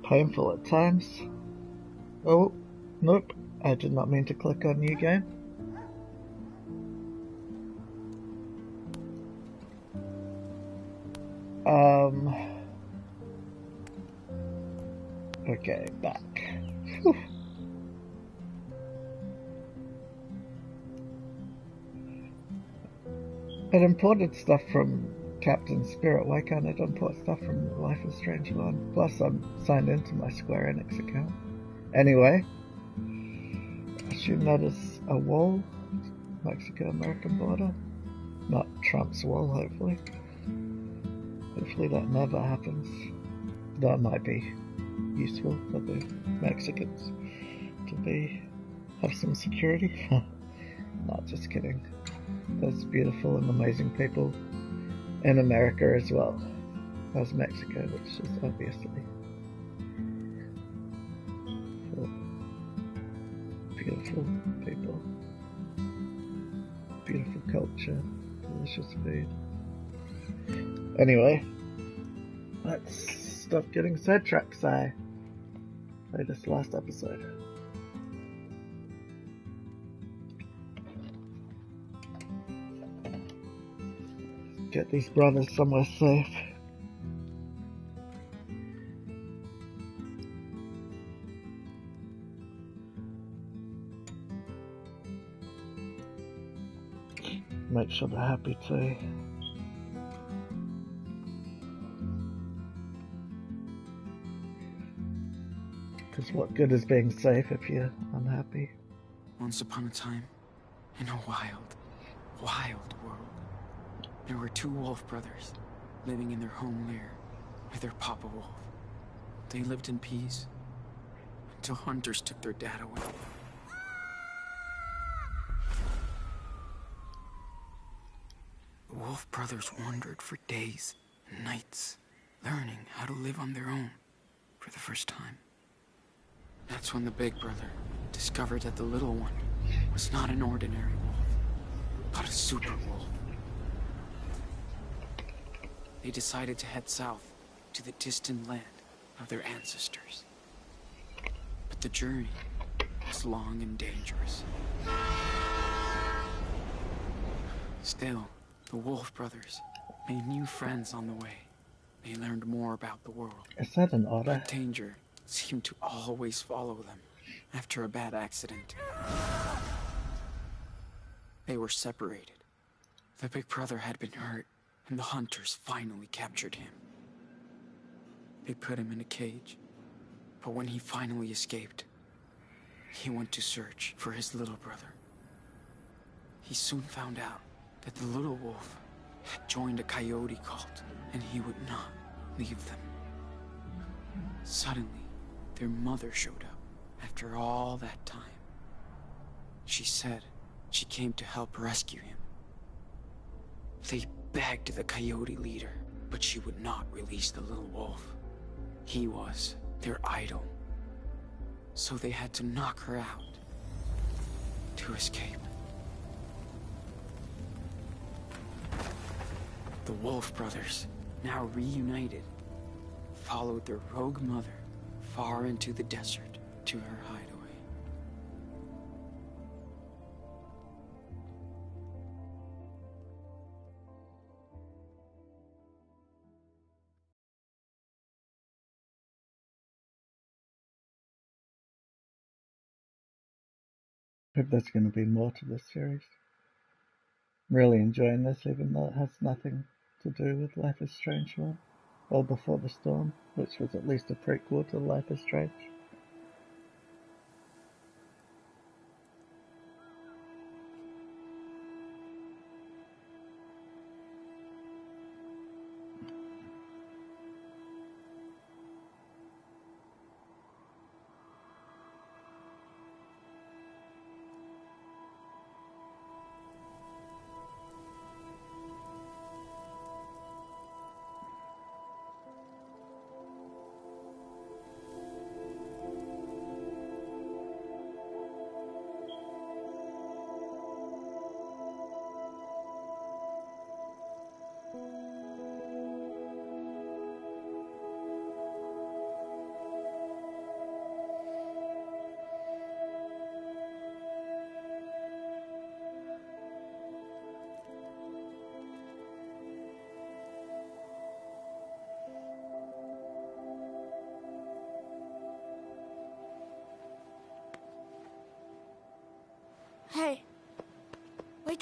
painful at times. Oh, nope. I did not mean to click on new game. Okay, back. Whew. It imported stuff from Captain Spirit. Why can't it import stuff from Life is Strange 1? Plus, I'm signed into my Square Enix account. Anyway, I should notice a wall, Mexico-American border. Not Trump's wall, hopefully. Hopefully that never happens. That might be useful for the Mexicans to have some security. Not just kidding. There's beautiful and amazing people in America as well as Mexico, which is obviously beautiful people, beautiful culture, delicious food. Anyway, let's stop getting sidetracked. I played this last episode. Get these brothers somewhere safe. Make sure they're happy too. Because what good is being safe if you're unhappy? Once upon a time, in a wild, wild world, there were two wolf brothers living in their home lair with their papa wolf. They lived in peace until hunters took their dad away. The wolf brothers wandered for days and nights, learning how to live on their own for the first time. That's when the big brother discovered that the little one was not an ordinary wolf, but a super wolf. They decided to head south to the distant land of their ancestors. But the journey was long and dangerous. Still, the Wolf brothers made new friends on the way. They learned more about the world. Is that an order? But danger seemed to always follow them after a bad accident. They were separated. The big brother had been hurt, and the hunters finally captured him. They put him in a cage, but when he finally escaped, he went to search for his little brother. He soon found out that the little wolf had joined a coyote cult, and he would not leave them. Suddenly, their mother showed up after all that time. She said she came to help rescue him. They begged the coyote leader, but she would not release the little wolf. He was their idol. So they had to knock her out to escape. The Wolf brothers, now reunited, followed their rogue mother far into the desert to her hideaway. Hope there's going to be more to this series. I'm really enjoying this, even though it has nothing to do with Life is Strange 1 or Before the Storm, which was at least a prequel to Life is Strange.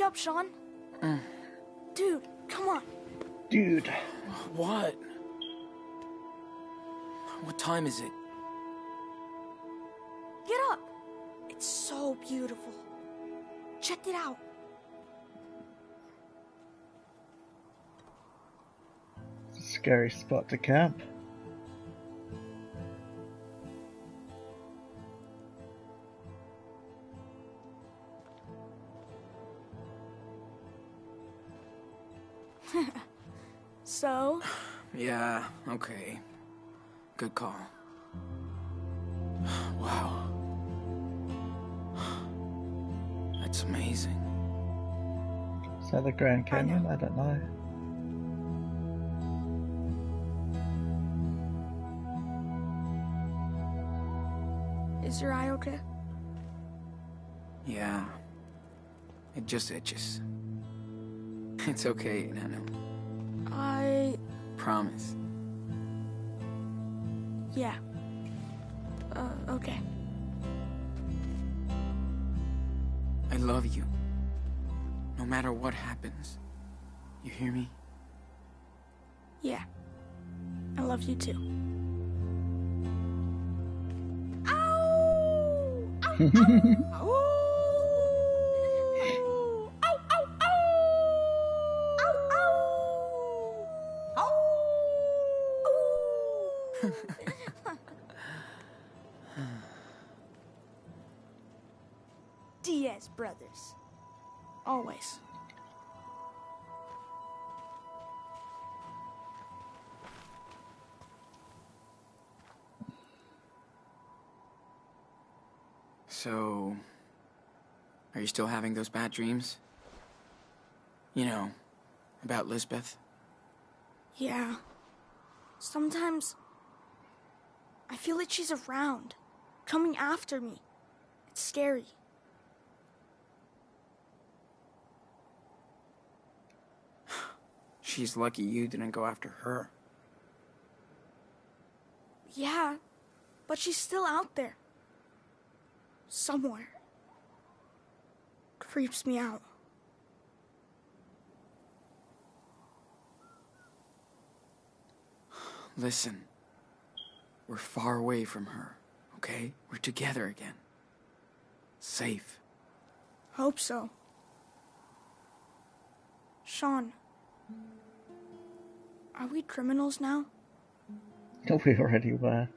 up, Sean. Dude, come on. Dude. What? What time is it? Get up. It's so beautiful. Check it out. It's a scary spot to camp. So? Yeah, okay. Good call. Wow. That's amazing. Is that the Grand Canyon? I don't know. Is your eye okay? Yeah. It just itches. It's okay, Nano. Promise. Yeah. Okay. I love you. No matter what happens. You hear me? Yeah. I love you too. Ow! Ow! Ow! Ow! Ow! Ow! Ow! Ow! Diaz brothers. Always. So, are you still having those bad dreams? You know, about Lisbeth? Yeah. Sometimes I feel like she's around, coming after me. It's scary. She's lucky you didn't go after her. Yeah, but she's still out there. Somewhere. Creeps me out. Listen, we're far away from her, okay? We're together again. Safe. Hope so. Sean, are we criminals now? We already were.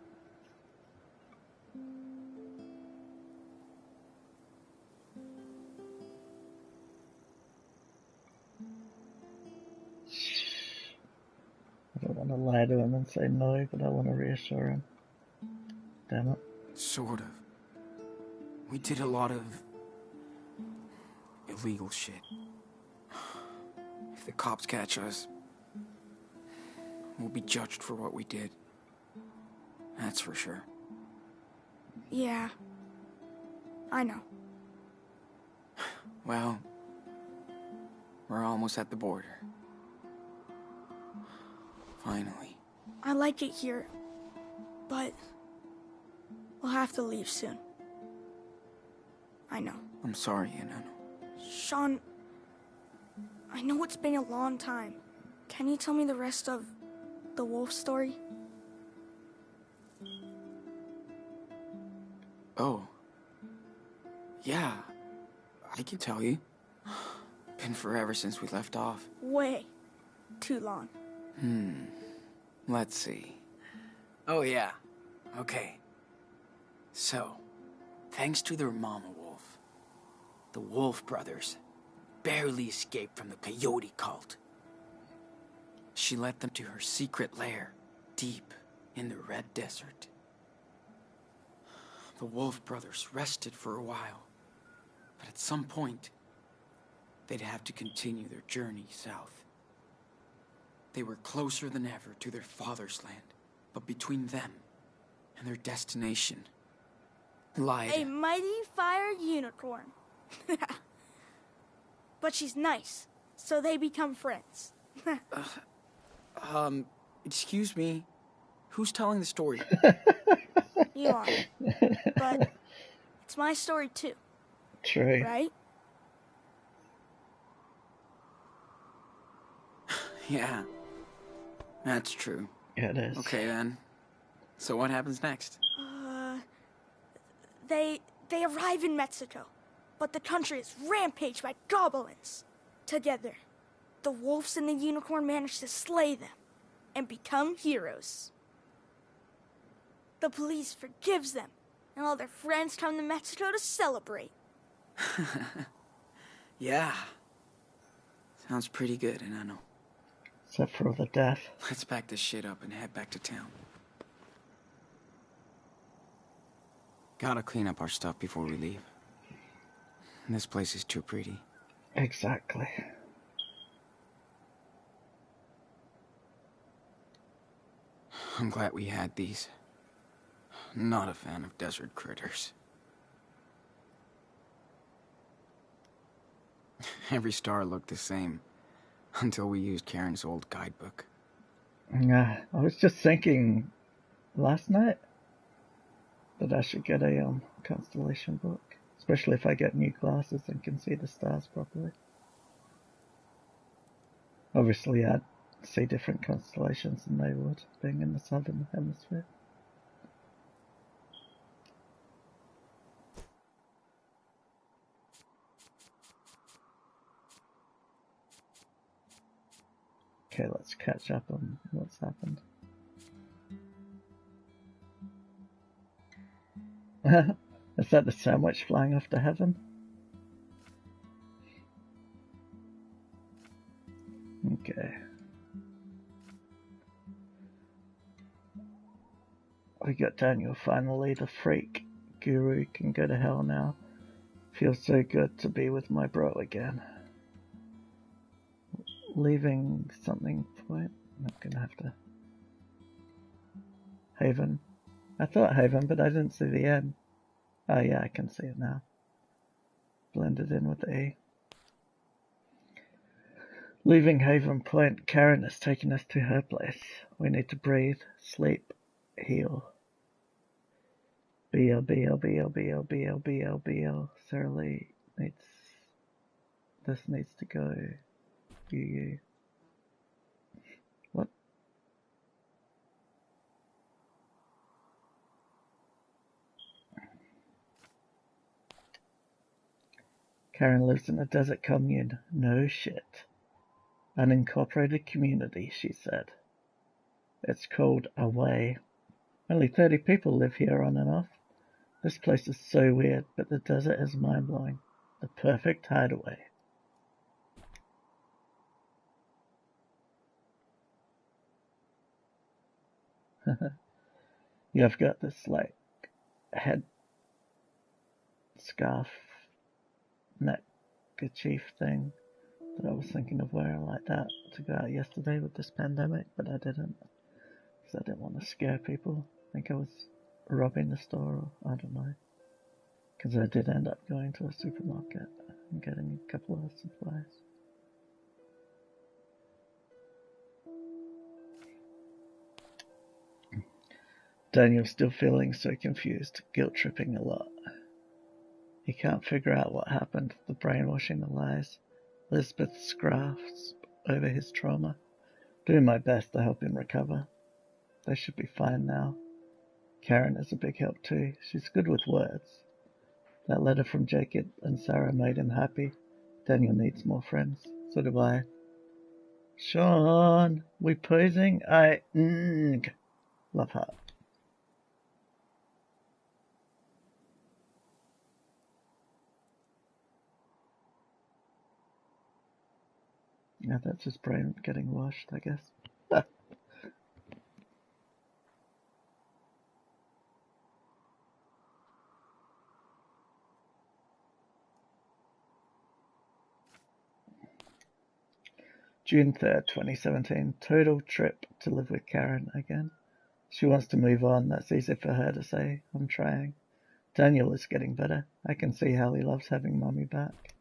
I don't want to lie to him and say no, but I want to reassure him. Damn it. Sort of. We did a lot of illegal shit. If the cops catch us, we'll be judged for what we did. That's for sure. Yeah. I know. Well, we're almost at the border. Finally. I like it here, but we'll have to leave soon. I know. I'm sorry, Enano. Sean, I know it's been a long time. Can you tell me the rest of the wolf story? Oh. Yeah. I can tell you. Been forever since we left off. Way too long. Let's see. Oh, yeah. Okay. So, thanks to their mama wolf, the Wolf brothers barely escaped from the coyote cult. She led them to her secret lair, deep in the Red Desert. The Wolf brothers rested for a while, but at some point, they'd have to continue their journey south. They were closer than ever to their father's land, but between them and their destination lied A mighty fire unicorn. But she's nice, so they become friends. Excuse me, who's telling the story? You are. But it's my story too, True. right? Yeah, that's true. Yeah, it is. Okay then. So what happens next? They arrive in Mexico, but the country is rampaged by goblins. Together, the wolves and the unicorn manage to slay them and become heroes. The police forgives them, and all their friends come to Mexico to celebrate. Yeah. Sounds pretty good, Enano. Except for the death. Let's pack this shit up and head back to town. Gotta clean up our stuff before we leave. This place is too pretty. Exactly. I'm glad we had these. Not a fan of desert critters. Every star looked the same until we used Karen's old guidebook. Yeah, I was just thinking last night that I should get a constellation book, especially if I get new glasses and can see the stars properly. Obviously, I'd see different constellations than they would, being in the southern hemisphere. Okay, let's catch up on what's happened. Is that the sandwich flying off to heaven? Okay. We got Daniel finally, the freak guru can go to hell now. Feels so good to be with my bro again. Leaving something point. I'm gonna have to. Haven. I thought Haven, but I didn't see the end. Oh yeah, I can see it now. Blended in with the E. Leaving Haven Point, Karen is taking us to her place. We need to breathe, sleep, heal. BL, BL, BL, BL, BL, BL, BL. Sarah Lee needs... This needs to go. You. What? Karen lives in a desert commune. No shit. Unincorporated community, she said. It's called Away. Only 30 people live here on and off. This place is so weird, but the desert is mind-blowing. The perfect hideaway. You've got this, like, head scarf neckerchief thing that I was thinking of wearing like that to go out yesterday with this pandemic, but I didn't. Because I didn't want to scare people. I think I was robbing the store, or I don't know. Because I did end up going to a supermarket and getting a couple of supplies. Daniel's still feeling so confused, guilt-tripping a lot. He can't figure out what happened, the brainwashing, the lies. Lisbeth's grasp over his trauma. Doing my best to help him recover. They should be fine now. Karen is a big help too. She's good with words. That letter from Jacob and Sarah made him happy. Daniel needs more friends. So do I. Sean, we posing? Love heart. Yeah, that's his brain getting washed, I guess. June 3rd, 2017. Total trip to live with Karen again. She wants to move on. That's easy for her to say. I'm trying. Daniel is getting better. I can see how he loves having Mommy back.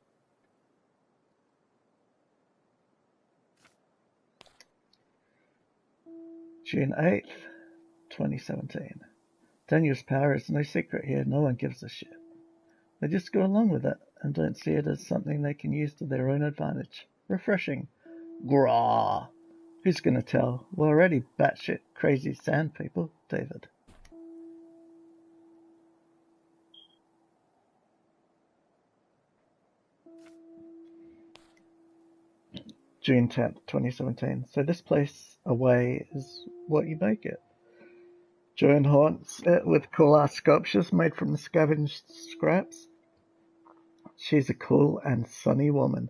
June 8th, 2017. Daniel's power is no secret here. No one gives a shit. They just go along with it and don't see it as something they can use to their own advantage. Refreshing. Grah. Who's gonna tell? We're already batshit crazy sand people, David. June 10th, 2017. So this place away is what you make it. Joan haunts it with cool-ass sculptures made from scavenged scraps. She's a cool and sunny woman.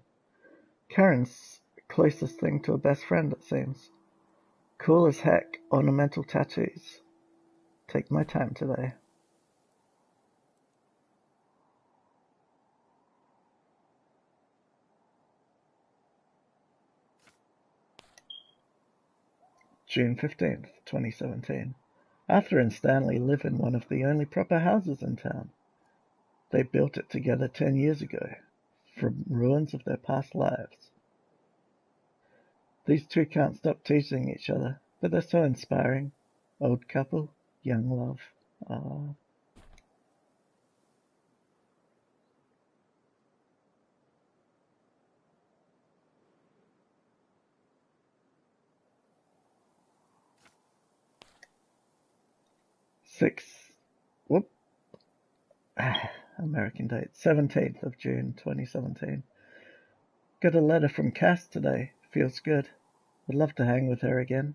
Karen's closest thing to a best friend, it seems. Cool as heck, ornamental tattoos. Take my time today. June 15th, 2017. Arthur and Stanley live in one of the only proper houses in town. They built it together 10 years ago, from ruins of their past lives. These two can't stop teasing each other, but they're so inspiring. Old couple, young love. Ah. American date, 17th of June, 2017. Got a letter from Cass today. Feels good. Would love to hang with her again.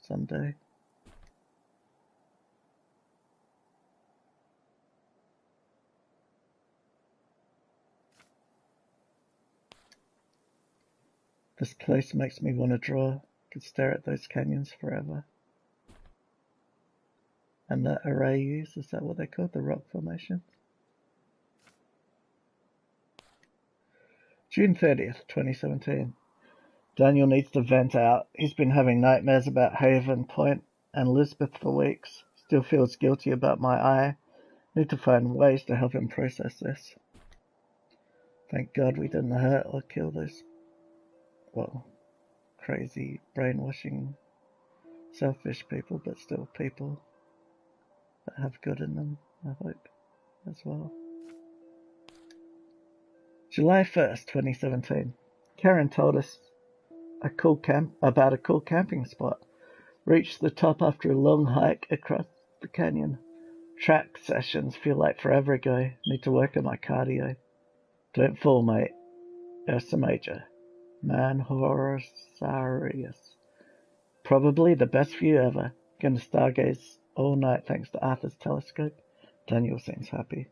Someday. This place makes me want to draw. Could stare at those canyons forever. And the arrays, is that what they're called? The rock formations? June 30th, 2017. Daniel needs to vent out. He's been having nightmares about Haven Point and Lisbeth for weeks. Still feels guilty about my eye. Need to find ways to help him process this. Thank God we didn't hurt or kill those, well, crazy, brainwashing, selfish people, but still people that have good in them, I hope, as well. July 1st, 2017. Karen told us about a cool camping spot. Reached the top after a long hike across the canyon. Track sessions feel like forever ago. Need to work on my cardio. Don't fall, mate. Ursa Major. Manhorosarius. Probably the best view ever. Gonna stargaze all night thanks to Arthur's telescope. Daniel seems happy.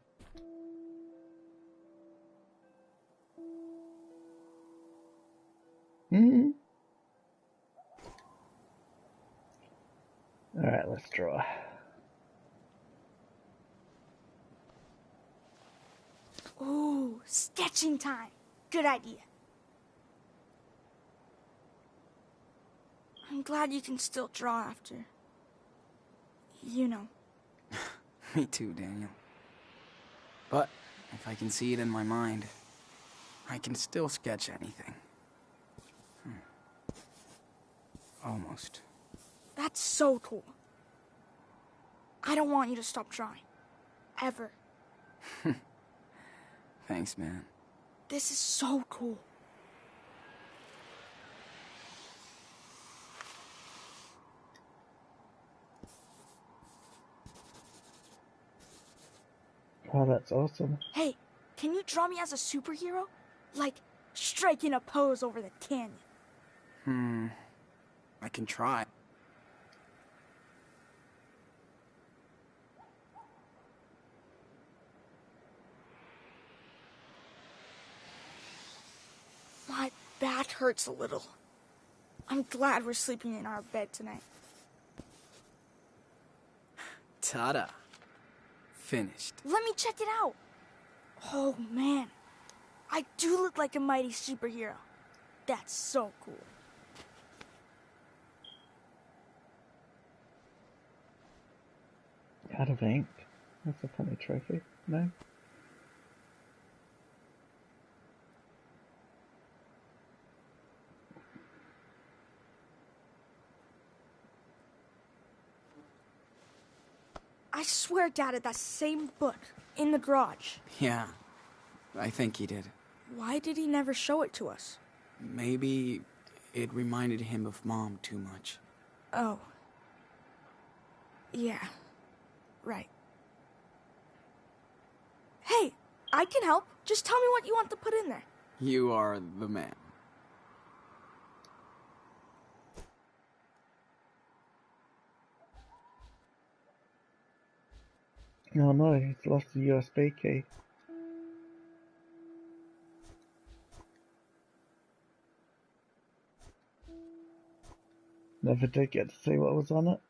Alright, let's draw. Ooh, sketching time. Good idea. I'm glad you can still draw after. You know. Me too, Daniel. But if I can see it in my mind, I can still sketch anything. Almost. That's so cool. I don't want you to stop drawing. Ever. Thanks, man. This is so cool. Oh, that's awesome. Hey, can you draw me as a superhero? Like, striking a pose over the canyon. I can try. My back hurts a little. I'm glad we're sleeping in our bed tonight. Ta-da. Finished. Let me check it out. Oh, man. I do look like a mighty superhero. That's so cool. Out of ink. That's a funny trophy. No? I swear Dad had that same book in the garage. Yeah, I think he did. Why did he never show it to us? Maybe It reminded him of Mom too much. Oh. Yeah. Right. Hey, I can help. Just tell me what you want to put in there. You are the man. Oh no, he's lost the USB key. Never did get to see what was on it.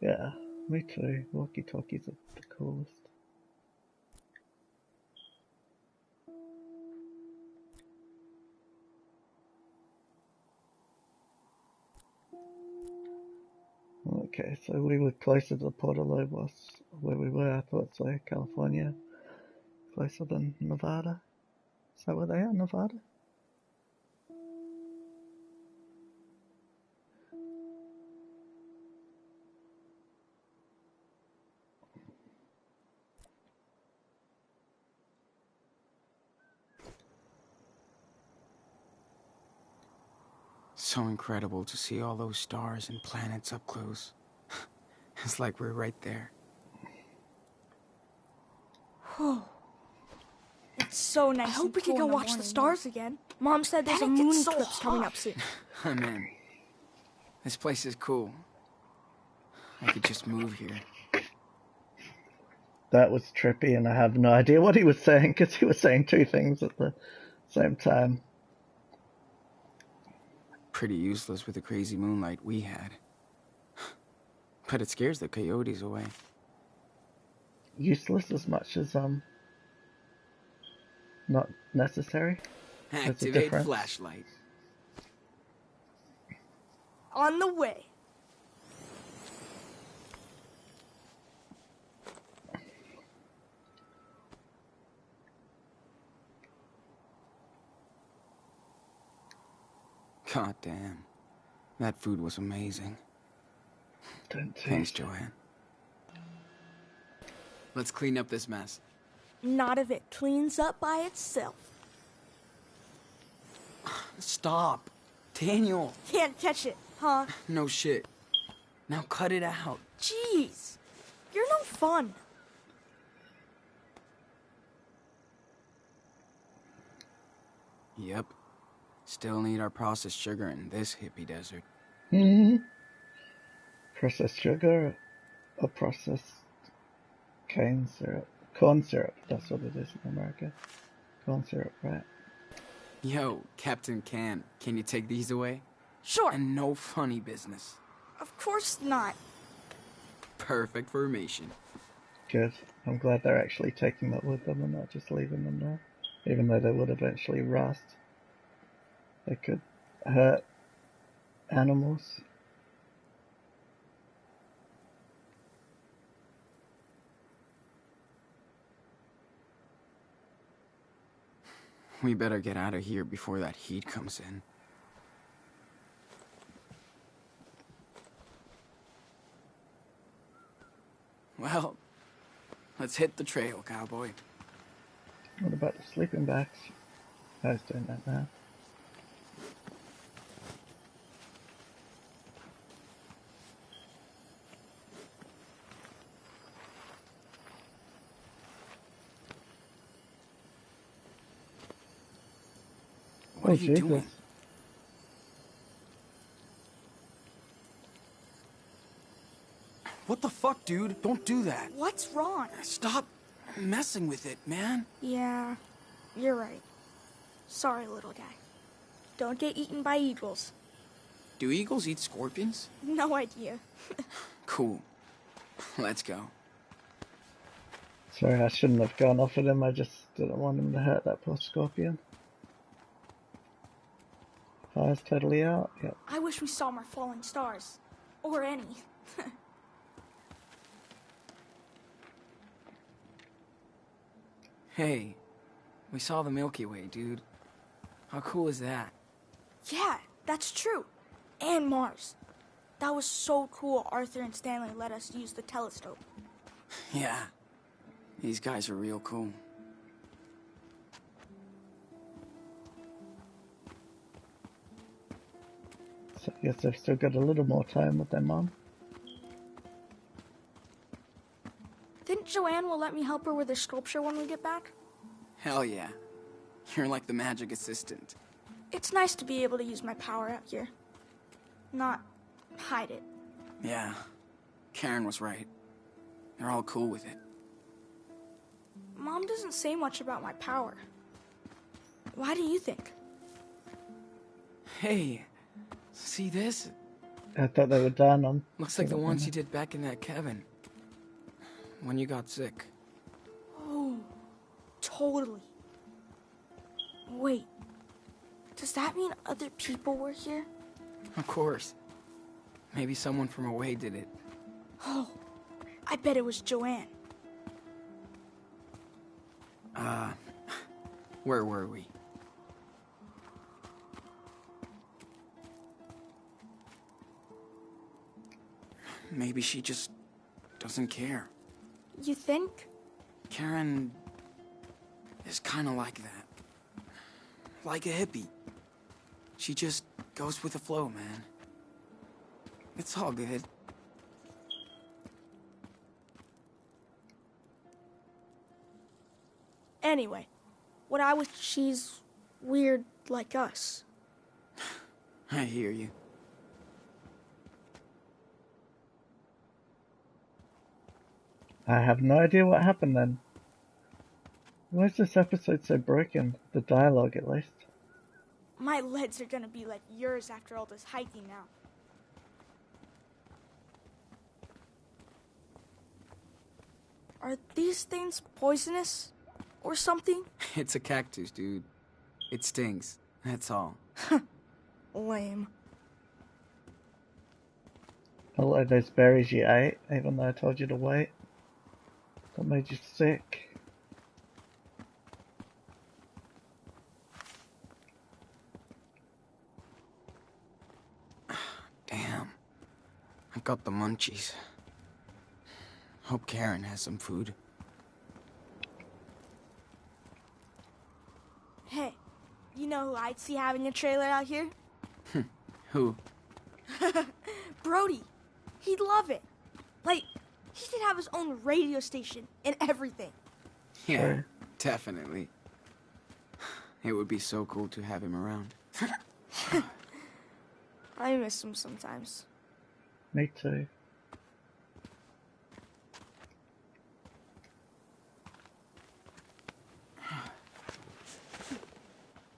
Yeah, me too. Walkie-talkies are the coolest. Okay, so we were closer to Porto Lobos where we were. I thought so. California, closer than Nevada. Is that where they are, Nevada? So incredible to see all those stars and planets up close. It's like we're right there. Whew. It's so nice. I hope we can go watch the stars again. Mom said there's a moon eclipse coming up soon. I'm in. This place is cool. I could just move here. That was trippy, and I have no idea what he was saying because he was saying two things at the same time. Pretty useless with the crazy moonlight we had. But it scares the coyotes away. Useless as much as not necessary. Activate flashlight. On the way. God damn. That food was amazing. Thanks, Joanne. Let's clean up this mess. Not if it cleans up by itself. Stop. Daniel. Can't catch it, huh? No shit. Now cut it out. Jeez. You're no fun. Yep. Still need our processed sugar in this hippie desert. Processed sugar or processed cane syrup? Corn syrup, that's what it is in America. Corn syrup, right? Yo, Captain Can you take these away? Sure. And no funny business. Of course not. Perfect formation. Good. I'm glad they're actually taking that with them and not just leaving them there. Even though they would eventually rust. They could hurt animals. We better get out of here before that heat comes in. Well, let's hit the trail, cowboy. What about the sleeping bags? I was doing that now. What are you doing? What the fuck, dude? Don't do that. What's wrong? Stop messing with it, man. Yeah, you're right. Sorry, little guy. Don't get eaten by eagles. Do eagles eat scorpions? No idea. Cool. Let's go. Sorry, I shouldn't have gone off of him. I just didn't want him to hurt that poor scorpion. Fire's totally out. Yep. I wish we saw more falling stars. Or any. Hey, we saw the Milky Way, dude. How cool is that? Yeah, that's true. And Mars. That was so cool Arthur and Stanley let us use the telescope. Yeah. These guys are real cool. So I guess they've still got a little more time with their mom. Think Joanne will let me help her with her sculpture when we get back? Hell yeah. You're like the magic assistant. It's nice to be able to use my power out here. Not hide it. Yeah, Karen was right. They're all cool with it. Mom doesn't say much about my power. Why do you think? Hey, see this? I thought they were down on. Looks like the ones you did back in that cabin. When you got sick. Oh, totally. Wait, does that mean other people were here? Of course. Maybe someone from away did it. Oh, I bet it was Joanne. Where were we? Maybe she just doesn't care. You think? Karen is kind of like that. Like a hippie. She just goes with the flow, man. It's all good. Anyway, what I wish she's weird like us. I hear you. I have no idea what happened then. Why is this episode so broken? The dialogue, at least. My legs are gonna be like yours after all this hiking now. Are these things poisonous? Or something? It's a cactus, dude. It stings. That's all. Lame. Hello, those berries you ate, even though I told you to wait. That made you sick. Damn. I've got the munchies. Hope Karen has some food. Hey, you know who I'd see having a trailer out here? Who? Brody. He'd love it. Like, he could have his own radio station and everything. Yeah, Sure. definitely. It would be so cool to have him around. I miss him sometimes. Me too.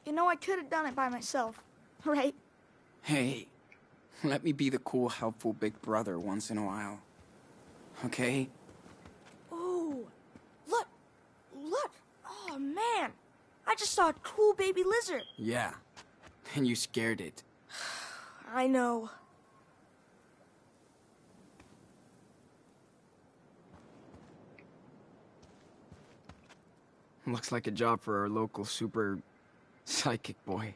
You know, I could have done it by myself, right? Hey, let me be the cool, helpful big brother once in a while. Okay? Oh, look, look. Oh, man. I just saw a cool baby lizard. Yeah. And you scared it. I know. Looks like a job for our local super psychic boy.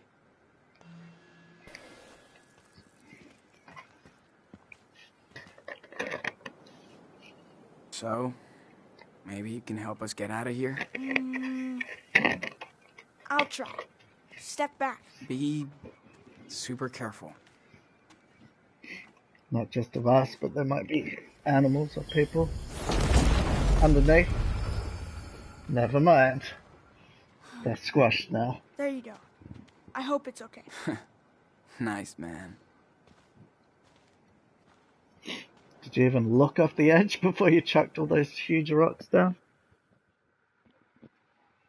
So, maybe you can help us get out of here? I'll try. Step back. Be super careful. Not just of us, but there might be animals or people underneath. Never mind. They're squashed now. There you go. I hope it's okay. Nice, man. Did you even look off the edge before you chucked all those huge rocks down?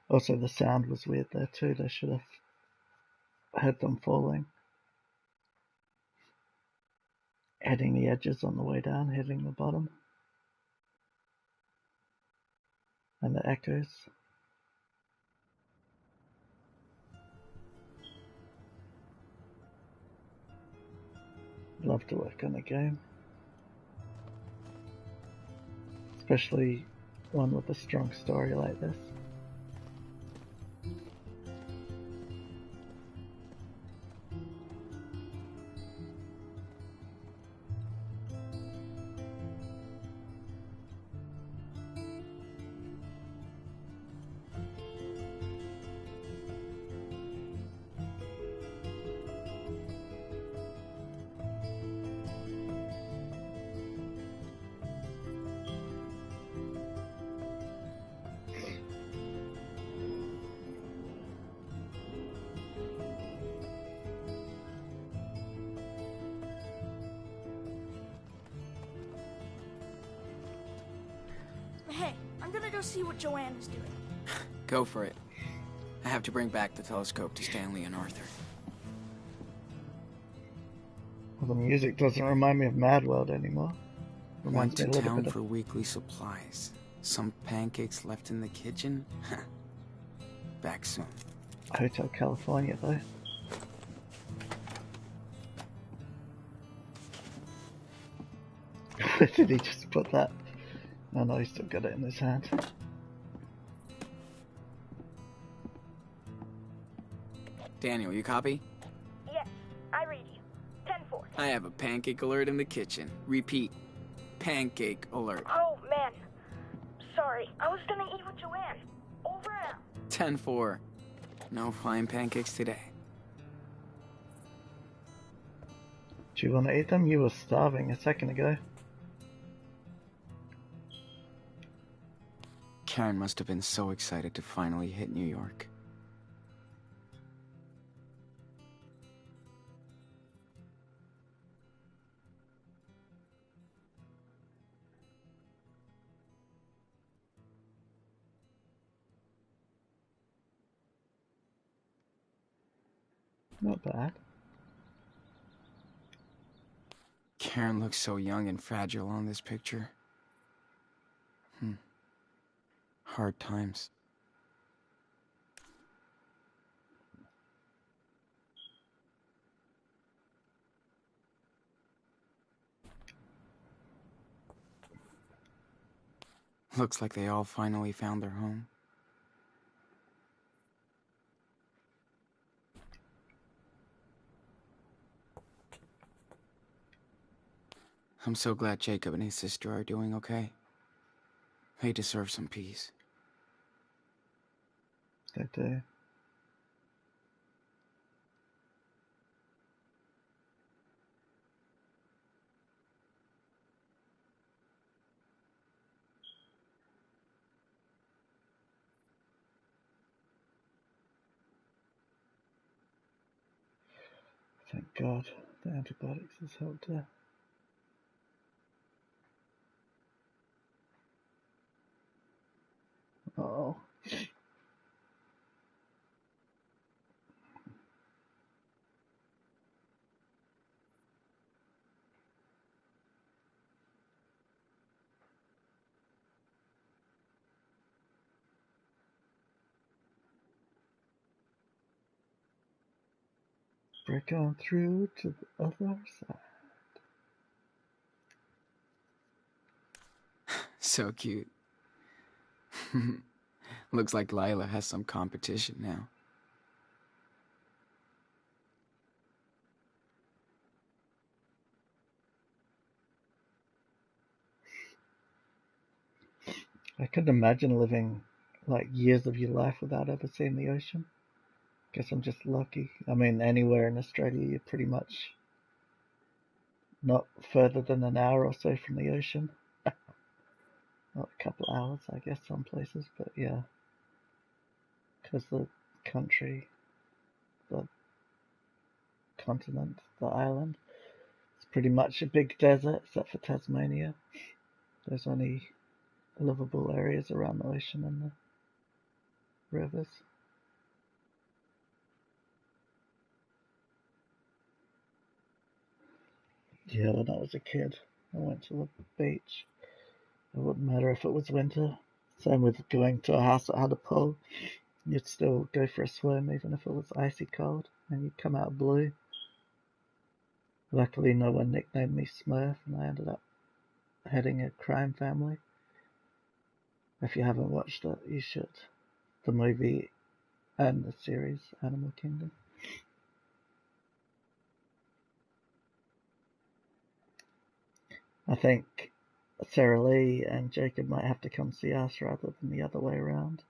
Also, the sound was weird there too. They should have heard them falling. Hitting the edges on the way down, hitting the bottom. And the echoes. Love to work on a game. Especially one with a strong story like this. go see what Joanne is doing. Go for it. I have to bring back the telescope to Stanley and Arthur. Well, the music doesn't remind me of Mad World anymore. Went Reminds me to a little town bit for of weekly supplies. Some pancakes left in the kitchen? Back soon. Hotel California, though. Did he just put that? Oh no, he's still got it in his hand. Daniel, you copy? Yes, I read you. 10-4. I have a pancake alert in the kitchen. Repeat. Pancake alert. Oh, man. Sorry, I was gonna eat with Joanne. Over and out. 10-4. No flying pancakes today. Do you want to eat them? You were starving a second ago. Karen must have been so excited to finally hit New York. Not bad. Karen looks so young and fragile on this picture. Hard times. Looks like they all finally found their home. I'm so glad Jacob and his sister are doing okay. They deserve some peace. They do. Thank God the antibiotics has helped her. Oh. Break on through to the other side. So cute. Looks like Lila has some competition now. I couldn't imagine living like years of your life without ever seeing the ocean. Guess I'm just lucky. I mean, anywhere in Australia, you're pretty much not further than an hour or so from the ocean. Not a couple of hours, I guess, some places, but yeah. Because the country, the continent, the island, it's pretty much a big desert, except for Tasmania. There's only livable areas around the ocean and the rivers. Yeah, when I was a kid, I went to the beach. It wouldn't matter if it was winter. Same with going to a house that had a pool. You'd still go for a swim even if it was icy cold, and you'd come out blue. Luckily, no one nicknamed me Smurf, and I ended up heading a crime family. If you haven't watched it, you should. The movie and the series Animal Kingdom. I think Sarah Lee and Jacob might have to come see us rather than the other way around.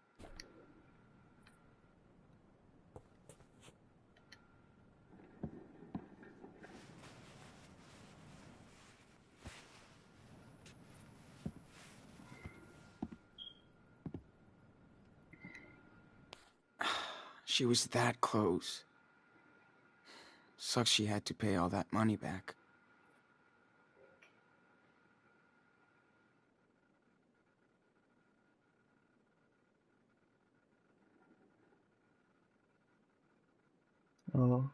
She was that close. Sucks she had to pay all that money back. Oh.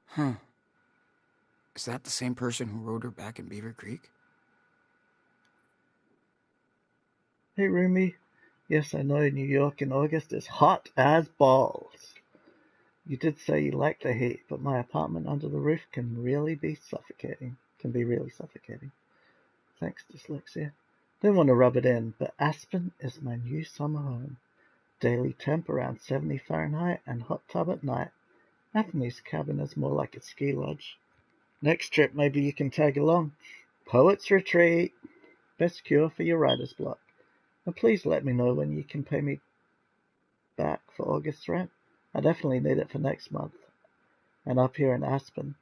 Huh. Is that the same person who rode her back in Beaver Creek? Hey, Rumi. Yes, I know New York in August is hot as balls. You did say you like the heat, but my apartment under the roof can really be suffocating. Thanks, dyslexia. Don't want to rub it in, but Aspen is my new summer home. Daily temp around 70 Fahrenheit and hot tub at night. Anthony's cabin is more like a ski lodge. Next trip, maybe you can tag along. Poets Retreat. Best cure for your writer's block. And please let me know when you can pay me back for August's rent. I definitely need it for next month. And up here in Aspen.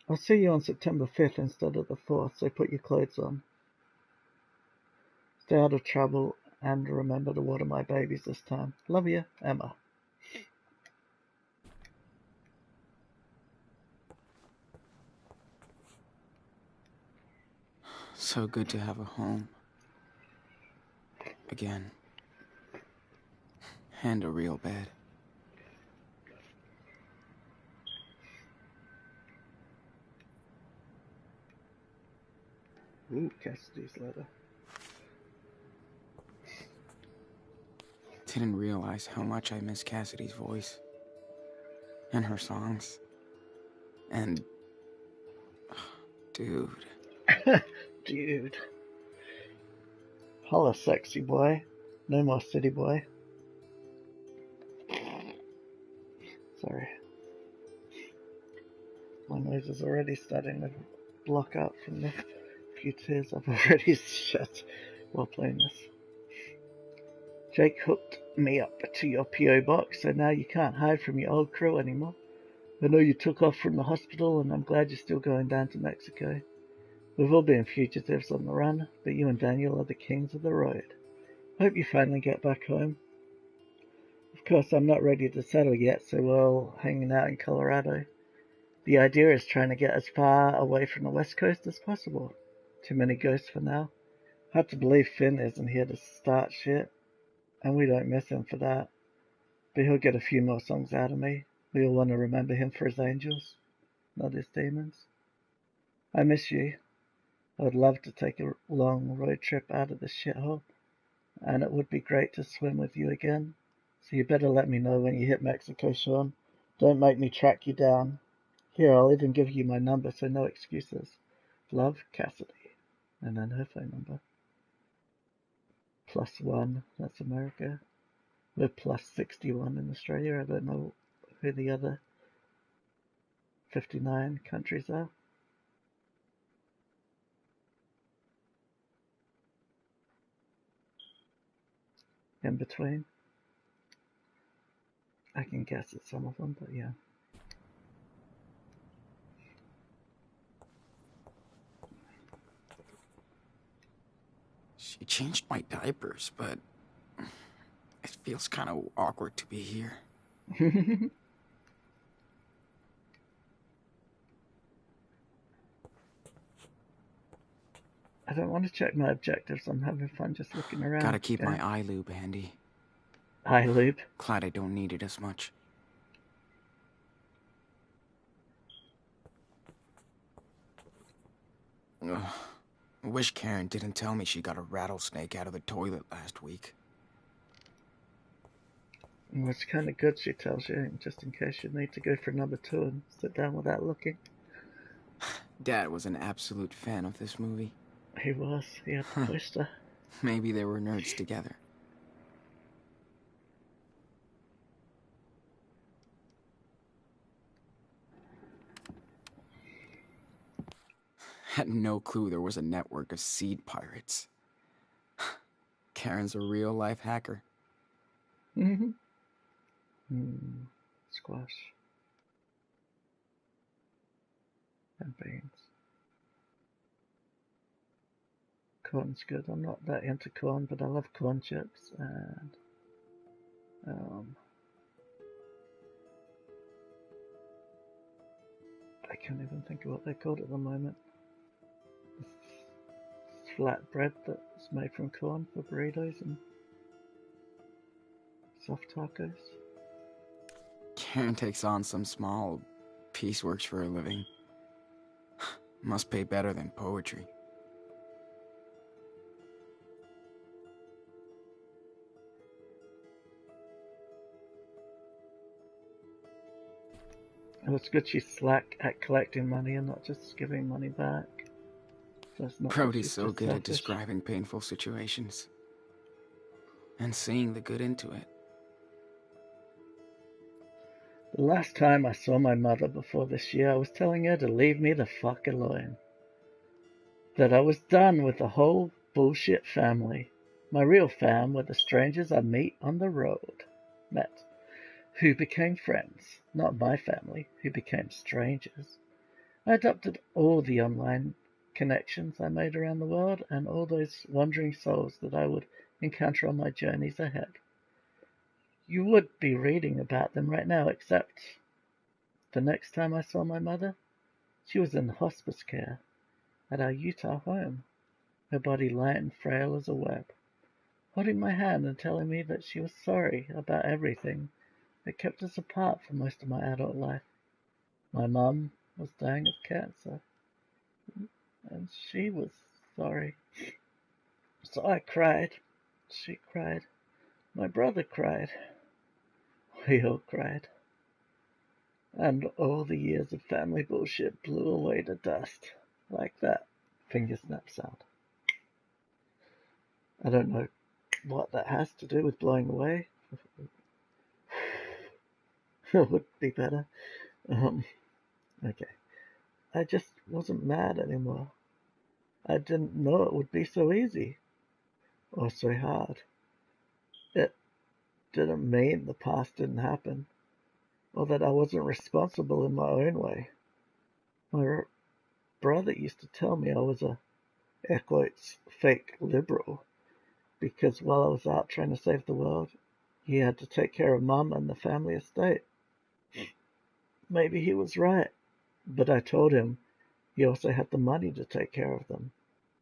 I'll see you on September 5th instead of the 4th, so put your clothes on. Stay out of trouble and remember to water my babies this time. Love you, Emma. So good to have a home. Again. And a real bed. Ooh, Cassidy's letter. Didn't realize how much I miss Cassidy's voice. And her songs. And... dude. Dude. Holla, sexy boy. No more city boy. Sorry. My nose is already starting to block out from the few tears I've already shed while playing this. Jake hooked me up to your P.O. box, so now you can't hide from your old crew anymore. I know you took off from the hospital, and I'm glad you're still going down to Mexico. We've all been fugitives on the run, but you and Daniel are the kings of the road. Hope you finally get back home. Of course, I'm not ready to settle yet, so we're all hanging out in Colorado. The idea is trying to get as far away from the West Coast as possible. Too many ghosts for now. Hard to believe Finn isn't here to start shit, and we don't miss him for that. But he'll get a few more songs out of me. We all want to remember him for his angels, not his demons. I miss you. I would love to take a long road trip out of this shithole, and it would be great to swim with you again. So you better let me know when you hit Mexico, Sean. Don't make me track you down. Here, I'll even give you my number, so no excuses. Love, Cassidy. And then her phone number. +1, that's America. We're +61 in Australia. I don't know who the other 59 countries are. In between. I can guess at some of them, but yeah. She changed my diapers, but... it feels kind of awkward to be here. I don't want to check my objectives. I'm having fun just looking around. Gotta keep my eye lube handy. Eye lube? Glad I don't need it as much. Ugh. I wish Karen didn't tell me she got a rattlesnake out of the toilet last week. Well, it's kind of good she tells you, just in case you need to go for number 2 and sit down without looking. Dad was an absolute fan of this movie. He was. He had the poster. Maybe they were nerds together. Had no clue there was a network of seed pirates. Karen's a real-life hacker. Squash. And beans. Corn's good. I'm not that into corn, but I love corn chips and can't even think of what they're called at the moment. This flat bread that's made from corn for burritos and soft tacos. Karen takes on some small pieceworks for a living. Must pay better than poetry. And it's good she's slack at collecting money and not just giving money back. So it's not Brody's so good selfish. at describing painful situations and seeing the good into it. The last time I saw my mother before this year, I was telling her to leave me the fuck alone. That I was done with the whole bullshit family. My real fam were the strangers I met, who became friends, not my family, who became strangers. I adopted all the online connections I made around the world and all those wandering souls that I would encounter on my journeys ahead. You would be reading about them right now, except the next time I saw my mother, she was in hospice care at our Utah home, her body light and frail as a web, holding my hand and telling me that she was sorry about everything that kept us apart for most of my adult life. My mum was dying of cancer, and she was sorry. So I cried. She cried. My brother cried. We all cried. And all the years of family bullshit blew away to dust. Like that finger snap sound. I don't know what that has to do with blowing away. It would be better. Okay. I just wasn't mad anymore. I didn't know it would be so easy. Or so hard. It didn't mean the past didn't happen. Or that I wasn't responsible in my own way. My brother used to tell me I was a, air quotes, fake liberal. Because while I was out trying to save the world, he had to take care of Mum and the family estate. Maybe he was right, but I told him he also had the money to take care of them.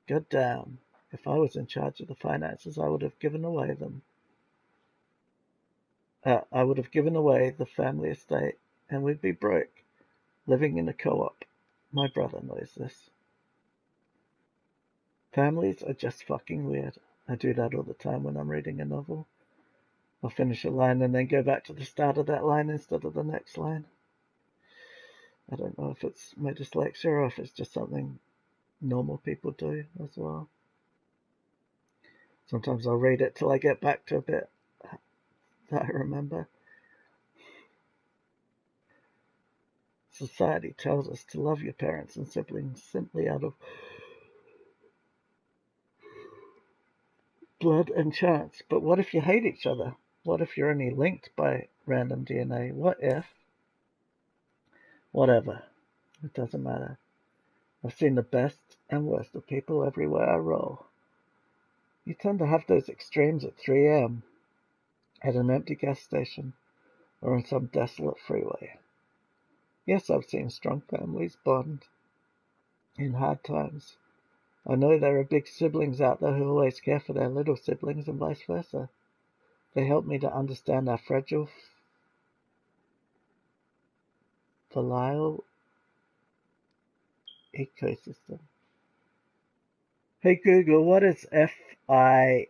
God damn, if I was in charge of the finances, I would have given away them. I would have given away the family estate, and we'd be broke, living in a co-op. My brother knows this. Families are just fucking weird. I do that all the time when I'm reading a novel. I'll finish a line and then go back to the start of that line instead of the next line. I don't know if it's my dyslexia or if it's just something normal people do as well. Sometimes I'll read it till I get back to a bit that I remember. Society tells us to love your parents and siblings simply out of blood and chance. But what if you hate each other? What if you're only linked by random DNA? What if? Whatever. It doesn't matter. I've seen the best and worst of people everywhere I roll. You tend to have those extremes at 3 a.m. at an empty gas station or on some desolate freeway. Yes, I've seen strong families bond in hard times. I know there are big siblings out there who always care for their little siblings and vice versa. They help me to understand our fragile filial ecosystem. Hey Google, what is F-I-L-I-A-L?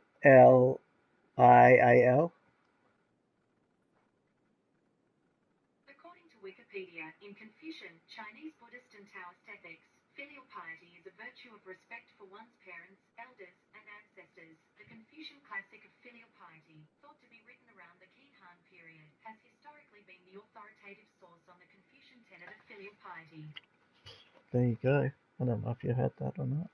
According to Wikipedia, in Confucian, Chinese Buddhist and Taoist ethics, filial piety is a virtue of respect for one's parents, elders, and ancestors. The Confucian classic of filial piety, thought to be written around the Qin Han period, has historically been the authoritative source on the Confucian tenet of filial piety. There you go. I don't know if you heard that or not.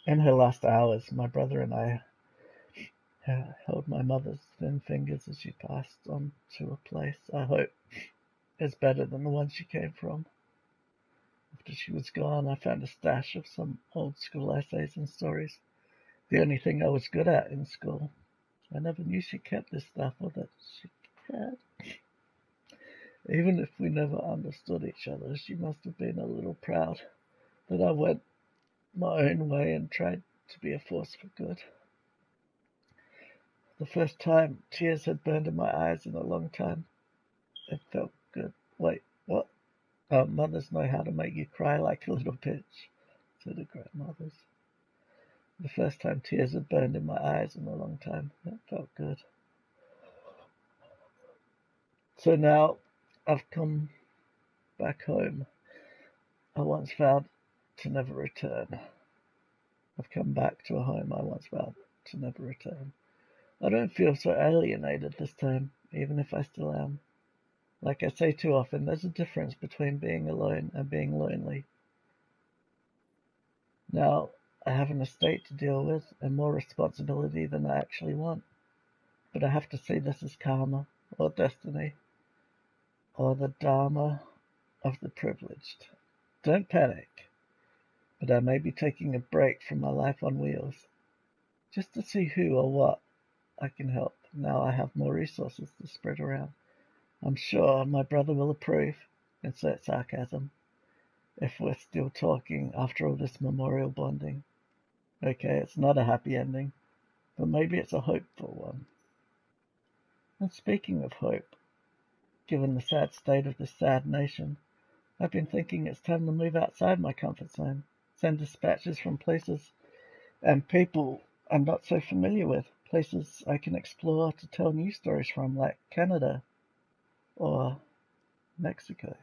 In her last hours, my brother and I held my mother's thin fingers as she passed on to a place I hope is better than the one she came from. After she was gone, I found a stash of some old school essays and stories. The only thing I was good at in school. I never knew she kept this stuff or that she sad. Even if we never understood each other, she must have been a little proud that I went my own way and tried to be a force for good. The first time tears had burned in my eyes in a long time. It felt good. Wait, what? Mothers know how to make you cry like a little bitch, said the grandmothers. The first time tears had burned in my eyes in a long time. It felt good. So now I've come back home. I once vowed to never return. I've come back to a home I once vowed to never return. I don't feel so alienated this time, even if I still am. Like I say too often, there's a difference between being alone and being lonely. Now, I have an estate to deal with and more responsibility than I actually want. But I have to see this as karma, or destiny, or the dharma of the privileged. Don't panic, but I may be taking a break from my life on wheels, just to see who or what I can help. Now I have more resources to spread around. I'm sure my brother will approve, insert sarcasm, if we're still talking after all this memorial bonding. Okay, it's not a happy ending, but maybe it's a hopeful one. And speaking of hope, given the sad state of this sad nation, I've been thinking it's time to move outside my comfort zone, send dispatches from places and people I'm not so familiar with, places I can explore to tell new stories from, like Canada, or Mexico,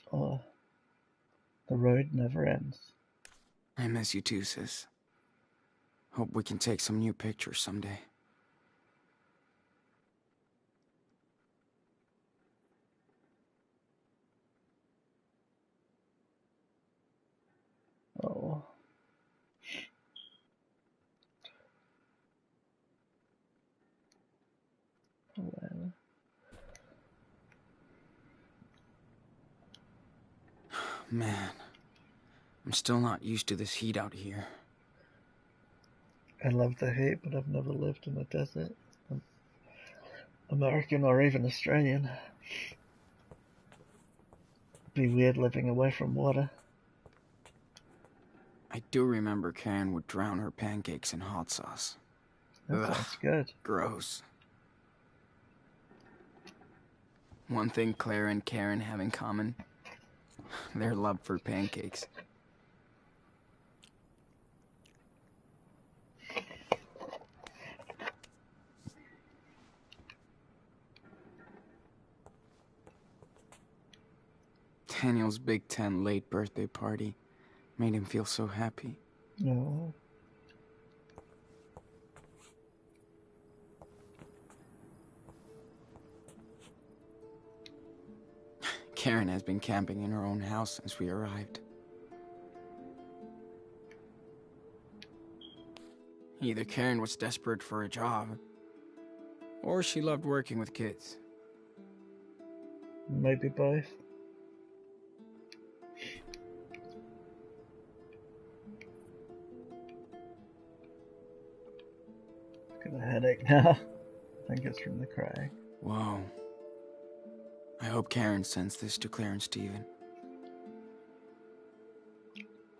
or The Road Never Ends. I miss you too, sis. Hope we can take some new pictures someday. Oh. Well. Man, I'm still not used to this heat out here. I love the heat, but I've never lived in a desert. I'm American or even Australian. Be weird living away from water. I do remember Karen would drown her pancakes in hot sauce. That sounds good. Gross. One thing Claire and Karen have in common, their love for pancakes. Daniel's Big Ten late birthday party made him feel so happy. No. Karen has been camping in her own house since we arrived. Either Karen was desperate for a job, or she loved working with kids. Maybe both. Got a headache now. I think it's from the crying. Whoa. I hope Karen sends this to Claire and Steven.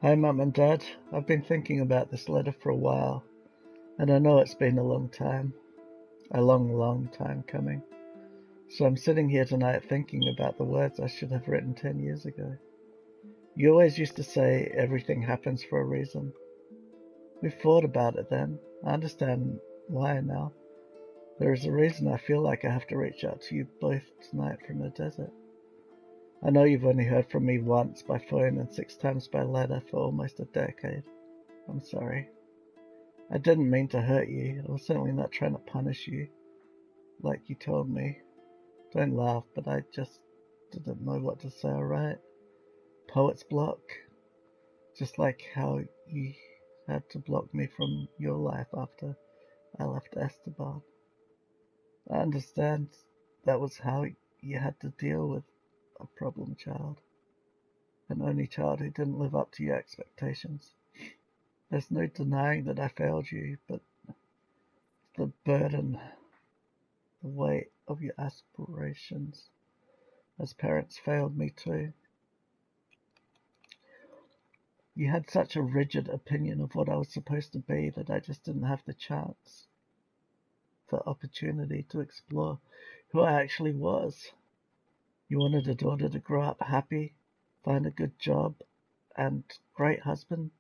Hi, Mum and Dad. I've been thinking about this letter for a while, and I know it's been a long time. A long, long time coming. So I'm sitting here tonight thinking about the words I should have written 10 years ago. You always used to say everything happens for a reason. We thought about it then. I understand why now. There is a reason I feel like I have to reach out to you both tonight from the desert. I know you've only heard from me once by phone and 6 times by letter for almost a decade. I'm sorry. I didn't mean to hurt you. I was certainly not trying to punish you, like you told me. Don't laugh, but I just didn't know what to say, alright? Poet's block. Just like how you had to block me from your life after I left Esteban. I understand that was how you had to deal with a problem child. An only child who didn't live up to your expectations. There's no denying that I failed you, but the burden the weight of your aspirations, as parents failed me too. You had such a rigid opinion of what I was supposed to be that I just didn't have the chance, the opportunity to explore who I actually was. You wanted a daughter to grow up happy, find a good job and great husband,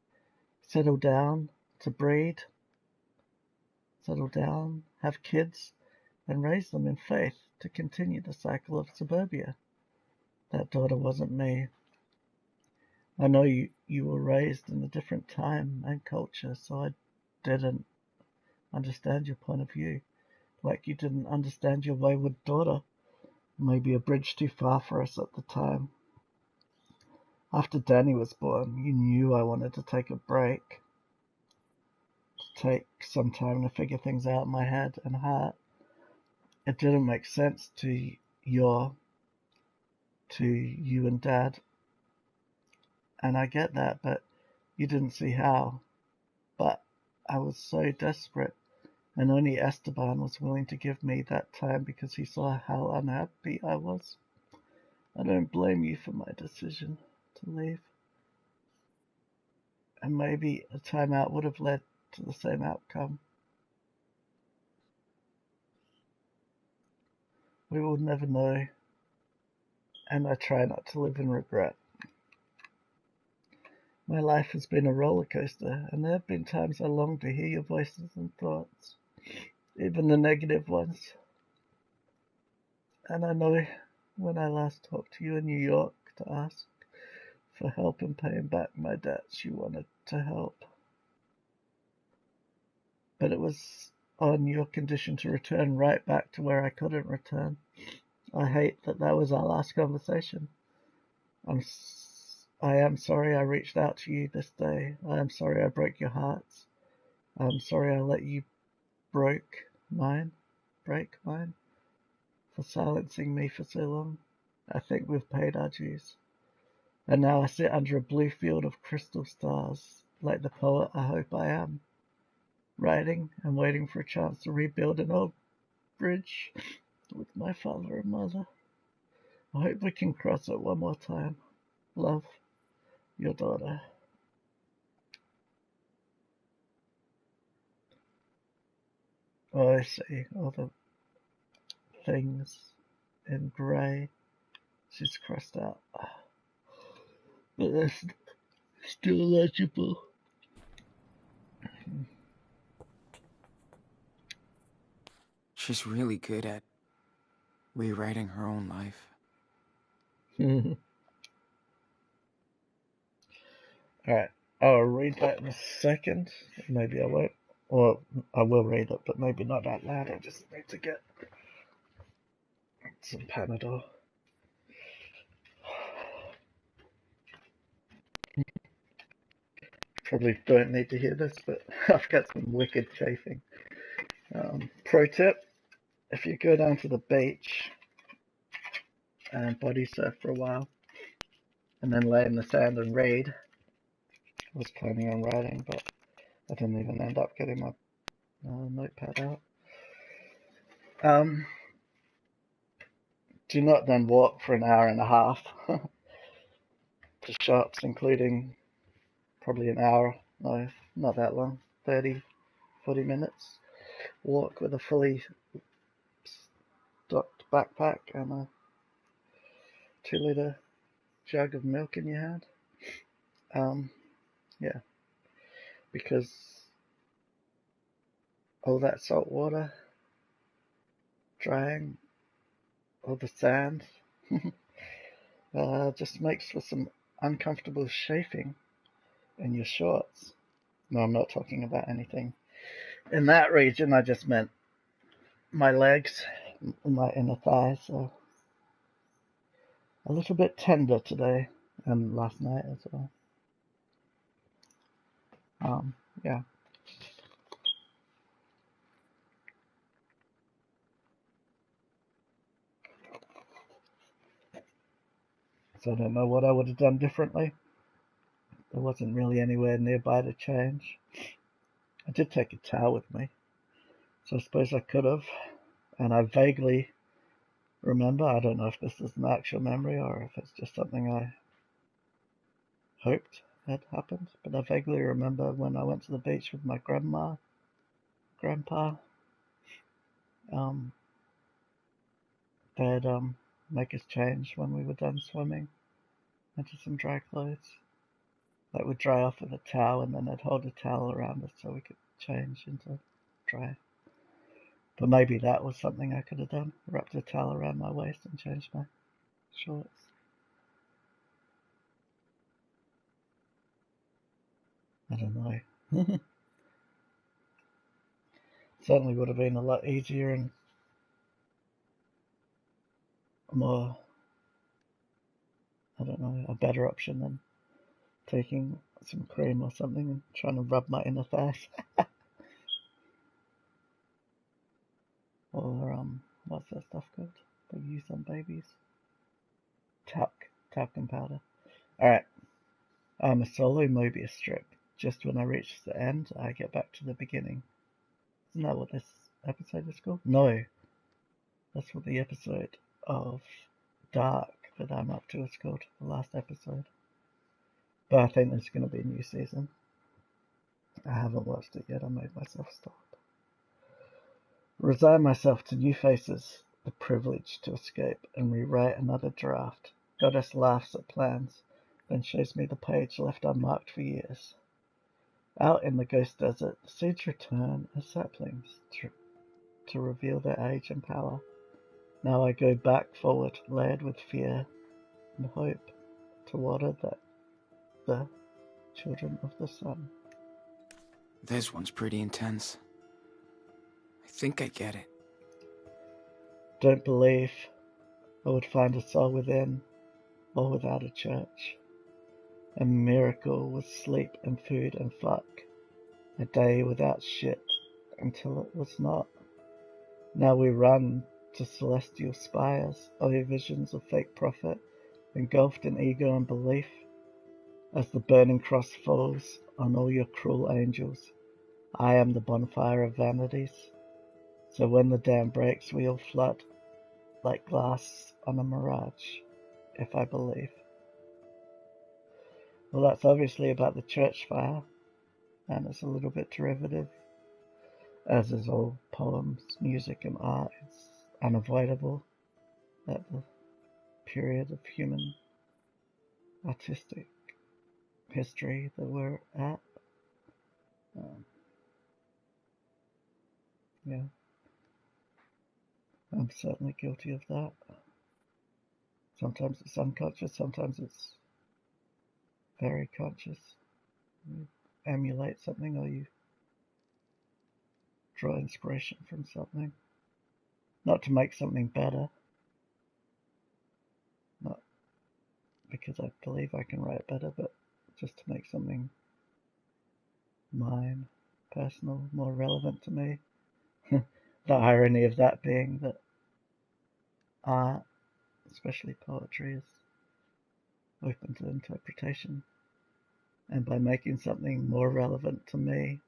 settle down, to breed, settle down, have kids, and raise them in faith to continue the cycle of suburbia. That daughter wasn't me. I know you were raised in a different time and culture, so I didn't understand your point of view, like you didn't understand your wayward daughter. Maybe a bridge too far for us at the time. After Danny was born, you knew I wanted to take a break, to take some time to figure things out in my head and heart. It didn't make sense to you and Dad, and I get that, but you didn't see how. But I was so desperate, and only Esteban was willing to give me that time because he saw how unhappy I was. I don't blame you for my decision to leave. And maybe a timeout would have led to the same outcome. We will never know, and I try not to live in regret. My life has been a roller coaster, and there have been times I long to hear your voices and thoughts, even the negative ones. And I know when I last talked to you in New York to ask for help in paying back my debts, you wanted to help. But it was on your condition to return right back to where I couldn't return. I hate that was our last conversation. I am sorry I reached out to you this day. I am sorry I broke your hearts. I'm sorry I let you break mine, for silencing me for so long. I think we've paid our dues. And now I sit under a blue field of crystal stars, like the poet I hope I am, writing and waiting for a chance to rebuild an old bridge with my father and mother. I hope we can cross it one more time. Love, your daughter. Oh, I see all the things in grey she's crossed out. But they're still legible. She's really good at rewriting her own life. Alright, I'll read that in a second. Maybe I won't. Or I will read it, but maybe not out loud. I just need to get some Panadol. Probably don't need to hear this, but I've got some wicked chafing. Pro tip, if you go down to the beach and body surf for a while, and then lay in the sand and read, I was planning on writing, but I didn't even end up getting my notepad out. Do not then walk for an hour and a half to shops, including probably an hour, no, not that long, 30, 40 minutes. Walk with a fully stocked backpack and a 2-litre jug of milk in your hand. Yeah, because all that salt water drying, all the sand, just makes for some uncomfortable chafing in your shorts. No, I'm not talking about anything in that region. I just meant my legs, my inner thighs are a little bit tender today and last night as well. Yeah. So I don't know what I would have done differently. There wasn't really anywhere nearby to change. I did take a towel with me, so I suppose I could have. And I vaguely remember, I don't know if this is an actual memory or if it's just something I hoped had happened, but I vaguely remember when I went to the beach with my grandpa, um, they'd make us change when we were done swimming into some dry clothes. That would dry off with a towel, and then they'd hold a towel around us so we could change into dry. But maybe that was something I could have done. Wrapped a towel around my waist and changed my shorts. I don't know. Certainly would have been a lot easier and more, I don't know, a better option than taking some cream or something and trying to rub my inner thighs. Or, what's that stuff called? They use on babies? Talcum powder. Alright, I'm a solo Mobius strip. Just when I reach the end, I get back to the beginning. Isn't that what this episode is called? No, that's what the episode of Dark that I'm up to is called, the last episode. But I think there's going to be a new season. I haven't watched it yet, I made myself stop. Resign myself to new faces, the privilege to escape and rewrite another draft. Goddess laughs at plans, then shows me the page left unmarked for years. Out in the ghost desert, the seeds return as saplings to reveal their age and power. Now I go back forward, layered with fear and hope, to water the children of the sun. This one's pretty intense. I think I get it. Don't believe I would find a soul within or without a church. A miracle with sleep and food and fuck. A day without shit until it was not. Now we run to celestial spires, or your visions of fake prophet, engulfed in ego and belief, as the burning cross falls on all your cruel angels. I am the bonfire of vanities. So when the dam breaks, we all flood like glass on a mirage, if I believe. Well, that's obviously about the church fire, and it's a little bit derivative, as is all poems, music, and art. It's unavoidable at the period of human artistic history that we're at. Yeah, I'm certainly guilty of that. Sometimes it's unconscious, sometimes it's very conscious. You emulate something or you draw inspiration from something. Not to make something better, not because I believe I can write better, but just to make something mine, personal, more relevant to me. The irony of that being that art, especially poetry, is open to interpretation. And by making something more relevant to me,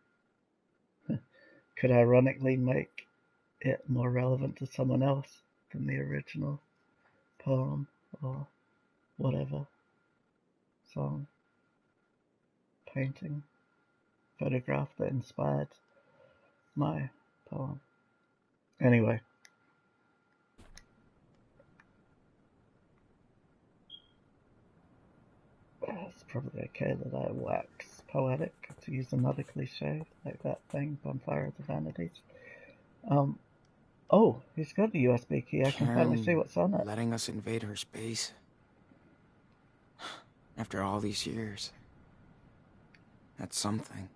could ironically make it more relevant to someone else than the original poem or whatever, song, painting, photograph that inspired my poem. Anyway, it's probably okay that I wax poetic, to use another cliche, like that thing, Bonfire of the Vanities. Oh, he's got the USB key. I can finally see what's on it. Letting us invade her space. After all these years. That's something.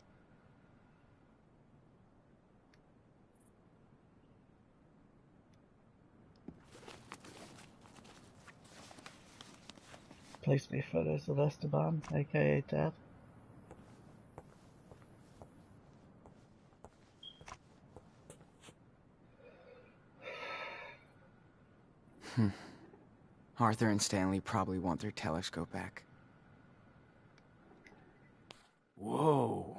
Place me photos of Esteban, aka Dad. Arthur and Stanley probably want their telescope back. Whoa.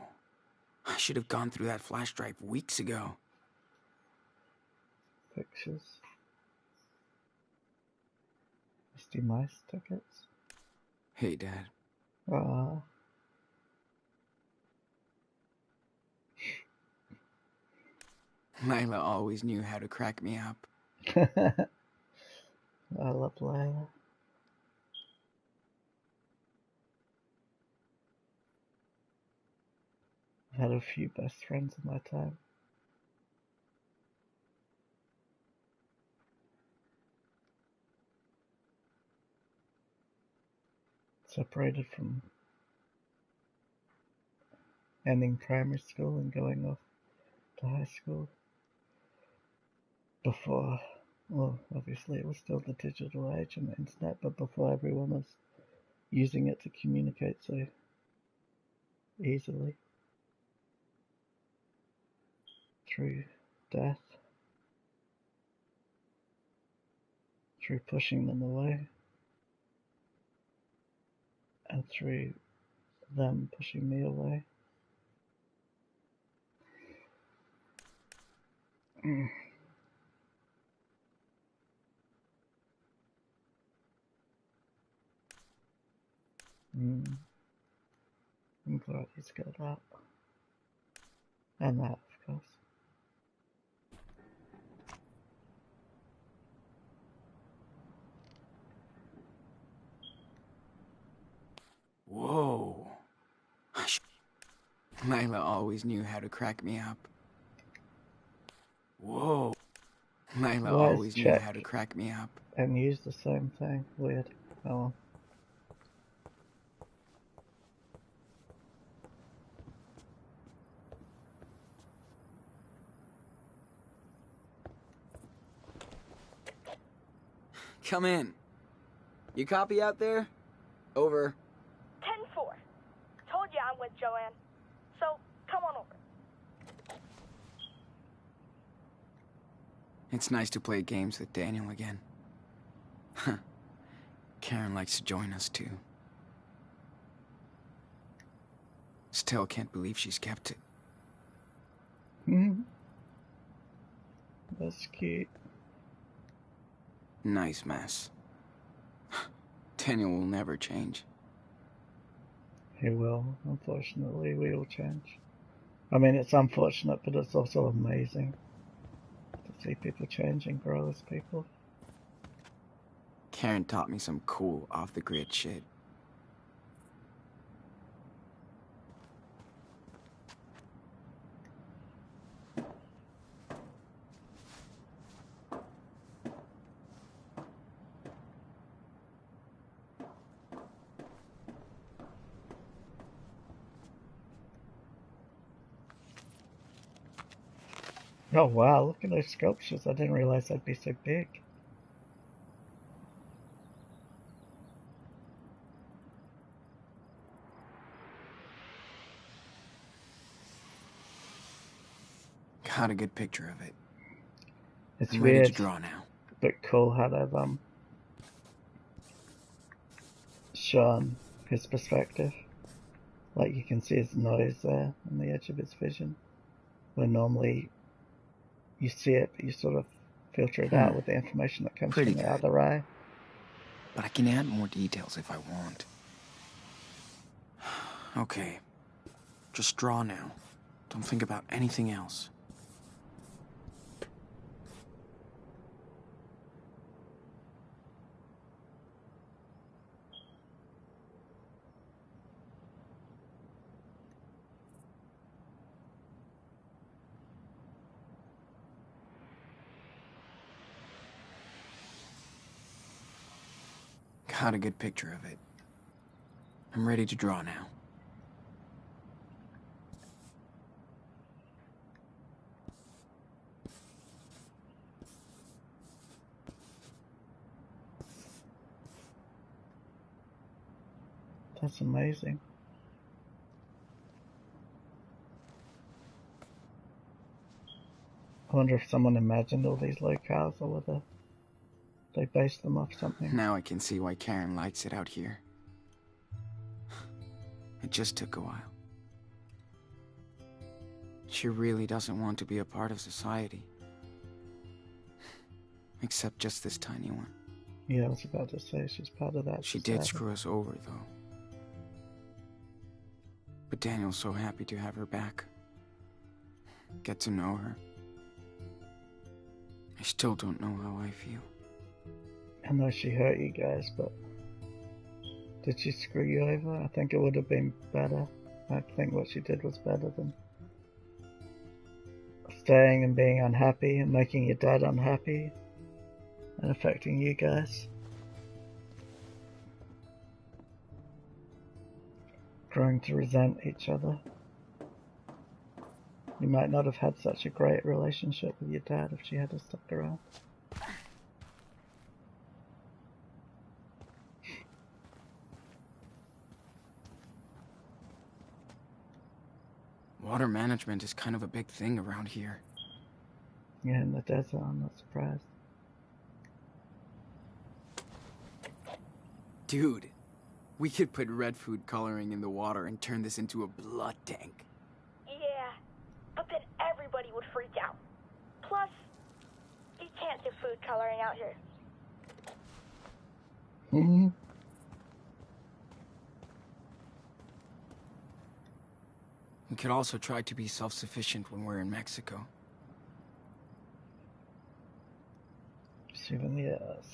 I should have gone through that flash drive weeks ago. Pictures. Misty Mice tickets. Hey, Dad. Ah. Lila always knew how to crack me up. I love Layla. I had a few best friends in my time. Separated from ending primary school and going off to high school. Before, well, obviously it was still the digital age and the internet, but before everyone was using it to communicate so easily. Through death, through pushing them away, and through them pushing me away. I'm glad he's got that. And that, of course. Whoa. Lila always knew how to crack me up. Whoa. Lila Why is always knew check how to crack me up. and use the same thing? Weird. Oh well. Come in. You copy out there? Over. 10-4. Told you I'm with Joanne. So, come on over. It's nice to play games with Daniel again. Karen likes to join us too. Still can't believe she's kept it. That's cute. Nice mess. Daniel will never change. He will. Unfortunately, we all change. I mean, it's unfortunate, but it's also amazing to see people change and grow as people. Karen taught me some cool off-the-grid shit. Oh wow, look at those sculptures. I didn't realize they'd be so big. Got a good picture of it. It's I'm ready weird, to draw now. but cool how they've shown his perspective. Like you can see his nose there on the edge of his vision, where normally you see it, but you sort of filter it out with the information that comes Pretty from the good. other eye. But I can add more details if I want. Okay. Just draw now. Don't think about anything else. Got a good picture of it. I'm ready to draw now. That's amazing. I wonder if someone imagined all these locales or whether they based them off something. Now I can see why Karen likes it out here. It just took a while. She really doesn't want to be a part of society. Except just this tiny one. Yeah, I was about to say she's part of that She society. did screw us over, though. But Daniel's so happy to have her back. Get to know her. I still don't know how I feel. I know she hurt you guys, but did she screw you over? I think it would have been better. I think what she did was better than staying and being unhappy and making your dad unhappy and affecting you guys. Growing to resent each other. You might not have had such a great relationship with your dad if she had stuck around. Water management is kind of a big thing around here. Yeah, in the desert, I'm not surprised. Dude, we could put red food coloring in the water and turn this into a blood tank. Yeah, but then everybody would freak out. Plus, you can't do food coloring out here. Mm-hmm. We could also try to be self-sufficient when we're in Mexico. Souvenirs.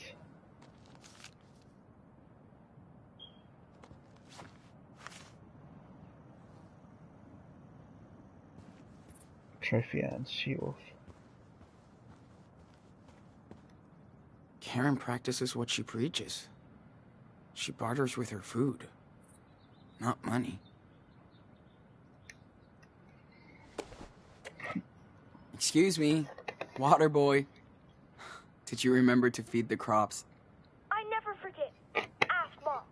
Trophy and she-wolf. Karen practices what she preaches. She barters with her food, not money. Excuse me, water boy. Did you remember to feed the crops? I never forget. Ask Mom.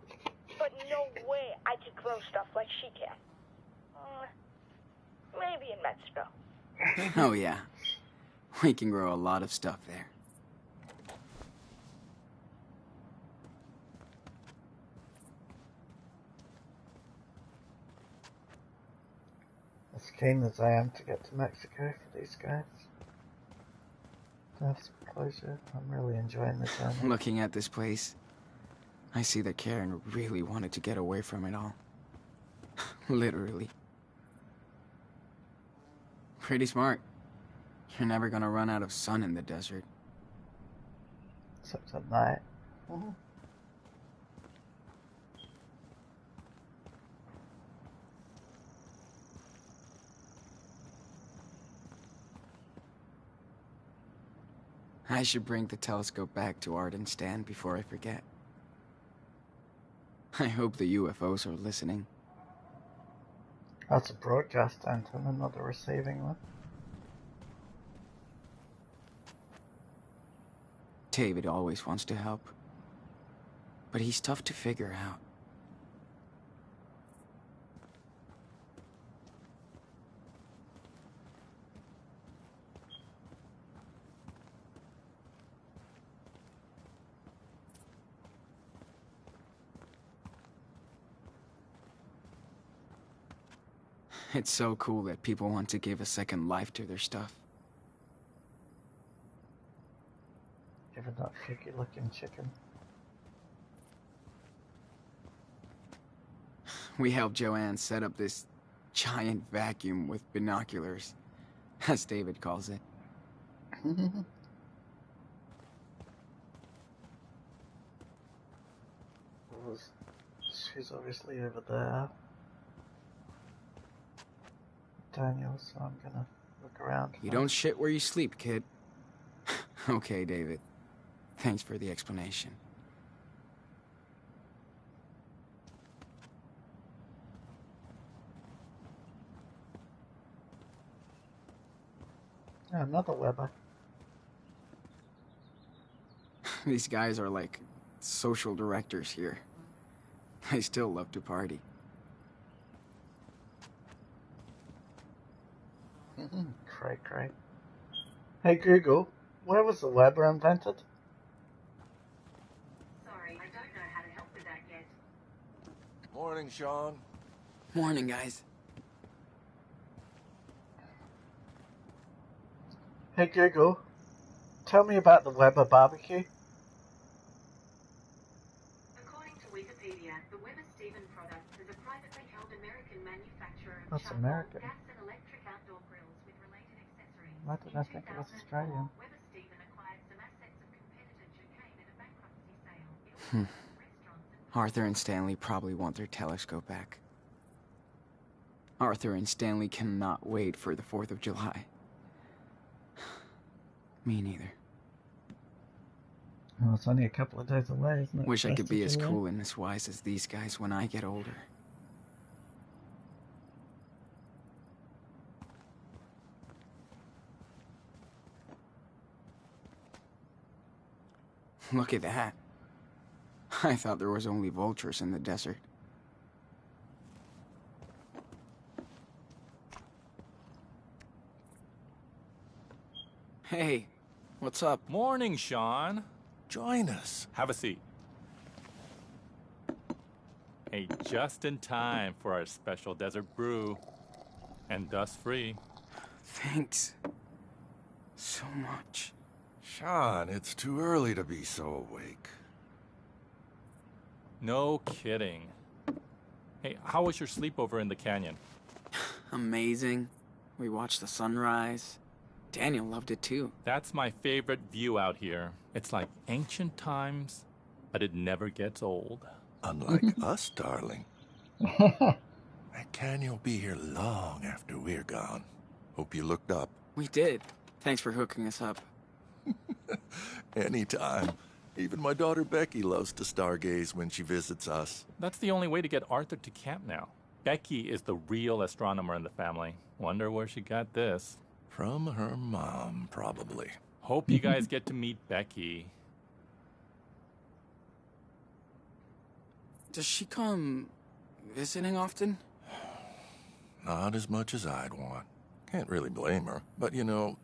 But no way I could grow stuff like she can. Maybe in Mexico. Oh yeah, we can grow a lot of stuff there. As keen as I am to get to Mexico for these guys. To have some closure. I'm really enjoying the journey. Looking at this place, I see that Karen really wanted to get away from it all. Literally. Pretty smart. You're never gonna run out of sun in the desert. Except at night. Mm-hmm. I should bring the telescope back to Arden's stand before I forget. I hope the UFOs are listening. That's a broadcast antenna, not a receiving one. David always wants to help, but he's tough to figure out. It's so cool that people want to give a second life to their stuff. Give it that figgy looking chicken. We helped Joanne set up this giant vacuum with binoculars, as David calls it. She's obviously over there. Daniel, so I'm gonna look around. You don't shit where you sleep, kid. Okay, David. Thanks for the explanation. Yeah, another Weber. These guys are like social directors here. I still love to party. Cray cray. Hey Google, where was the Weber invented? Sorry, I don't know how to help with that yet. Morning, Sean. Morning, guys. Hey Google, tell me about the Weber barbecue. According to Wikipedia, the Weber-Stephen Products is a privately held American manufacturer of That's charcoal, American. gas and electric outdoor grills with related accessories. Why did I think it was Australian? Weber-Stephen acquired some assets of competitor Duquesne in a bankruptcy sale. It also owns restaurants and Arthur and Stanley probably want their telescope back. Arthur and Stanley cannot wait for the 4th of July. Me neither. Well, it's only a couple of days away, isn't it? Wish I could be as July? cool and as wise as these guys when I get older. Look at that. I thought there was only vultures in the desert. Hey, what's up? Morning, Sean. Join us. Have a seat. Hey, just in time for our special desert brew. And dust-free. Thanks. So much. Sean, it's too early to be so awake. No kidding. Hey, how was your sleepover in the canyon? Amazing. We watched the sunrise. Daniel loved it too. That's my favorite view out here. It's like ancient times, but it never gets old. Unlike us, darling. That canyon will be here long after we're gone. Hope you looked up. We did. Thanks for hooking us up. Anytime. Even my daughter Becky loves to stargaze when she visits us. That's the only way to get Arthur to camp now. Becky is the real astronomer in the family. Wonder where she got this. From her mom, probably. Hope you guys get to meet Becky. Does she come visiting often? Not as much as I'd want. Can't really blame her. But you know,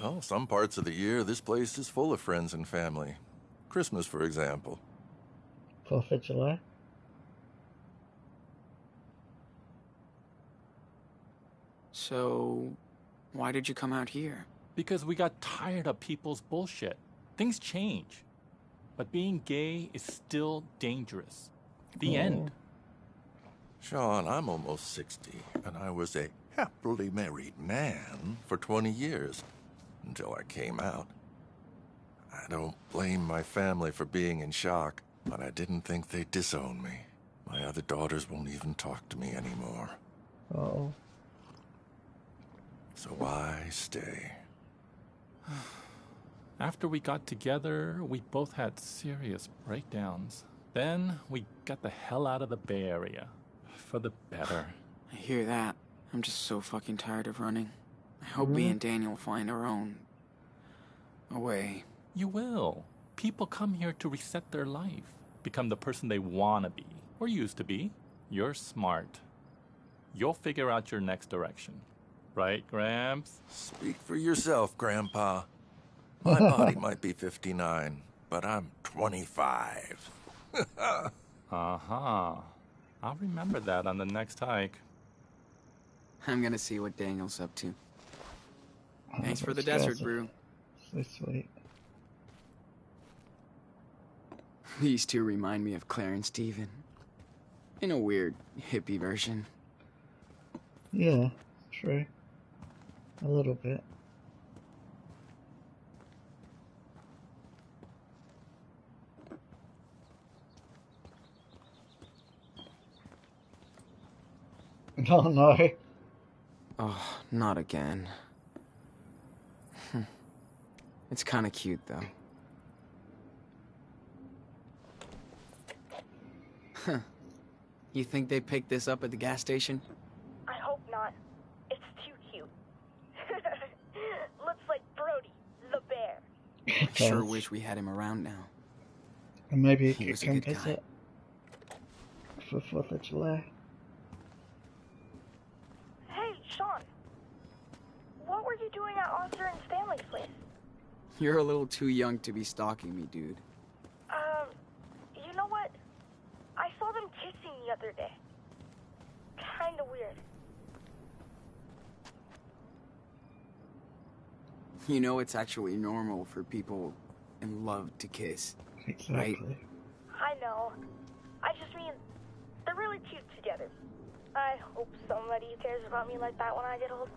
well, some parts of the year, this place is full of friends and family. Christmas, for example. 4th of July? So, why did you come out here? Because we got tired of people's bullshit. Things change. But being gay is still dangerous. The end. Sean, I'm almost 60, and I was a happily married man for 20 years, until I came out. I don't blame my family for being in shock, but I didn't think they'd disown me. My other daughters won't even talk to me anymore. Oh. So why stay? After we got together, we both had serious breakdowns. Then we got the hell out of the Bay Area. For the better. I hear that. I'm just so fucking tired of running. I hope me and Daniel find our own way. You will. People come here to reset their life. Become the person they want to be. Or used to be. You're smart. You'll figure out your next direction. Right, Gramps? Speak for yourself, Grandpa. My body might be 59, but I'm 25. Uh-huh. I'll remember that on the next hike. I'm gonna see what Daniel's up to. Thanks for the that's desert brew. So sweet. These two remind me of Claire and Steven. In a weird, hippie version. Yeah, true. A little bit. Oh no. Oh, not again. It's kinda cute, though. Huh. You think they picked this up at the gas station? I hope not. It's too cute. Looks like Brody, the bear. I sure wish we had him around now. And maybe He he was could a come good guy. visit for 4th of July. Hey, Sean. What were you doing at Arthur and Stanley's place? You're a little too young to be stalking me, dude. You know what? I saw them kissing the other day. Kinda weird. You know it's actually normal for people in love to kiss. Exactly. I know. I just mean, they're really cute together. I hope somebody cares about me like that when I get old.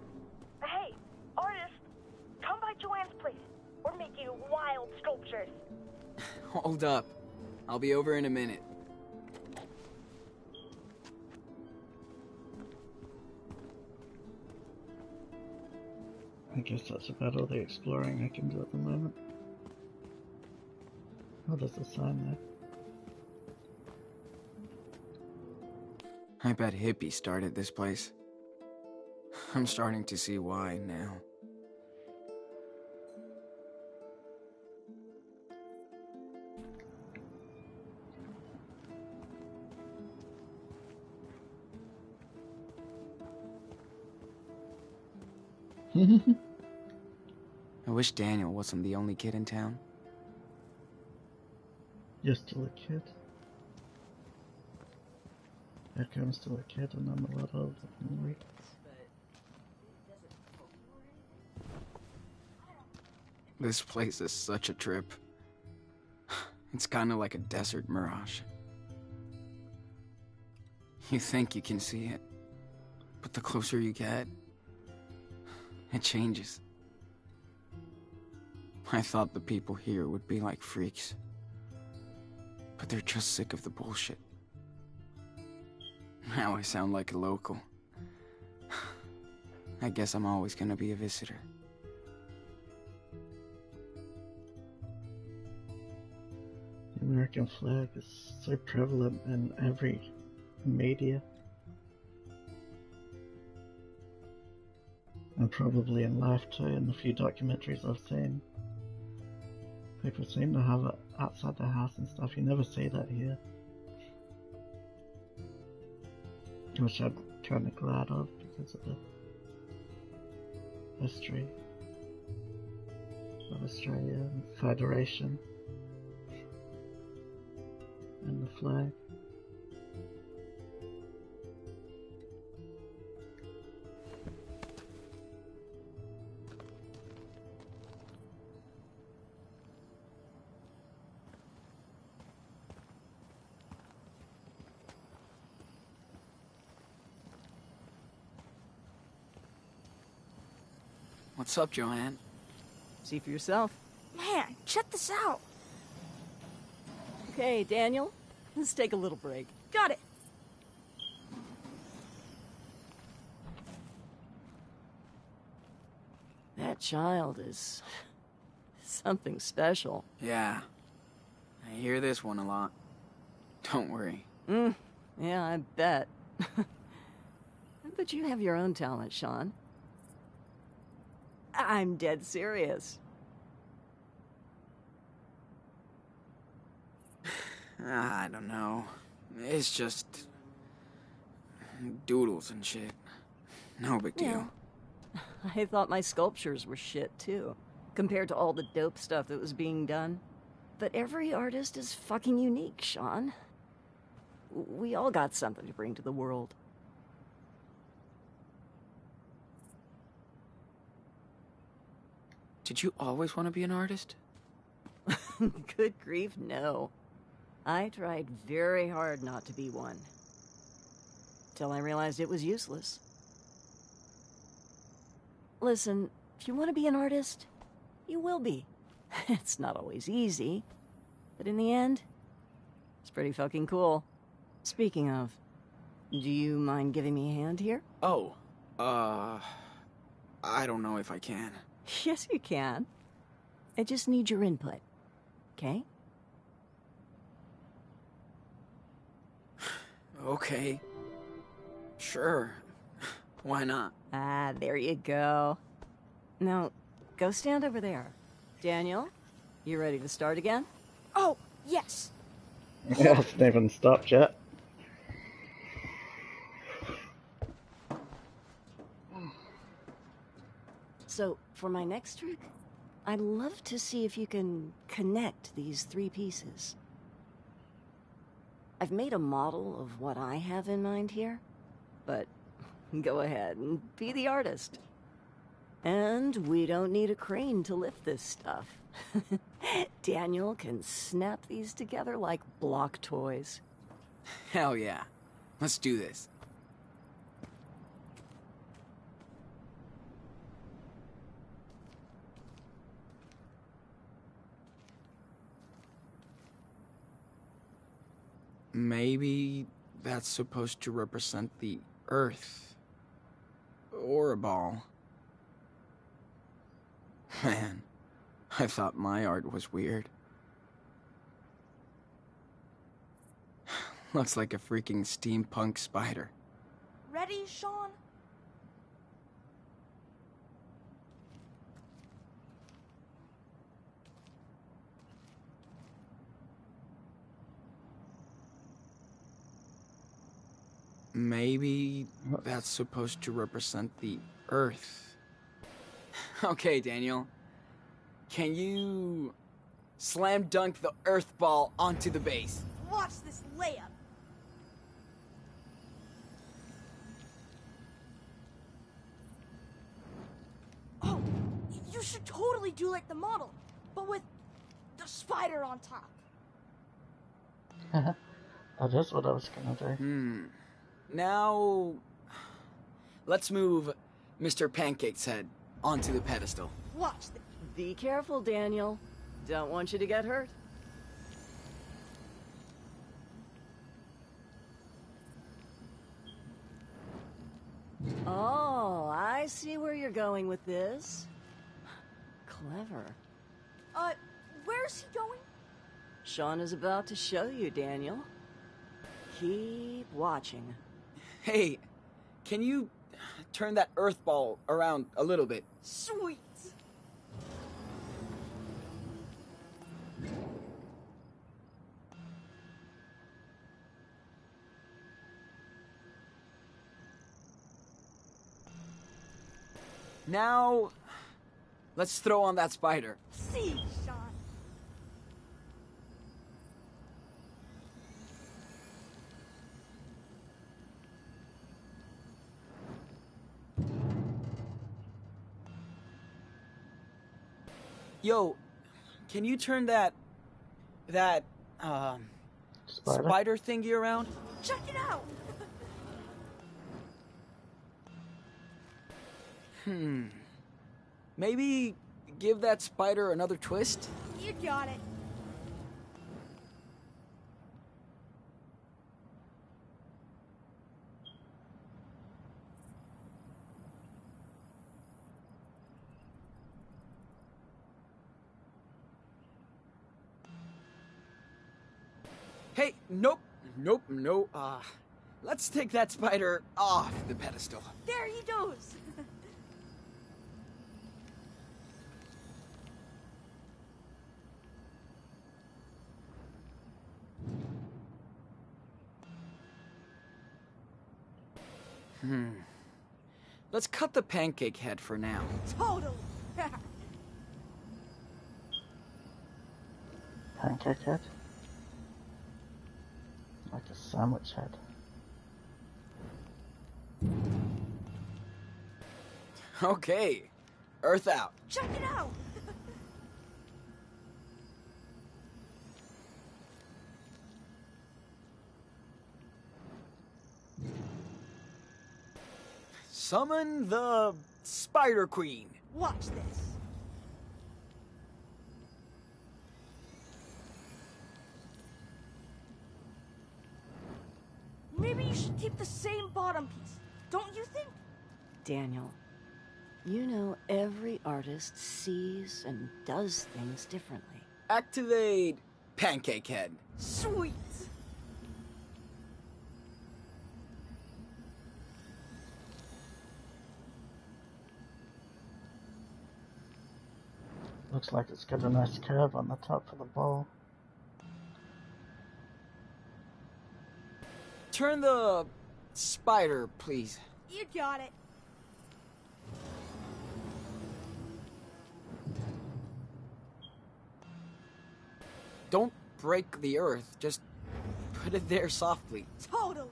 Hey, artist, come by Joanne's place. We're making wild sculptures. Hold up. I'll be over in a minute. I guess that's about all the exploring I can do at the moment. Oh, there's a sign there. I bet hippies started this place. I'm starting to see why now. I wish Daniel wasn't the only kid in town. You're still a kid. Heck, I'm still a kid and I'm a lot older than we. This place is such a trip. It's kind of like a desert mirage. You think you can see it, but the closer you get, it changes. I thought the people here would be like freaks, but they're just sick of the bullshit. Now I sound like a local. I guess I'm always gonna be a visitor. The American flag is so prevalent in every media. And probably in life too, in the few documentaries I've seen. People seem to have it outside their house and stuff. You never see that here. Which I'm kind of glad of because of the history of Australia and Federation and the flag. What's up, Joanne? See for yourself. Man, check this out. Okay, Daniel, let's take a little break. Got it. That child is something special. Yeah. I hear this one a lot. Don't worry. Yeah, I bet. But you have your own talent, Sean. I'm dead serious. I don't know. It's just doodles and shit. No big deal. Yeah. I thought my sculptures were shit, too, compared to all the dope stuff that was being done. But every artist is fucking unique, Sean. We all got something to bring to the world. Did you always want to be an artist? Good grief, no. I tried very hard not to be one. Till I realized it was useless. Listen, if you want to be an artist, you will be. It's not always easy, but in the end, it's pretty fucking cool. Speaking of, do you mind giving me a hand here? Oh, I don't know if I can. Yes, you can. I just need your input, okay? Okay. Sure. Why not? Ah, there you go. Now, go stand over there. Daniel, you ready to start again? Oh, yes. Yeah, I haven't even stopped yet. So, for my next trick, I'd love to see if you can connect these three pieces. I've made a model of what I have in mind here, but go ahead and be the artist. And we don't need a crane to lift this stuff. Daniel can snap these together like block toys. Hell yeah. Let's do this. Maybe that's supposed to represent the Earth. Or a ball. Man, I thought my art was weird. Looks like a freaking steampunk spider. Ready, Sean? Maybe that's supposed to represent the Earth. Okay, Daniel. Can you slam dunk the Earth ball onto the base? Watch this layup. Oh, you should totally do like the model, but with the spider on top. That is what I was gonna do. Now, let's move Mr. Pancake's head onto the pedestal. Watch this. Be careful, Daniel. Don't want you to get hurt. Oh, I see where you're going with this. Clever. Where's he going? Sean is about to show you, Daniel. Keep watching. Hey, can you turn that Earth ball around a little bit? Sweet. Now, let's throw on that spider. See, Sean. Yo, can you turn that spider thingy around? Check it out. Maybe give that spider another twist? You got it. Hey, nope, no, let's take that spider off the pedestal. There he goes. Let's cut the pancake head for now. Totally. Pancake head? Like a sandwich head. Okay, Earth out. Check it out. Summon the Spider Queen. Watch this. Maybe you should keep the same bottom piece, don't you think? Daniel, you know every artist sees and does things differently. Activate Pancake Head. Sweet. Looks like it's got a nice curve on the top for the ball. Turn the spider, please. You got it. Don't break the Earth, just put it there softly. Totally.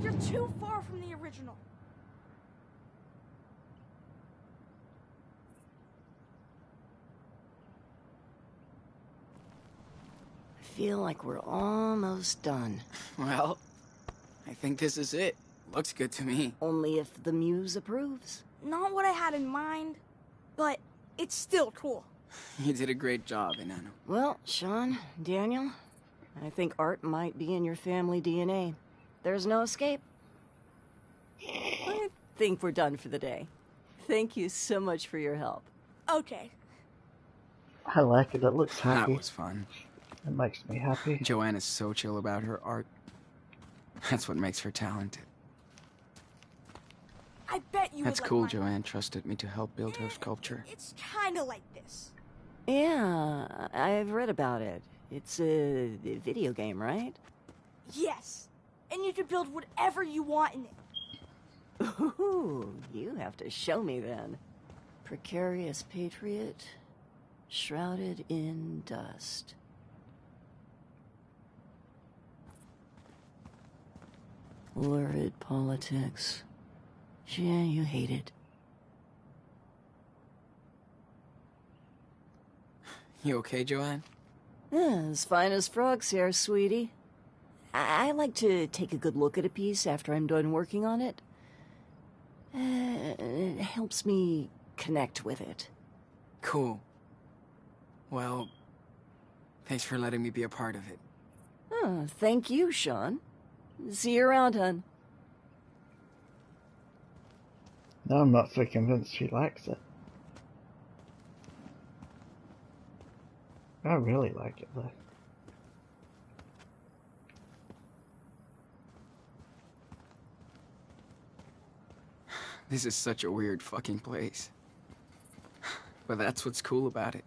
You're too far from the original. I feel like we're almost done. Well, I think this is it. Looks good to me. Only if the muse approves. Not what I had in mind, but it's still cool. You did a great job, Enano. Well, Sean, Daniel, I think art might be in your family DNA. There's no escape. I think we're done for the day. Thank you so much for your help. Okay. I like it. It looks That happy. was fun. It makes me happy. Joanne is so chill about her art. That's what makes her talented. I bet you That's would cool like mine. Joanne trusted me to help build her sculpture. It's kinda like this. Yeah, I've read about it. It's a video game, right? Yes. And you can build whatever you want in it. Ooh, you have to show me then. Precarious patriot, shrouded in dust. Lurid politics. Yeah, you hate it. You okay, Joanne? Yeah, as fine as frogs here, sweetie. I like to take a good look at a piece after I'm done working on it. It helps me connect with it. Cool. Well, thanks for letting me be a part of it. Oh, thank you, Sean. See you around, hon. No, I'm not so convinced she likes it. I really like it though. This is such a weird fucking place. But that's what's cool about it.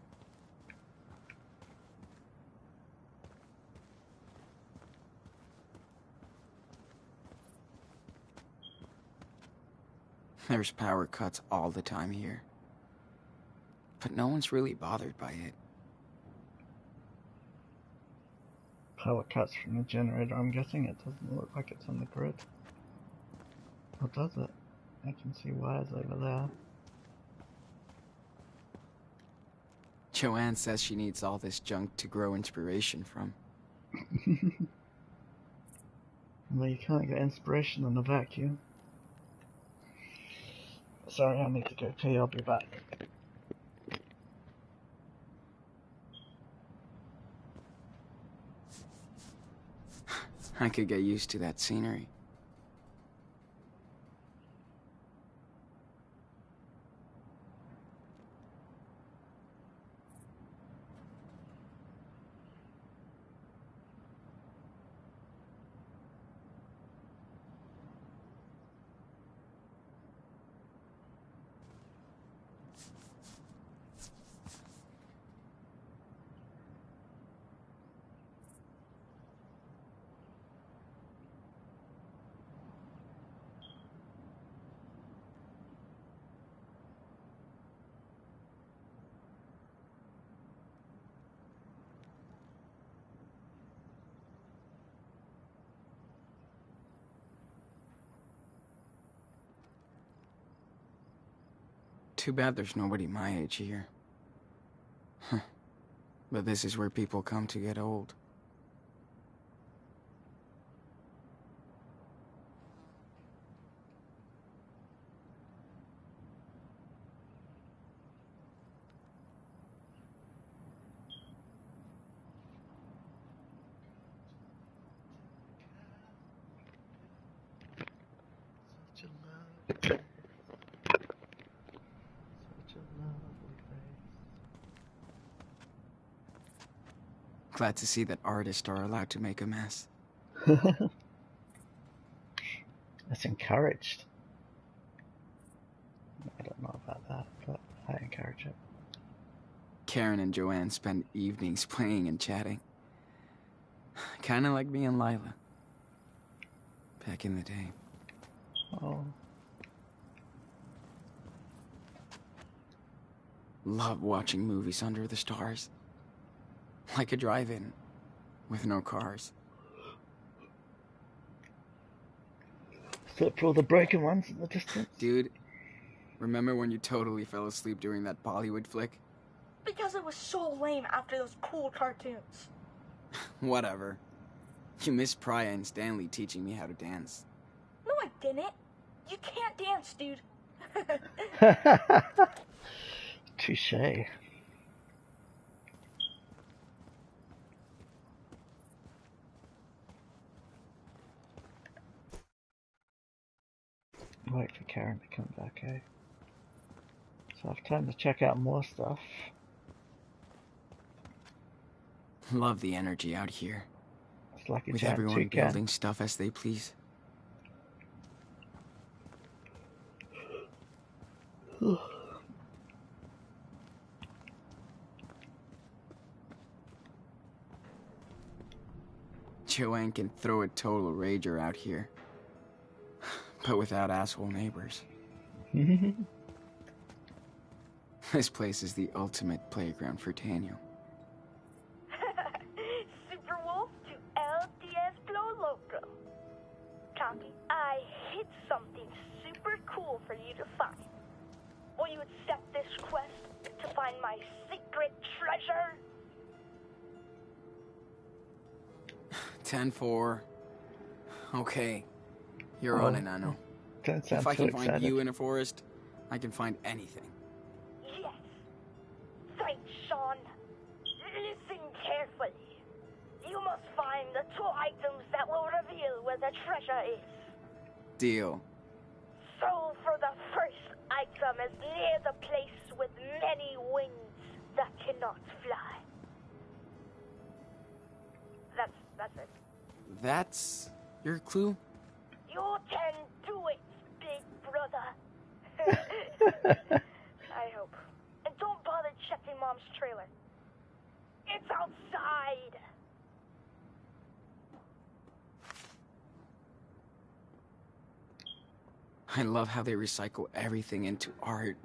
There's power cuts all the time here. But no one's really bothered by it. Power cuts from the generator. I'm guessing it doesn't look like it's on the grid. Or does it? I can see wires over there. Joanne says she needs all this junk to grow inspiration from. Well, you can't get inspiration in a vacuum. Sorry, I need to go pee. I'll be back. I could get used to that scenery. Too bad there's nobody my age here. But this is where people come to get old. Such a lovely face. Such a lovely Glad to see that artists are allowed to make a mess. face. It's encouraged. I don't know about that, but I encourage it. Karen and Joanne spend evenings playing and chatting. Kinda like me and Lila. Back in the day. Oh, Love watching movies under the stars. Like a drive-in, with no cars. Except for all the broken ones in the distance. Dude, remember when you totally fell asleep during that Bollywood flick? Because it was so lame after those cool cartoons. Whatever. You missed Priya and Stanley teaching me how to dance. No, I didn't. You can't dance, dude. Touche. Wait for Karen to come back, eh? So I've time to check out more stuff. Love the energy out here. It's like With everyone building stuff as they please. Joanne can throw a total rager out here. But without asshole neighbors. This place is the ultimate playground for Daniel. Super Wolf to El Diablo Loco. Copy. I hid something super cool for you to find. Will you accept this quest to find my secret treasure? 10-4. Okay. You're on it, Nano. Don't sound If I too can find excited. you in a forest, I can find anything. Yes. Thanks, Sean. Listen carefully. You must find the 2 items that will reveal where the treasure is. Deal. So for the first item is near the place with many wings that cannot fly. That's it. That's your clue? You can do it, big brother. I hope. And don't bother checking Mom's trailer. It's outside. I love how they recycle everything into art,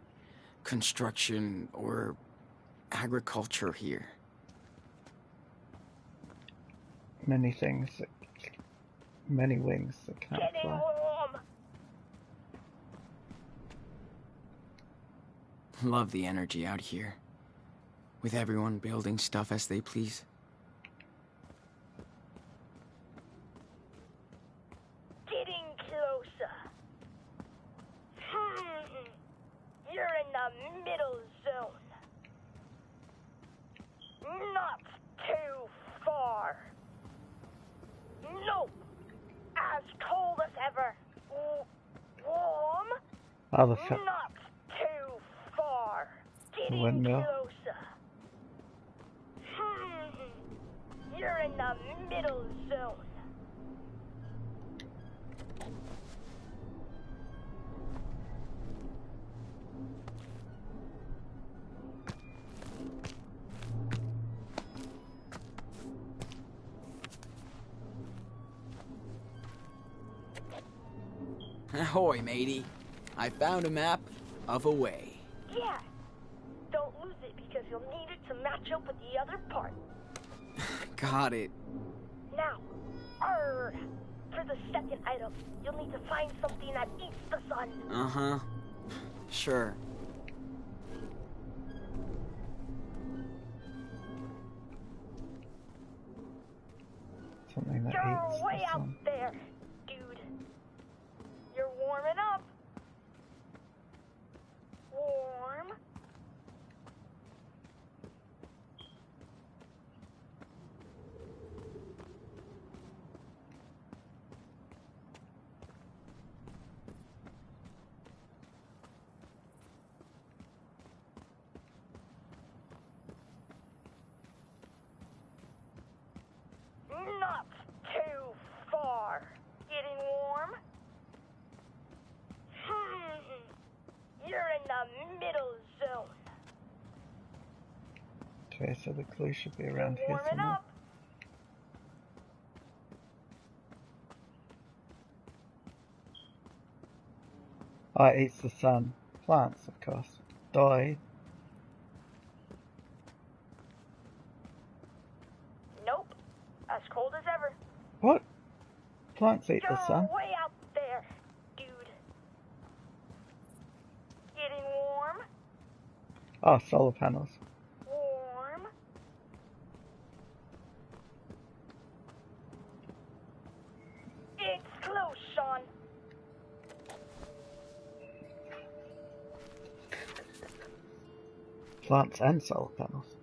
construction, or agriculture here. Many things, many wings that can't Getting fly. warm. Love the energy out here. With everyone building stuff as they please. Getting closer. You're in the middle zone. Not too far. Nope. As cold as ever. Warm. Oh, the Not too far. Getting windmill. closer. You're in the middle zone. Ahoy, matey. I found a map of a way. Yeah. Don't lose it because you'll need it to match up with the other part. Got it. Now, for the second item, you'll need to find something that eats the sun. Uh-huh. Sure. Something that You're eats way the out sun. there, dude. You're warming up. Warm. Not too far. Getting warm? You're in the middle zone. Okay, so the clue should be around here Warming somewhere. up. Oh, it eats the sun. Plants, of course. Die. Nope. As cold as ever. What? Plants eat the You're sun? way out there, Oh, solar panels. Warm. It's close, Sean. Plants and solar panels.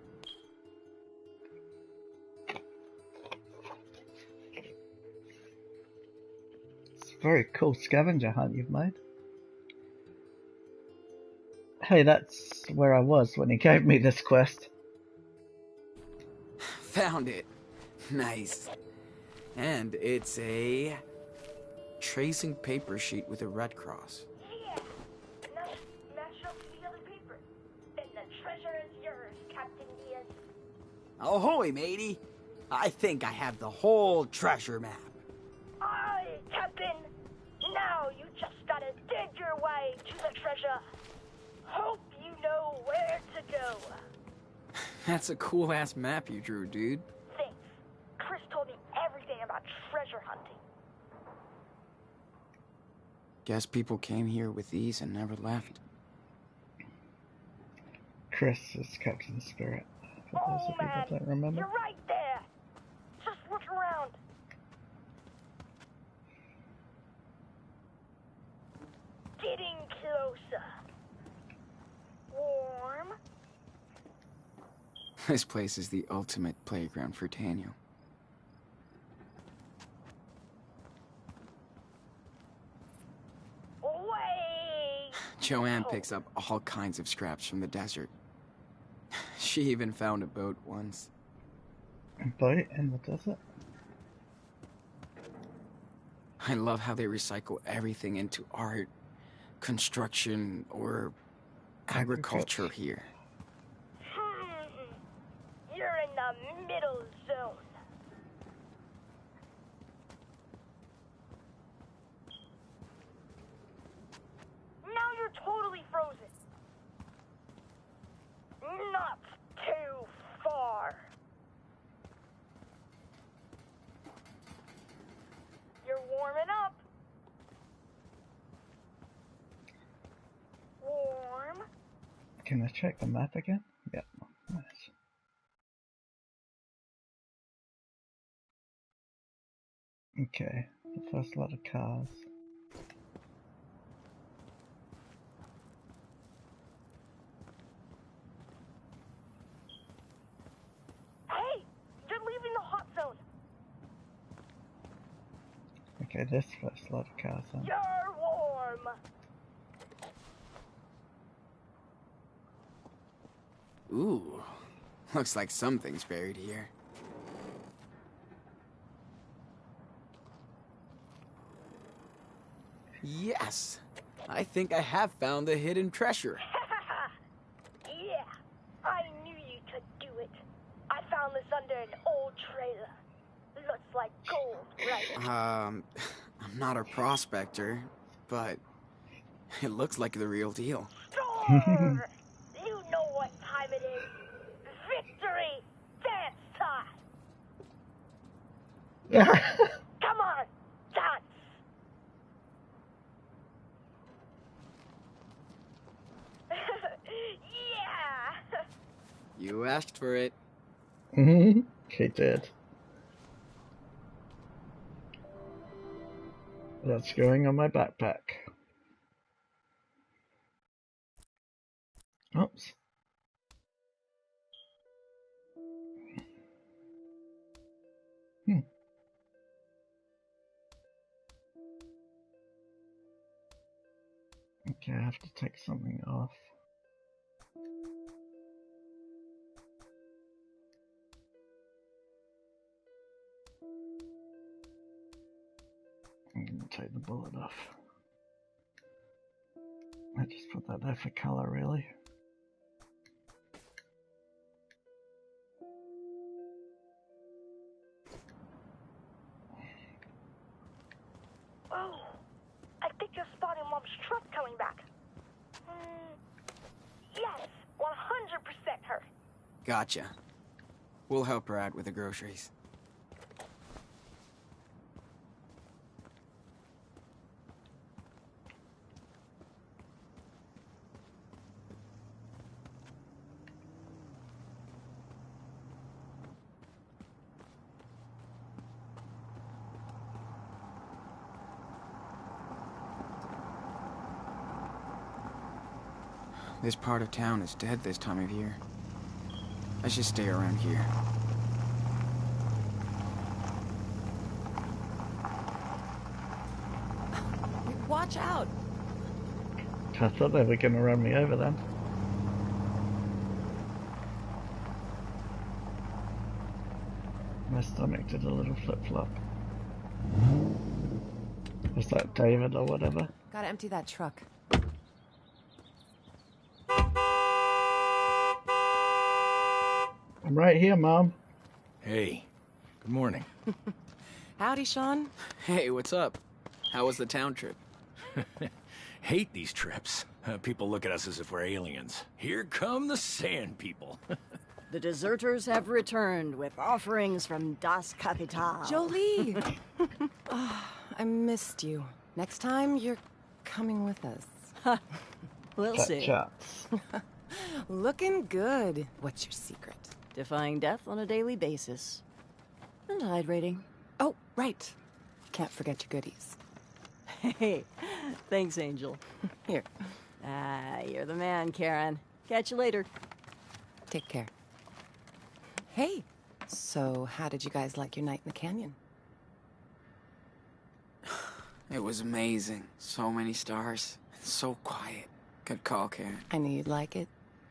It's a very cool scavenger hunt you've made. Hey, that's where I was when he gave me this quest. Found it. Nice. And it's a tracing paper sheet with a red cross. Yeah. Now match up to the other paper. And the treasure is yours, Captain Diaz. Ahoy, matey! I think I have the whole treasure map. Aye, Captain. Now you just gotta dig your way to the treasure. Hope you know where to go. That's a cool-ass map you drew, dude. Thanks. Chris told me everything about treasure hunting. Guess people came here with these and never left. Chris is Captain Spirit. For those of you that don't remember. You're right there. Just look around. Getting closer. Warm. This place is the ultimate playground for Daniel. Wait. Joanne picks up all kinds of scraps from the desert. She even found a boat once. A boat in the desert? I love how they recycle everything into art, construction, or agriculture here. You're in the middle zone. Now you're totally frozen. Not too far. You're warming up. Warm. Can I check the map again? Yep. Nice. Okay, the first lot of cars. Hey, you're leaving the hot zone. Okay, this first lot of cars then. You're warm. Ooh, looks like something's buried here. Yes, I think I have found the hidden treasure. Yeah, I knew you could do it. I found this under an old trailer. Looks like gold, right? I'm not a prospector, but it looks like the real deal. Sure! You know what time it is. Victory dance time. Come on, dance. Yeah. You asked for it. He did. That's going on my backpack. Oops. Okay, I have to take something off. I'm gonna take the bullet off. I just put that there for color, really. Oh, I think you're spotting Mom's truck coming back. Yes, 100% her. Gotcha. We'll help her out with the groceries. This part of town is dead this time of year. I should stay around here. Watch out! I thought they were going to run me over then. My stomach did a little flip-flop. Was that David or whatever? Gotta empty that truck. I'm right here, Mom. Hey, good morning. Howdy, Sean. Hey, what's up? How was the town trip? Hate these trips. People look at us as if we're aliens. Here come the sand people. The deserters have returned with offerings from Das Kapital. Jolie! I missed you. Next time, you're coming with us. We'll see. Shots. Looking good. What's your secret? Defying death on a daily basis. And hydrating. Oh, right. Can't forget your goodies. Hey, thanks, Angel. Here, Ah, you're the man, Karen. Catch you later. take care. Hey, so how did you guys like your night in the canyon? It was amazing. So many stars. So quiet. Good call, Karen. I knew you'd like it.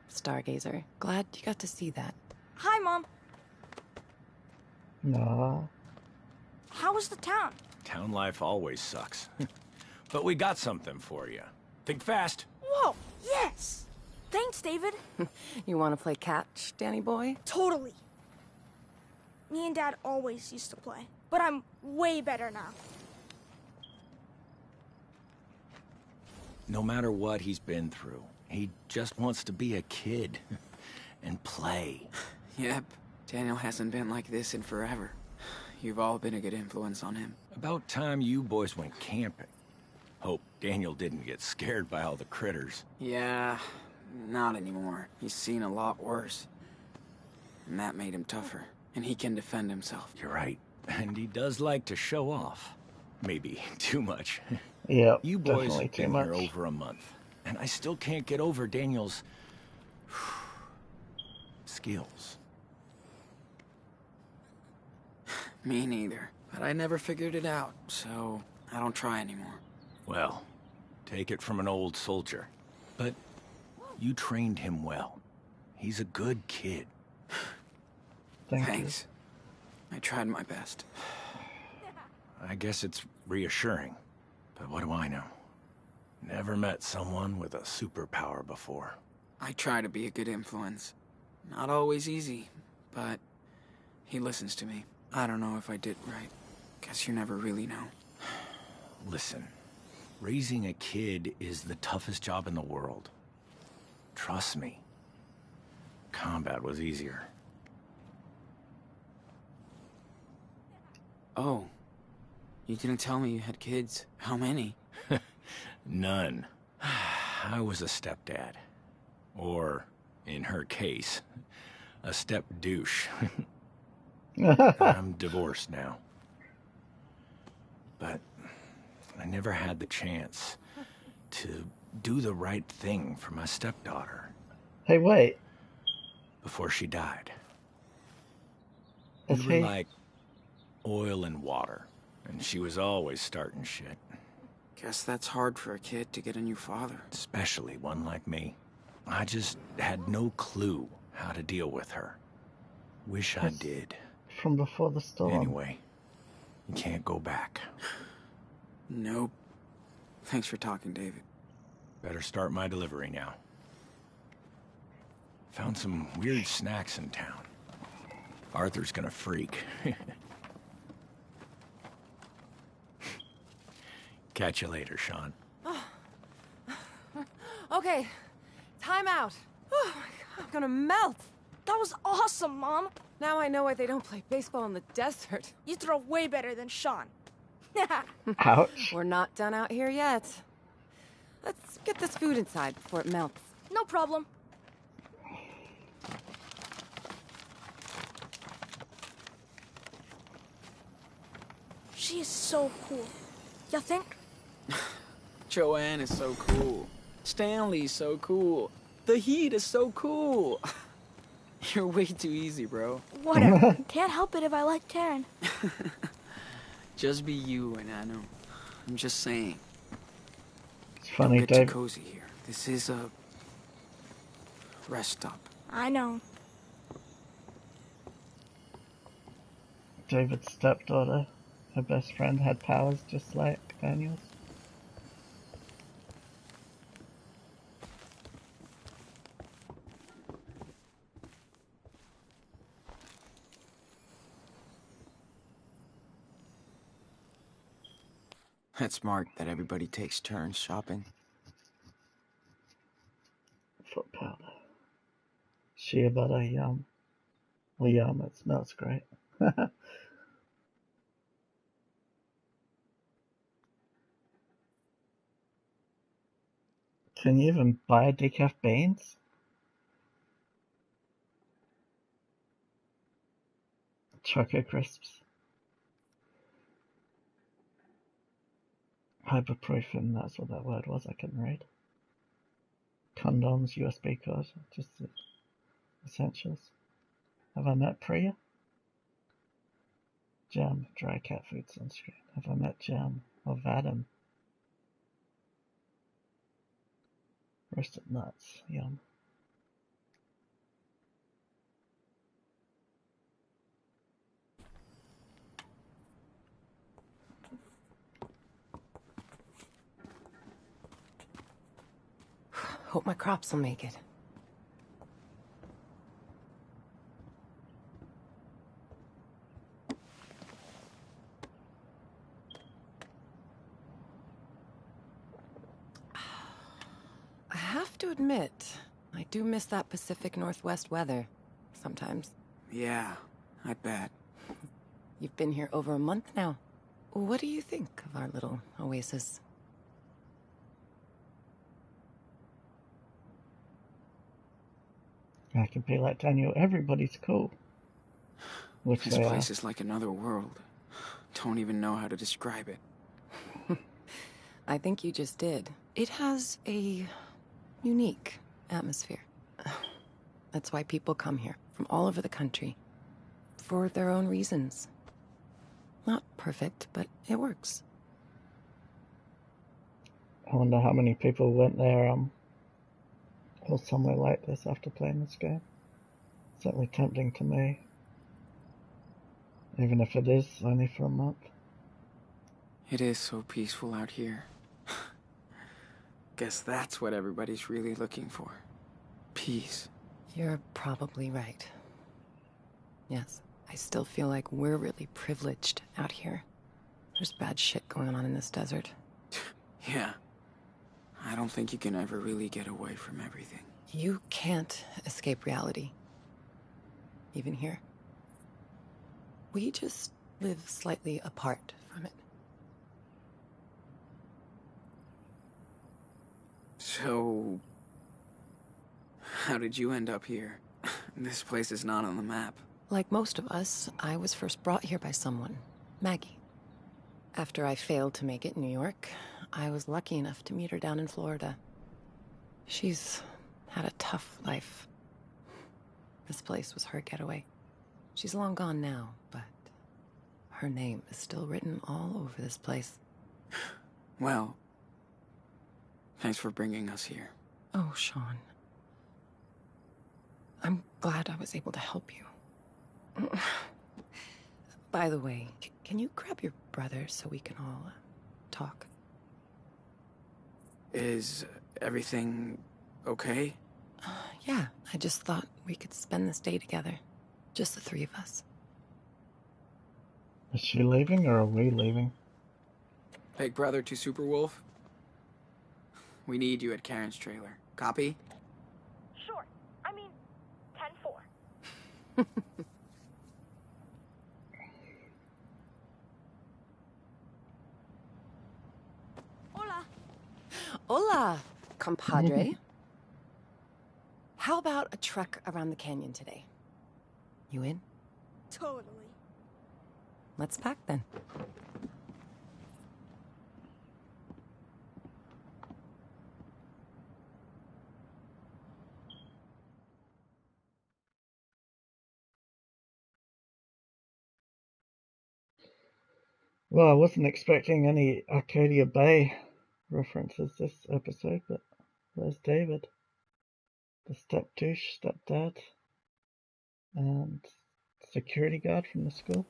Stargazer. Glad you got to see that. Hi, Mom. No. How was the town? Town life always sucks. But we got something for you. Think fast. Whoa, yes! Thanks, David. You want to play catch, Danny boy? Totally. Me and Dad always used to play, but I'm way better now. No matter what he's been through, he just wants to be a kid. And play. Yep. Daniel hasn't been like this in forever. You've all been a good influence on him. About time you boys went camping. Hope Daniel didn't get scared by all the critters. Yeah, not anymore. He's seen a lot worse. And that made him tougher. And he can defend himself. You're right. And he does like to show off. Maybe too much. Yeah, You boys definitely have too been much. here over a month. And I still can't get over Daniel's... skills. Me neither. But I never figured it out, so I don't try anymore. Well, take it from an old soldier. But you trained him well. He's a good kid. Thank Thanks. I tried my best. I guess it's reassuring. But what do I know? Never met someone with a superpower before. I try to be a good influence. Not always easy, but he listens to me. I don't know if I did right. Guess you never really know. Listen, raising a kid is the toughest job in the world. Trust me. Combat was easier. Oh. You didn't tell me you had kids. How many? None. I was a stepdad. Or, in her case, a step-douche. you. I'm divorced now. But I never had the chance to do the right thing for my stepdaughter Hey, wait. before she died. Is We he? were like oil and water, and she was always starting shit. Guess that's hard for a kid to get a new father. Especially one like me. I just had no clue how to deal with her. Wish I That's- did. From before the storm. Anyway, you can't go back. Nope. Thanks for talking, David. Better start my delivery now. Found some weird snacks in town. Arthur's gonna freak. Catch you later, Sean. Okay, time out. Oh my God, I'm gonna melt. That was awesome, Mom. Now I know why they don't play baseball in the desert. You throw way better than Sean. Ouch. We're not done out here yet. Let's get this food inside before it melts. No problem. She is so cool. You think? Joanne is so cool. Stanley's so cool. The heat is so cool. You're way too easy, bro. Whatever. Can't help it if I like Taryn. Just be you, and I know. I'm just saying. It's Don't funny, get too Dave. cozy here. This is a rest stop. I know. David's stepdaughter, her best friend, had powers just like Daniel's. That's smart that everybody takes turns shopping. Foot powder. Shea butter, yum. Well, yum, it smells great. Can you even buy decaf beans? Choco crisps. Ibuprofen, that's what that word was, I couldn't read. Condoms, USB cord, just the essentials. Have I met Priya? Jam, dry cat food sunscreen. Have I met Jam or Vadim? Roasted nuts, yum. Hope my crops will make it. I have to admit, I do miss that Pacific Northwest weather sometimes. Yeah, I bet. You've been here over a month now. What do you think of our little oasis? I can be like Daniel, everybody's cool. Which This they place are. is like another world. Don't even know how to describe it. I think you just did. It has a unique atmosphere. That's why people come here from all over the country. For their own reasons. Not perfect, but it works. I wonder how many people went there or somewhere like this after playing this game. Certainly tempting to me. Even if it is only for a month. It is so peaceful out here. Guess that's what everybody's really looking for. Peace. You're probably right. Yes, I still feel like we're really privileged out here. There's bad shit going on in this desert. Yeah. I don't think you can ever really get away from everything. You can't escape reality. Even here. We just live slightly apart from it. So... how did you end up here? This place is not on the map. Like most of us, I was first brought here by someone. Maggie. After I failed to make it in New York, I was lucky enough to meet her down in Florida. She's had a tough life. This place was her getaway. She's long gone now, but her name is still written all over this place. Well, thanks for bringing us here. Oh, Sean. I'm glad I was able to help you. By the way, can you grab your brother so we can all talk? Is everything okay? Yeah, I just thought we could spend this day together. Just the three of us. Is she leaving or are we leaving? Big brother to Superwolf? We need you at Karen's trailer. Copy? Sure. I mean, 10-4. Hola. Hola, compadre. How about a trek around the canyon today? You in? Totally. Let's pack then. Well, I wasn't expecting any Arcadia Bay references this episode, but there's David, the step-douche, stepdad, and security guard from the school.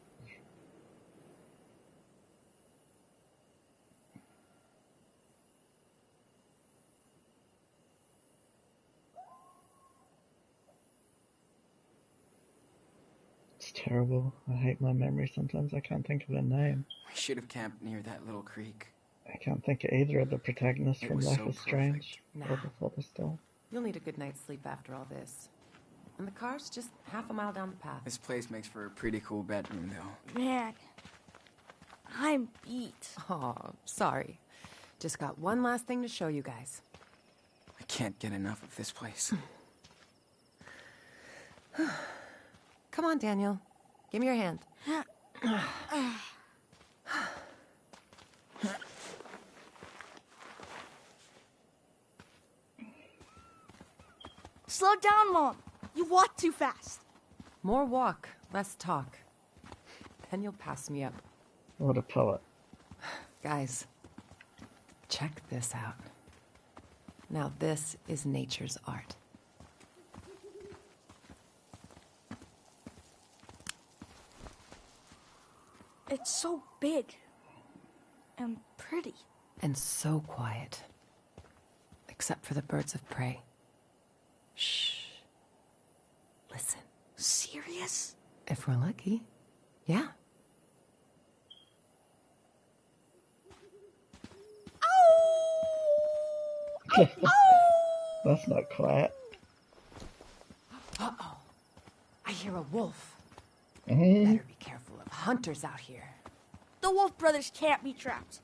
It's terrible. I hate my memory sometimes. I can't think of a name. We should have camped near that little creek. I can't think of either of the protagonists It from was Life so is Strange Nah. or Before the Storm. You'll need a good night's sleep after all this. And the car's just half a mile down the path. This place makes for a pretty cool bedroom, though. Man, I'm beat. Oh, sorry. Just got one last thing to show you guys. I can't get enough of this place. Come on, Daniel. Give me your hand. Slow down, Mom. You walk too fast. More walk, less talk. Then you'll pass me up. What a poet. Guys, check this out. Now this is nature's art. It's so big and pretty. And so quiet. Except for the birds of prey. Shh. Listen. Serious? If we're lucky, yeah. That's not quiet. Uh-oh. I hear a wolf. Mm-hmm. Better be careful of hunters out here. The Wolf Brothers can't be trapped.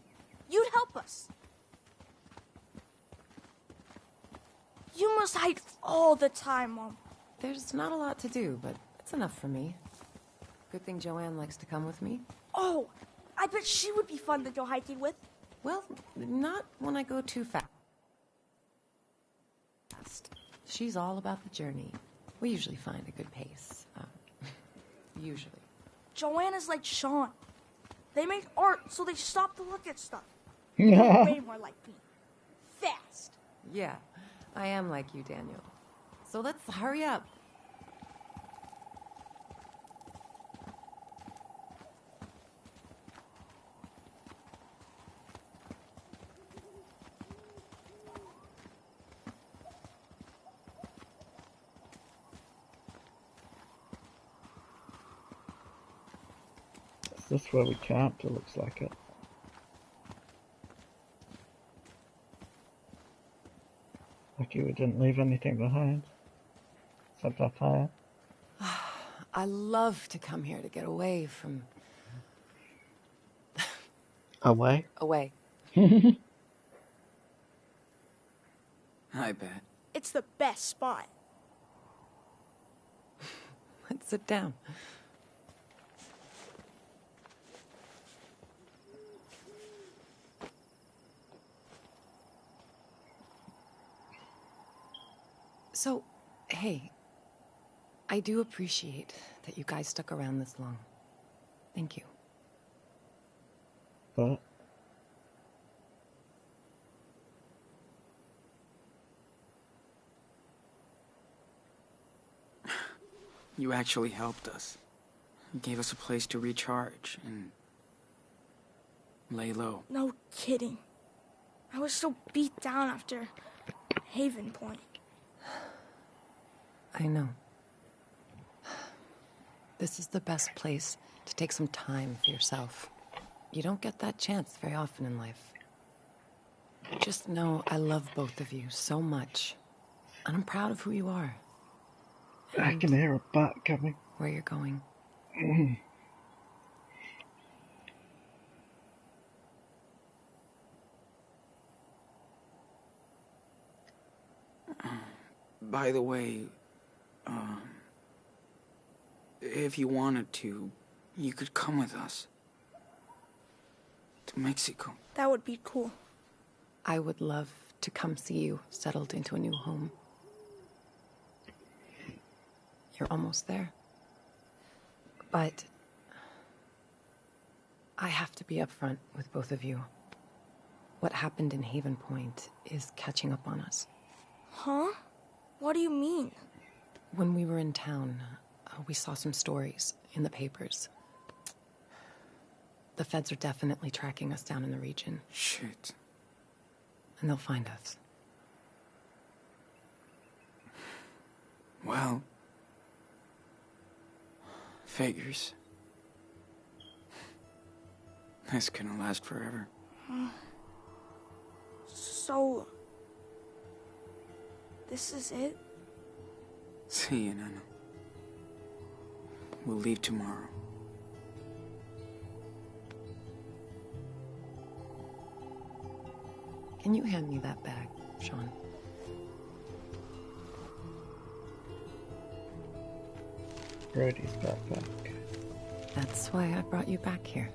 You'd help us. You must hide all the time, Mom. There's not a lot to do, but it's enough for me. Good thing Joanne likes to come with me. Oh, I bet she would be fun to go hiking with. Well, not when I go too fast. She's all about the journey. We usually find a good pace. Usually. Joanna's like Sean. They make art, so they stop to look at stuff. They're way more like me. Fast. Yeah, I am like you, Daniel. So let's hurry up. Is this where we camped? It looks like it. Lucky we didn't leave anything behind. Except our fire. I love to come here to get away from... Away? away. I bet. It's the best spot. Let's sit down. So, hey, I do appreciate that you guys stuck around this long. Thank you. But You actually helped us. You gave us a place to recharge and lay low. No kidding. I was so beat down after Haven Point. I know. This is the best place to take some time for yourself. You don't get that chance very often in life. Just know I love both of you so much. And I'm proud of who you are. I can hear a bat coming. Where you're going. By the way, if you wanted to, you could come with us. To Mexico. That would be cool. I would love to come see you settled into a new home. You're almost there. But I have to be upfront with both of you. What happened in Haven Point is catching up on us. Huh? What do you mean? When we were in town, we saw some stories in the papers. The feds are definitely tracking us down in the region. Shit. And they'll find us. Well, figures. This couldn't last forever. So... this is it? See you, Nana. We'll leave tomorrow. Can you hand me that bag, Sean? Brody's backpack. That's why I brought you back here.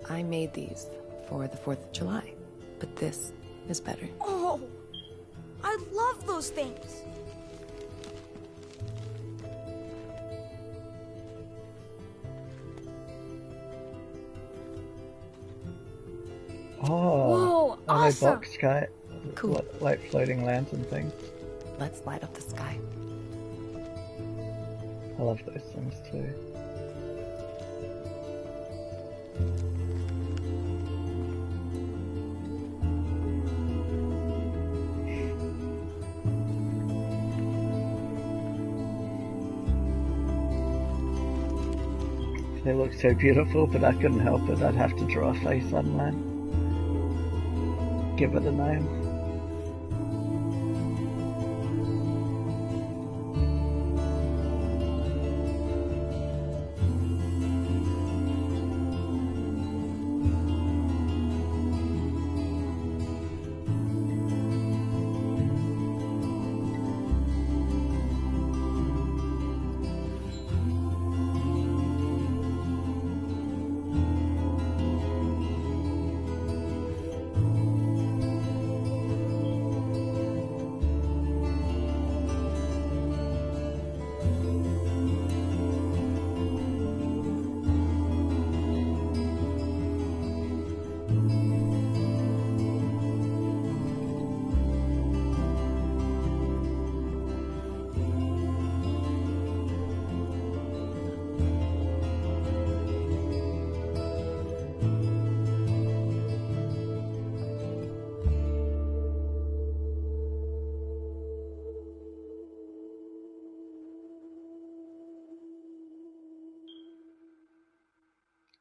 I made these for the 4th of July, but this is better. Oh! I love those things! Oh, Whoa, are they awesome. box kite? Cool. Like floating lantern things? Let's light up the sky. I love those things too. They look so beautiful, but I couldn't help it. I'd have to draw a face on mine. Give it a name.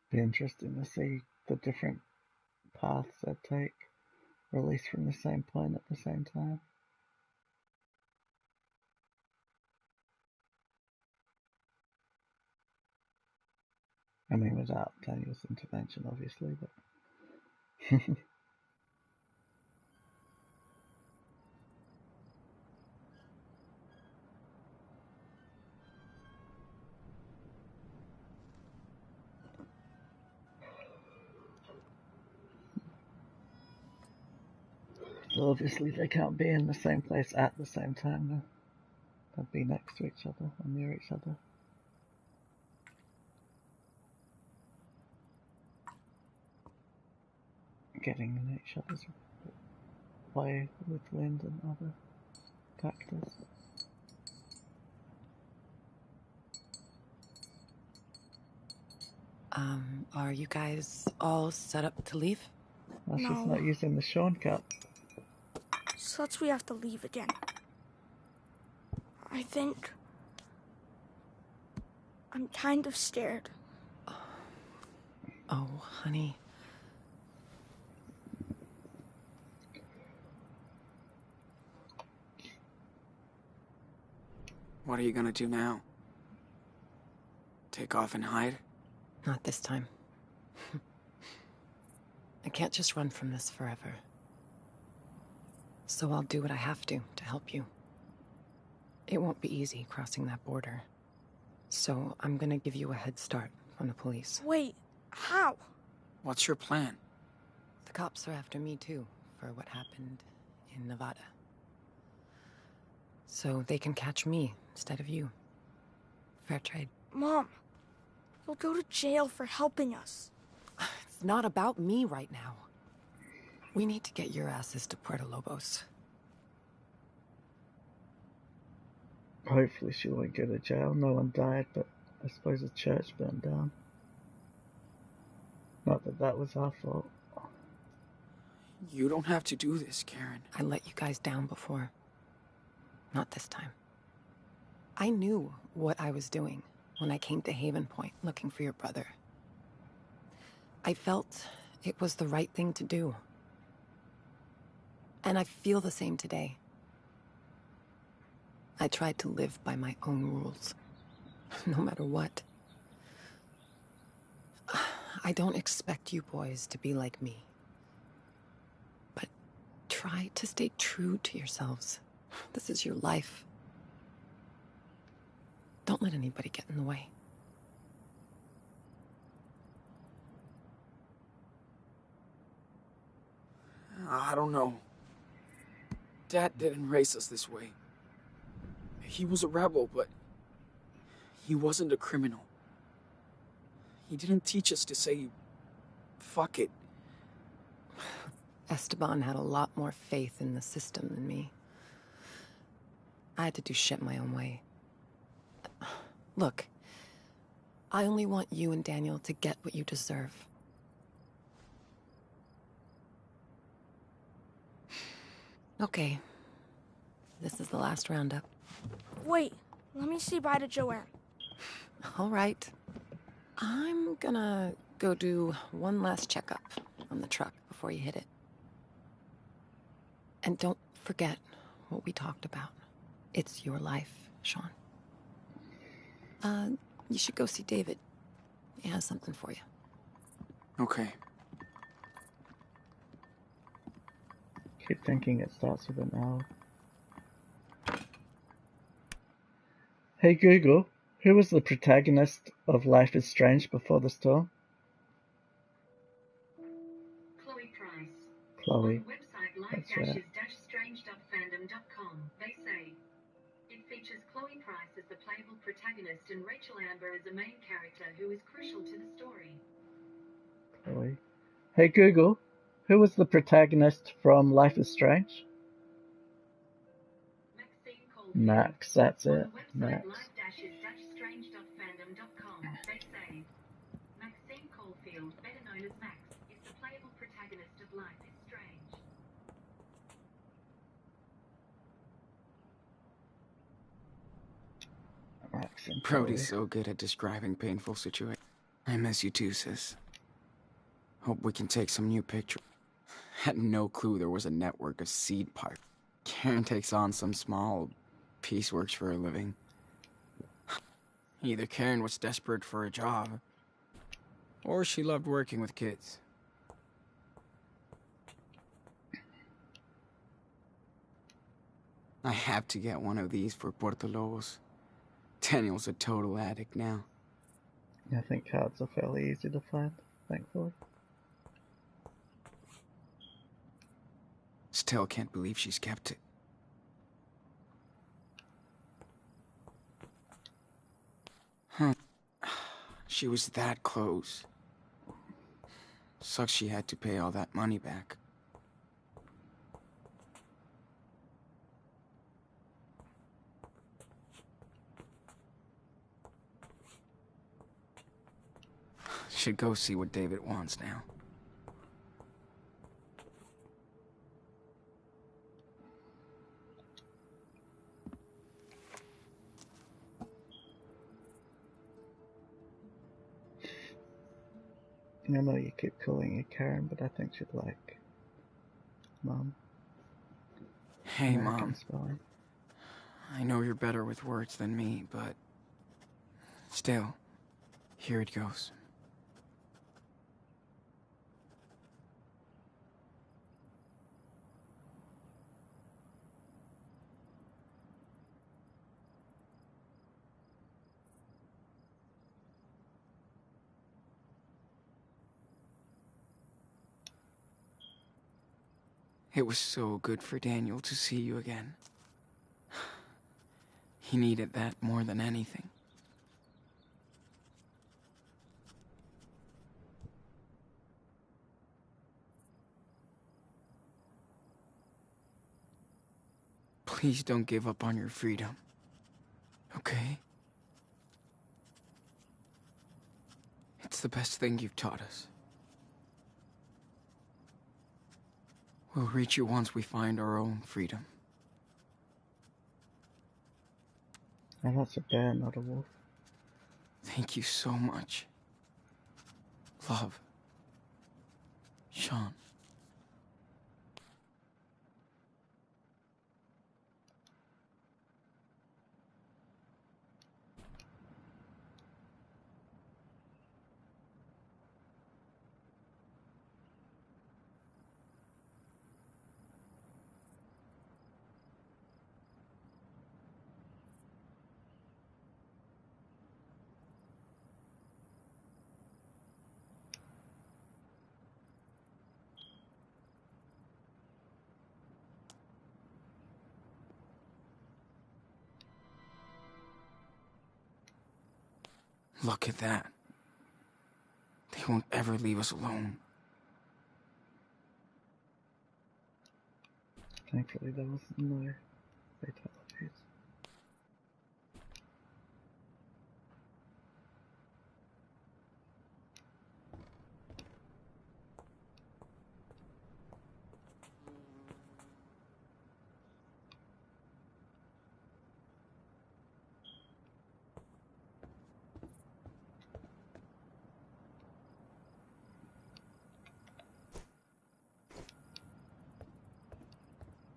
Be interesting to see the different paths they take, released from the same point at the same time. I mean, without Daniel's intervention, obviously, but... So obviously they can't be in the same place at the same time, though. They'd be next to each other or near each other. Getting in each other's way with wind and other factors. Are you guys all set up to leave? Well, she's No. not using the Sean cup. Such we have to leave again. I think... I'm kind of scared. Oh, honey. What are you gonna do now? Take off and hide? Not this time. I can't just run from this forever. So I'll do what I have to help you. It won't be easy crossing that border. So I'm gonna give you a head start from the police. Wait, how? What's your plan? The cops are after me too, for what happened in Nevada. So they can catch me instead of you. Fair trade. Mom, You'll go to jail for helping us. It's not about me right now. We need to get your asses to Puerto Lobos. Hopefully she won't go to jail. No one died, but I suppose the church burned down. Not that that was our fault. You don't have to do this, Karen. I let you guys down before. Not this time. I knew what I was doing when I came to Haven Point looking for your brother. I felt it was the right thing to do. And I feel the same today. I tried to live by my own rules, no matter what. I don't expect you boys to be like me. But try to stay true to yourselves. This is your life. Don't let anybody get in the way. I don't know. Dad didn't raise us this way. He was a rebel, but he wasn't a criminal. He didn't teach us to say, fuck it. Esteban had a lot more faith in the system than me. I had to do shit my own way. Look, I only want you and Daniel to get what you deserve. Okay. This is the last roundup. Wait, let me say bye to Joanne. All right. I'm gonna go do one last checkup on the truck before you hit it. And don't forget what we talked about. It's your life, Sean. You should go see David. He has something for you. Okay. Keep thinking it starts with an L. Hey Google, who was the protagonist of Life is Strange before the storm? Chloe Price. Chloe. On the website That's right. live-strange.fandom.com, they say it features Chloe Price as the playable protagonist and Rachel Amber as a main character who is crucial to the story. Chloe. Hey Google, who was the protagonist from Life is Strange? Maxine Caulfield. Max, that's On it. the website Max. live-strange.fandom.com, they say Maxine Caulfield, better known as Max, is the playable protagonist of Life is Strange. Max and Brody's Chloe. so good at describing painful situations. I miss you too, sis. Hope we can take some new pictures. Had no clue there was a network of seed parks. Karen takes on some small pieceworks for a living. Either Karen was desperate for a job, or she loved working with kids. I have to get one of these for Puerto Lobos. Daniel's a total addict now. I think cards are fairly easy to find, thankfully. Still can't believe she's kept it. She was that close. Sucks she had to pay all that money back. Should go see what David wants now. I know you keep calling her Karen, but I think she'd like Mom. Hey, American Mom. spelling. I know you're better with words than me, but still, here it goes. It was so good for Daniel to see you again. He needed that more than anything. Please don't give up on your freedom. Okay? It's the best thing you've taught us. We'll reach you once we find our own freedom. And that's a bear, not a wolf. Thank you so much. Love. Sean. Look at that. They won't ever leave us alone. Thankfully, there was no fatalities.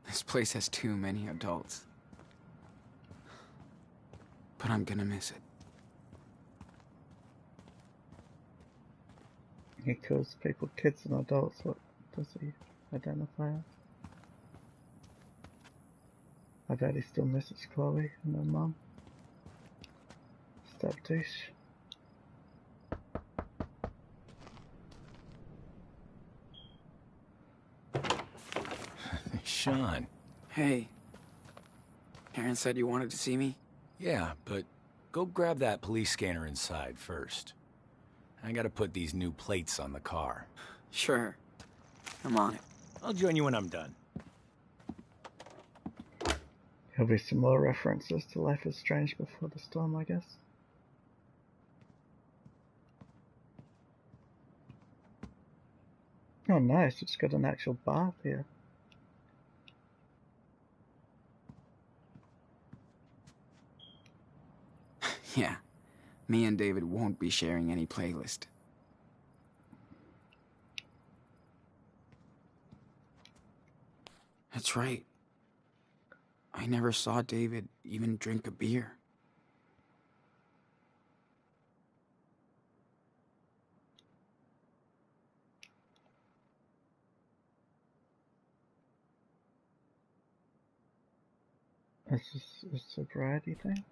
This place has too many adults. But I'm gonna miss it. He kills people, kids and adults. What does he identify as? I bet he still misses Chloe and her mum. Step douche. Sean. Hey. Aaron said you wanted to see me? Yeah, but go grab that police scanner inside first. I gotta put these new plates on the car. Sure. I'm on it. I'll join you when I'm done. There'll be some more references to Life is Strange before the storm, I guess. Oh nice, it's got an actual bath here. Yeah. Me and David won't be sharing any playlist. That's right. I never saw David even drink a beer. It's just a sobriety thing.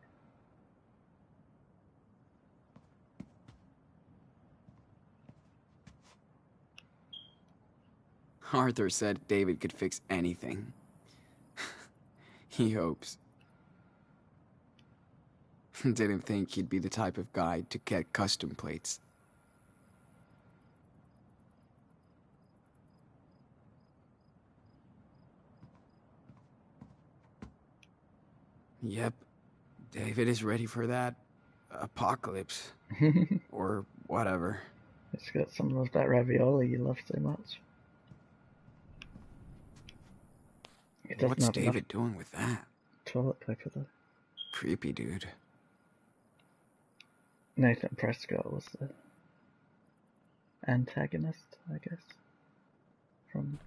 Arthur said David could fix anything. He hopes. Didn't think he'd be the type of guy to get custom plates. Yep. David is ready for that apocalypse. Or whatever. It's got some of that ravioli you love so much. It doesn't What's have enough David doing with that? toilet paper though. Creepy dude. Nathan Prescott was the antagonist, I guess, from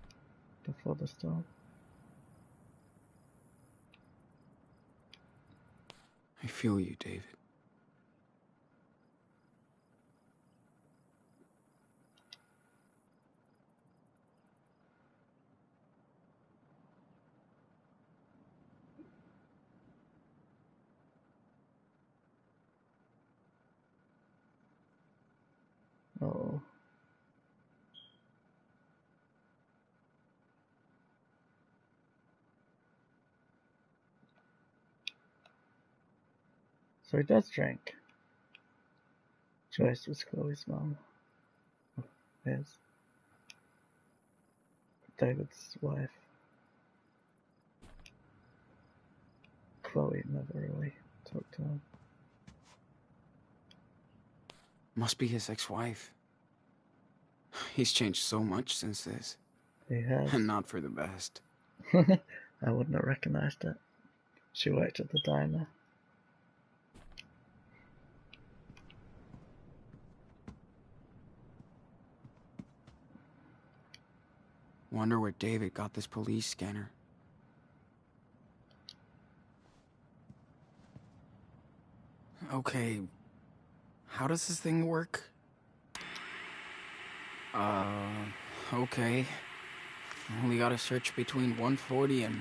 Before the Storm. I feel you, David. Oh. So he does drink. Joyce was Chloe's mom. His. David's wife. Chloe never really talked to him. Must be his ex-wife. He's changed so much since this. He has. And not for the best. I wouldn't have recognized it. She worked at the diner. Wonder where David got this police scanner. Okay, how does this thing work? Okay. Only gotta search between 140 and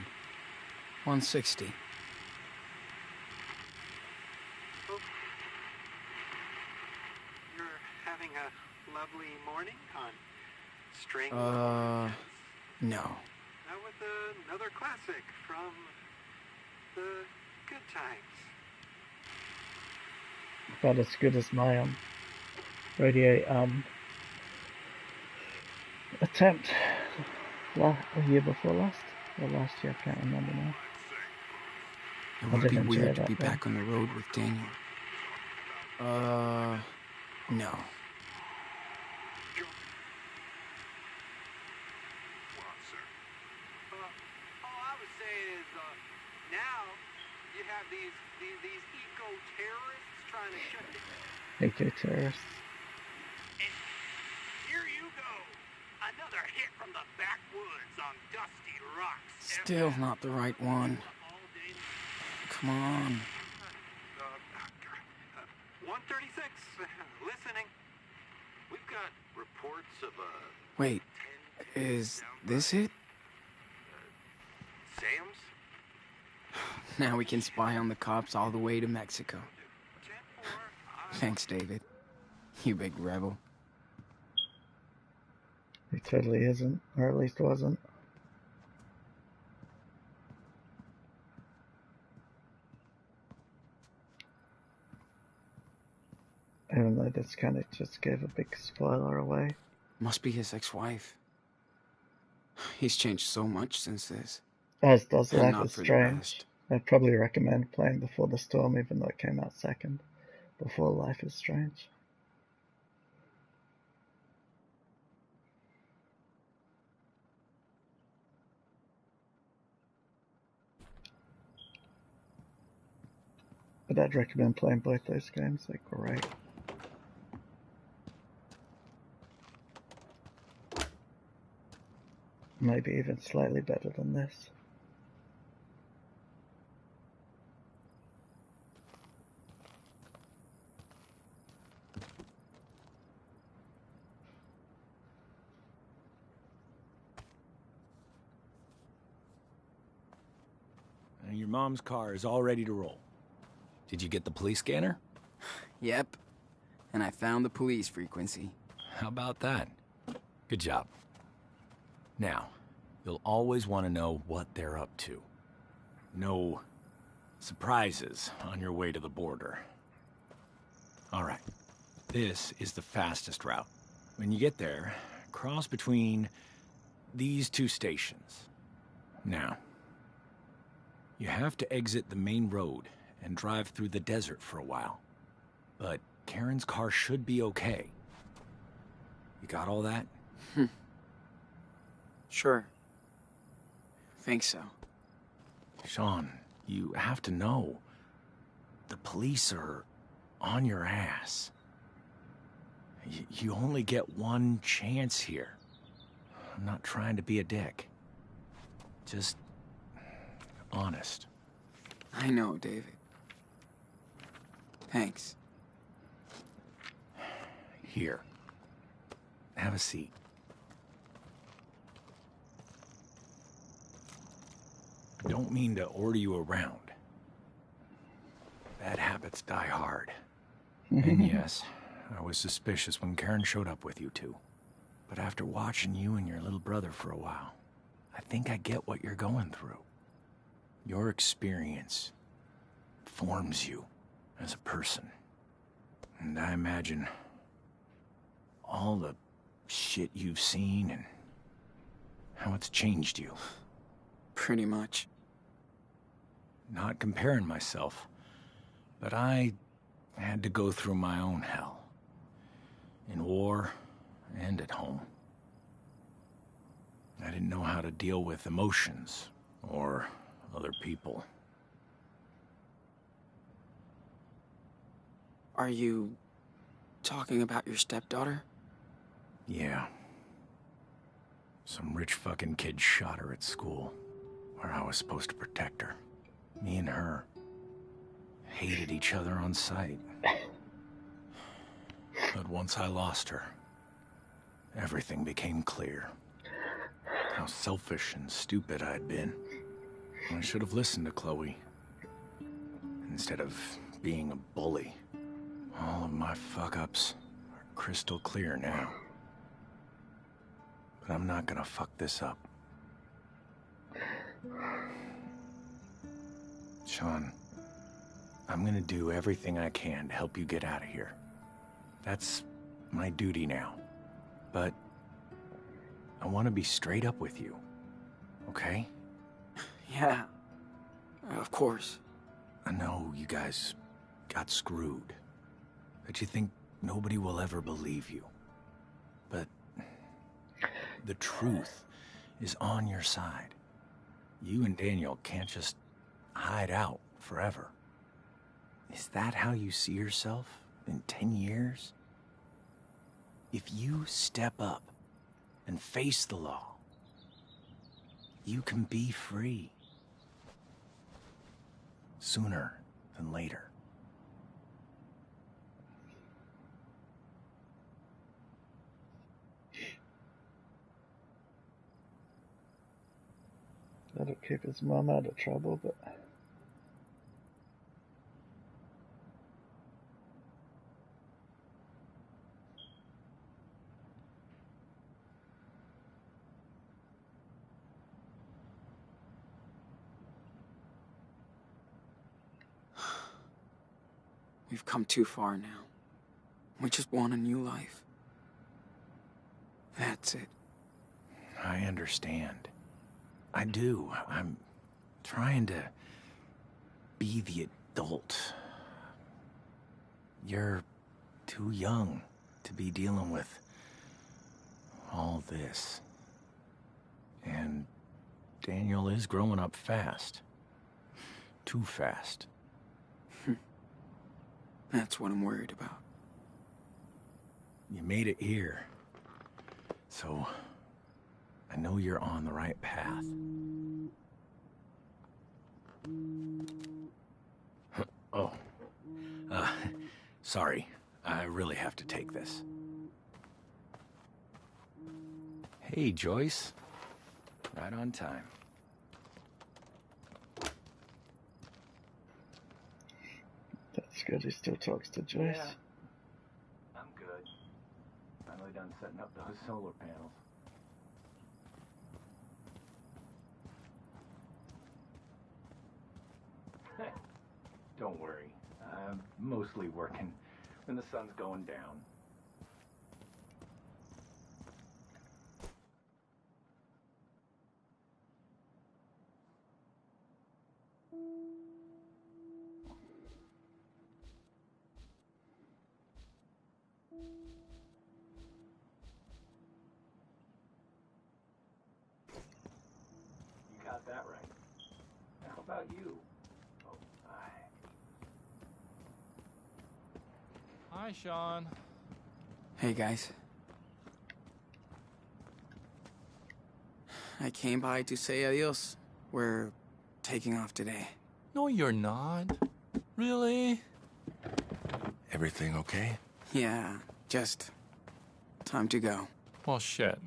160. You're having a lovely morning on string. No. Now with another classic from the good times. About as good as my 88 attempt a year before last, or last year, I can't remember now. It would be weird to be back on the road with Daniel. No. All I would say is, now you have these eco-terrorists trying to shut the... Eco-terrorists. And here you go. Another hit from the backwoods on Dusty Rocks. Still not the right one. Come on. 136, listening. We've got reports of a... Wait, is this it? Sam's? Now we can spy on the cops all the way to Mexico. Thanks, David. You big rebel. He totally isn't, or at least wasn't. Even though this kind of just gave a big spoiler away. Must be his ex-wife. He's changed so much since this. As does And Life not is for the Strange. best. I'd probably recommend playing Before the Storm, even though it came out second, before Life is Strange. But I'd recommend playing both those games, they're great. Maybe even slightly better than this. And your mom's car is all ready to roll. Did you get the police scanner? Yep. And I found the police frequency. How about that? Good job. Now, you'll always want to know what they're up to. No surprises on your way to the border. All right. This is the fastest route. When you get there, cross between these two stations. Now, you have to exit the main road and drive through the desert for a while. But Karen's car should be okay. You got all that? Sure. Think so. Sean, you have to know. The police are on your ass. You only get one chance here. I'm not trying to be a dick. Just honest. I know, David. Thanks. Here. Have a seat. Don't mean to order you around. Bad habits die hard. And yes, I was suspicious when Karen showed up with you two. But after watching you and your little brother for a while, I think I get what you're going through. Your experience forms you as a person. And I imagine all the shit you've seen and how it's changed you. Pretty much. not comparing myself, but I had to go through my own hell. In war and at home. I didn't know how to deal with emotions or other people. Are you talking about your stepdaughter? Yeah. Some rich fucking kid shot her at school, where I was supposed to protect her. Me and her hated each other on sight. But once I lost her, everything became clear. How selfish and stupid I'd been. I should have listened to Chloe, instead of being a bully. All of my fuck-ups are crystal clear now. But I'm not gonna fuck this up. Sean, I'm gonna do everything I can to help you get out of here. That's my duty now. But I want to be straight up with you, okay? Yeah, of course. I know you guys got screwed, that you think nobody will ever believe you. But the truth is on your side. You and Daniel can't just hide out forever. Is that how you see yourself in 10 years? If you step up and face the law, you can be free. Sooner than later. That'll keep his mom out of trouble, but... We've come too far now. We just want a new life. That's it. I understand. I do. I'm trying to be the adult. You're too young to be dealing with all this. And Daniel is growing up fast. Too fast. That's what I'm worried about. You made it here. So, I know you're on the right path. Oh. Sorry. I really have to take this. Hey, Joyce. Right on time. That's good, he still talks to Joyce. Yeah. I'm good. Finally done setting up those solar panels. Don't worry. I'm mostly working when the sun's going down. You got that right. How about you? Oh, Hi, Sean. Hey, guys. I came by to say adios. We're taking off today. No, you're not. Really? Everything okay? Yeah, just time to go. Well, shit.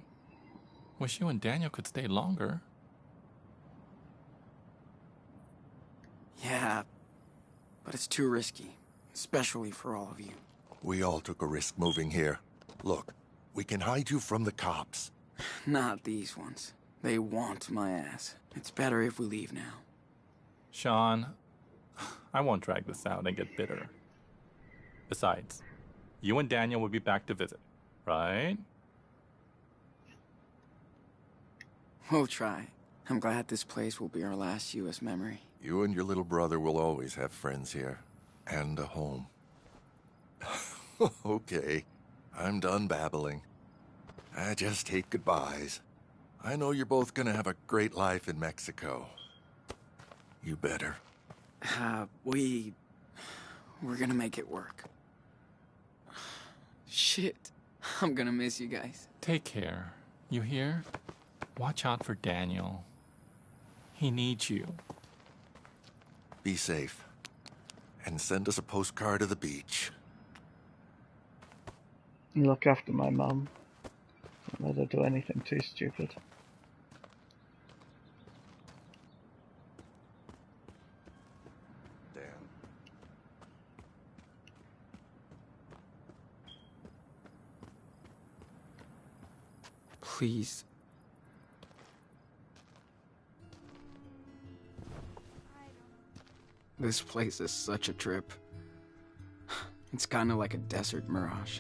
Wish you and Daniel could stay longer. Yeah, but it's too risky, especially for all of you. We all took a risk moving here. Look, we can hide you from the cops. Not these ones. They want my ass. It's better if we leave now. Sean, I won't drag this out and get bitter. Besides, you and Daniel will be back to visit, right? We'll try. I'm glad this place will be our last U.S. memory. You and your little brother will always have friends here. And a home. Okay, I'm done babbling. I just hate goodbyes. I know you're both gonna have a great life in Mexico. You better. We're gonna make it work. Shit. I'm gonna miss you guys. Take care. You hear? Watch out for Daniel. He needs you. Be safe. And send us a postcard of the beach. And look after my mum. Don't let her do anything too stupid. Dan. Please. This place is such a trip. It's kind of like a desert mirage.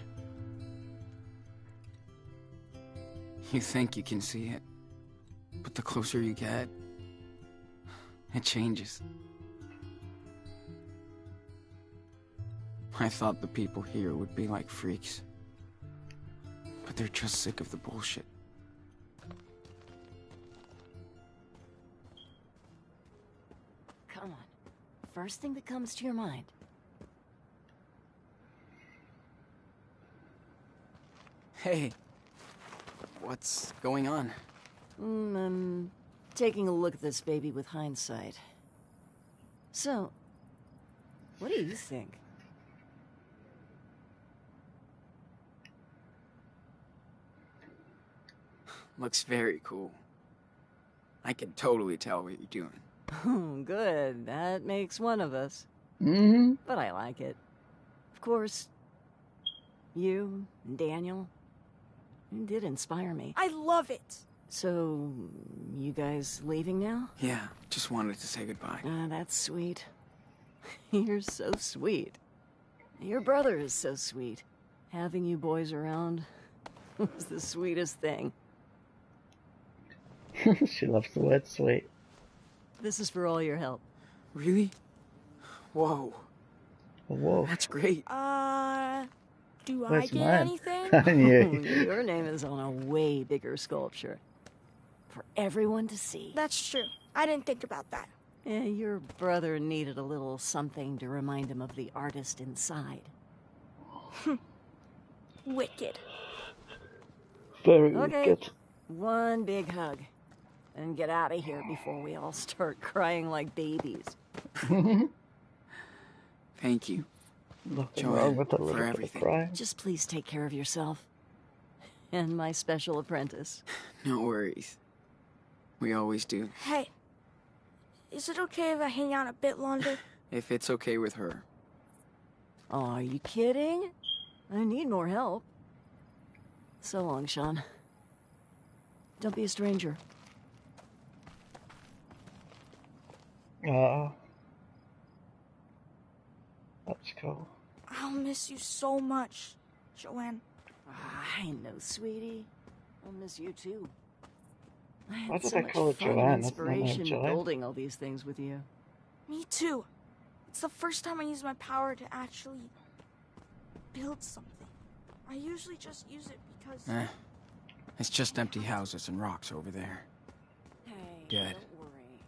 You think you can see it, but the closer you get, it changes. I thought the people here would be like freaks, but they're just sick of the bullshit. Come on. First thing that comes to your mind. Hey, what's going on? I'm taking a look at this baby with hindsight. So, what do you think? Looks very cool. I can totally tell what you're doing. Oh, good. That makes one of us. Mm-hmm. But I like it. Of course, you and Daniel, you did inspire me. I love it. So, you guys leaving now? Yeah, just wanted to say goodbye. Ah, that's sweet. You're so sweet. Your brother is so sweet. Having you boys around was the sweetest thing. She loves the word sweet. This is for all your help. Really? Whoa. Whoa. That's great. Do I Where's get mine? anything? Oh, Yeah. your name is on a way bigger sculpture. For everyone to see. That's true. I didn't think about that. Your brother needed a little something to remind him of the artist inside. Wicked. Very Okay. good. One big hug. And get out of here before we all start crying like babies. Thank you. Nothing Joanne, wrong with a for little bit of everything. crying. Just please take care of yourself. And my special apprentice. No worries. We always do. Hey, is it okay if I hang out a bit longer? If it's okay with her. Oh, are you kidding? I need more help. So long, Sean. Don't be a stranger. That's cool. I'll miss you so much, Joanne. I know, sweetie. I'll miss you too. I Why had did so I much call her fun and Joanne? That's not my inspiration Joanne. building all these things with you. Me too. It's the first time I use my power to actually build something. I usually just use it because... It's just empty houses and rocks over there. Hey, Dead. don't worry.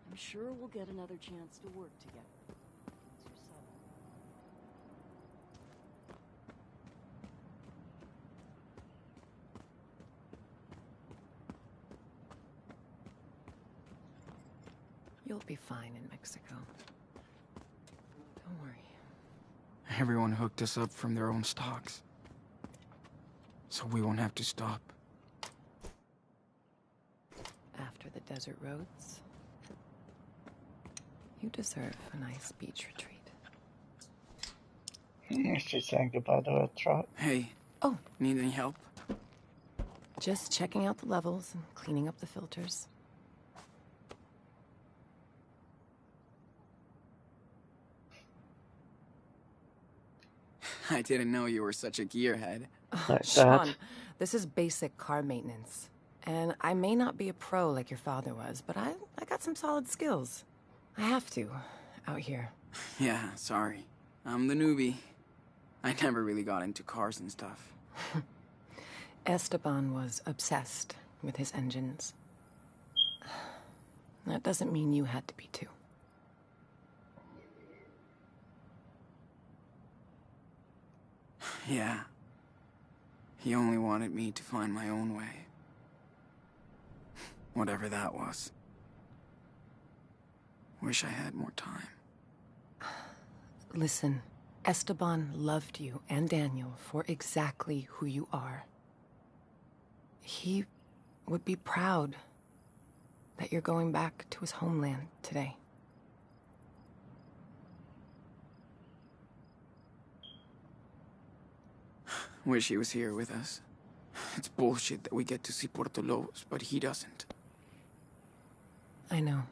I'm sure we'll get another chance to work together. Once you're settled. You'll be fine in Mexico. Don't worry. Everyone hooked us up from their own stocks. So we won't have to stop. After the desert roads, you deserve a nice beach retreat. She's saying goodbye to her truck. Hey. Oh. Need any help? Just checking out the levels and cleaning up the filters. I didn't know you were such a gearhead. Like Sean, that. this is basic car maintenance. And I may not be a pro like your father was, but I got some solid skills. I have to, out here. Yeah, sorry. I'm the newbie. I never really got into cars and stuff. Esteban was obsessed with his engines. That doesn't mean you had to be too. Yeah. He only wanted me to find my own way. Whatever that was. Wish I had more time. Listen, Esteban loved you and Daniel for exactly who you are. He would be proud that you're going back to his homeland today. Wish he was here with us. It's bullshit that we get to see Puerto Lobos, but he doesn't. I know.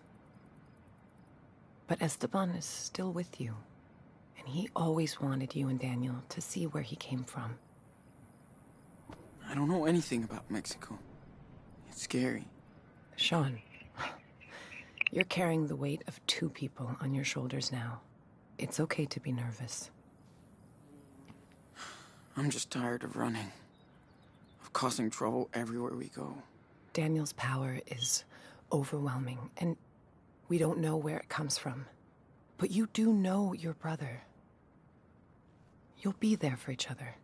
But Esteban is still with you. And he always wanted you and Daniel to see where he came from. I don't know anything about Mexico. It's scary. Sean, you're carrying the weight of 2 people on your shoulders now. It's okay to be nervous. I'm just tired of running. Of causing trouble everywhere we go. Daniel's power is overwhelming, and we don't know where it comes from. But you do know your brother. You'll be there for each other.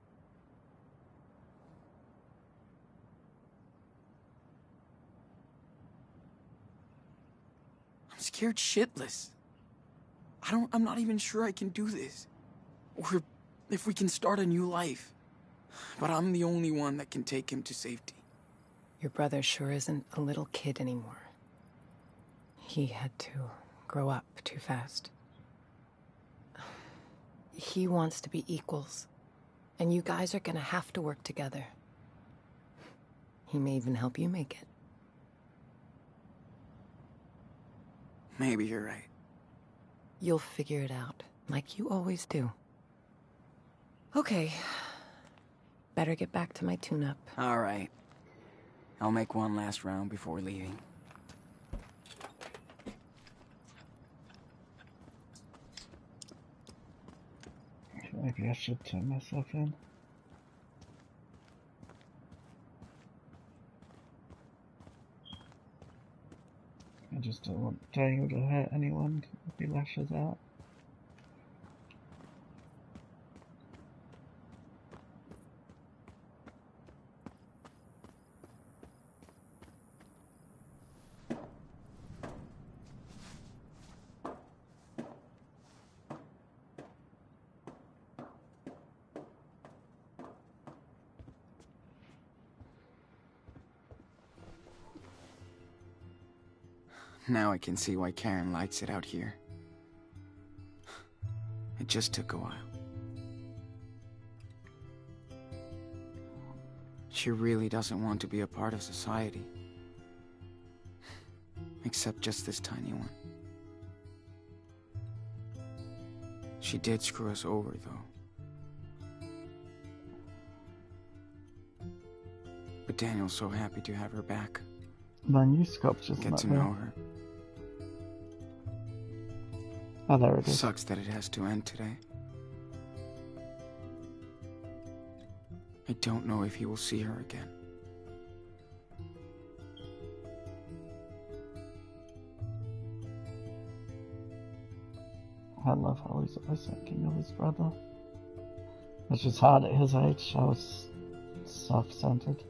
I'm scared shitless. I'm not even sure I can do this. Or if we can start a new life. But I'm the only one that can take him to safety. Your brother sure isn't a little kid anymore. He had to grow up too fast. He wants to be equals, and you guys are gonna have to work together. He may even help you make it. Maybe you're right. You'll figure it out, like you always do. Okay. Better get back to my tune-up. All right. I'll make one last round before leaving. Maybe I should turn myself in. I just don't want Daniel to hurt anyone if he lashes out. Now I can see why Karen likes it out here. It just took a while. She really doesn't want to be a part of society. Except just this tiny one. She did screw us over, though. But Daniel's so happy to have her back. My new sculpture's Get not to there. know her. Oh, there it is. Sucks that it has to end today. I don't know if he will see her again. I love how he's always thinking of his brother. Which is hard at his age, I was self-centered.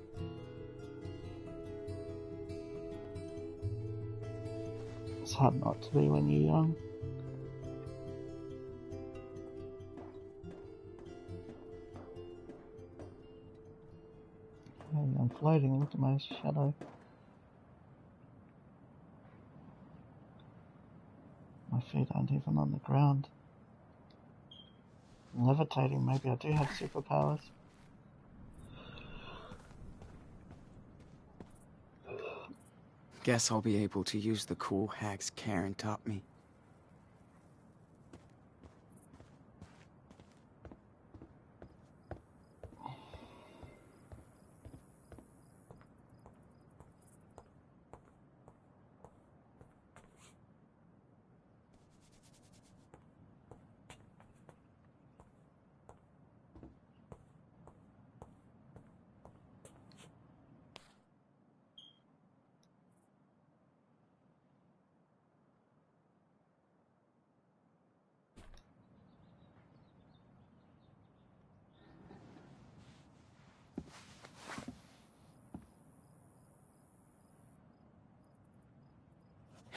It's hard not to be when you're young. Hey, I'm floating, look at my shadow. My feet aren't even on the ground. I'm levitating, maybe I do have superpowers. Guess I'll be able to use the cool hacks Karen taught me.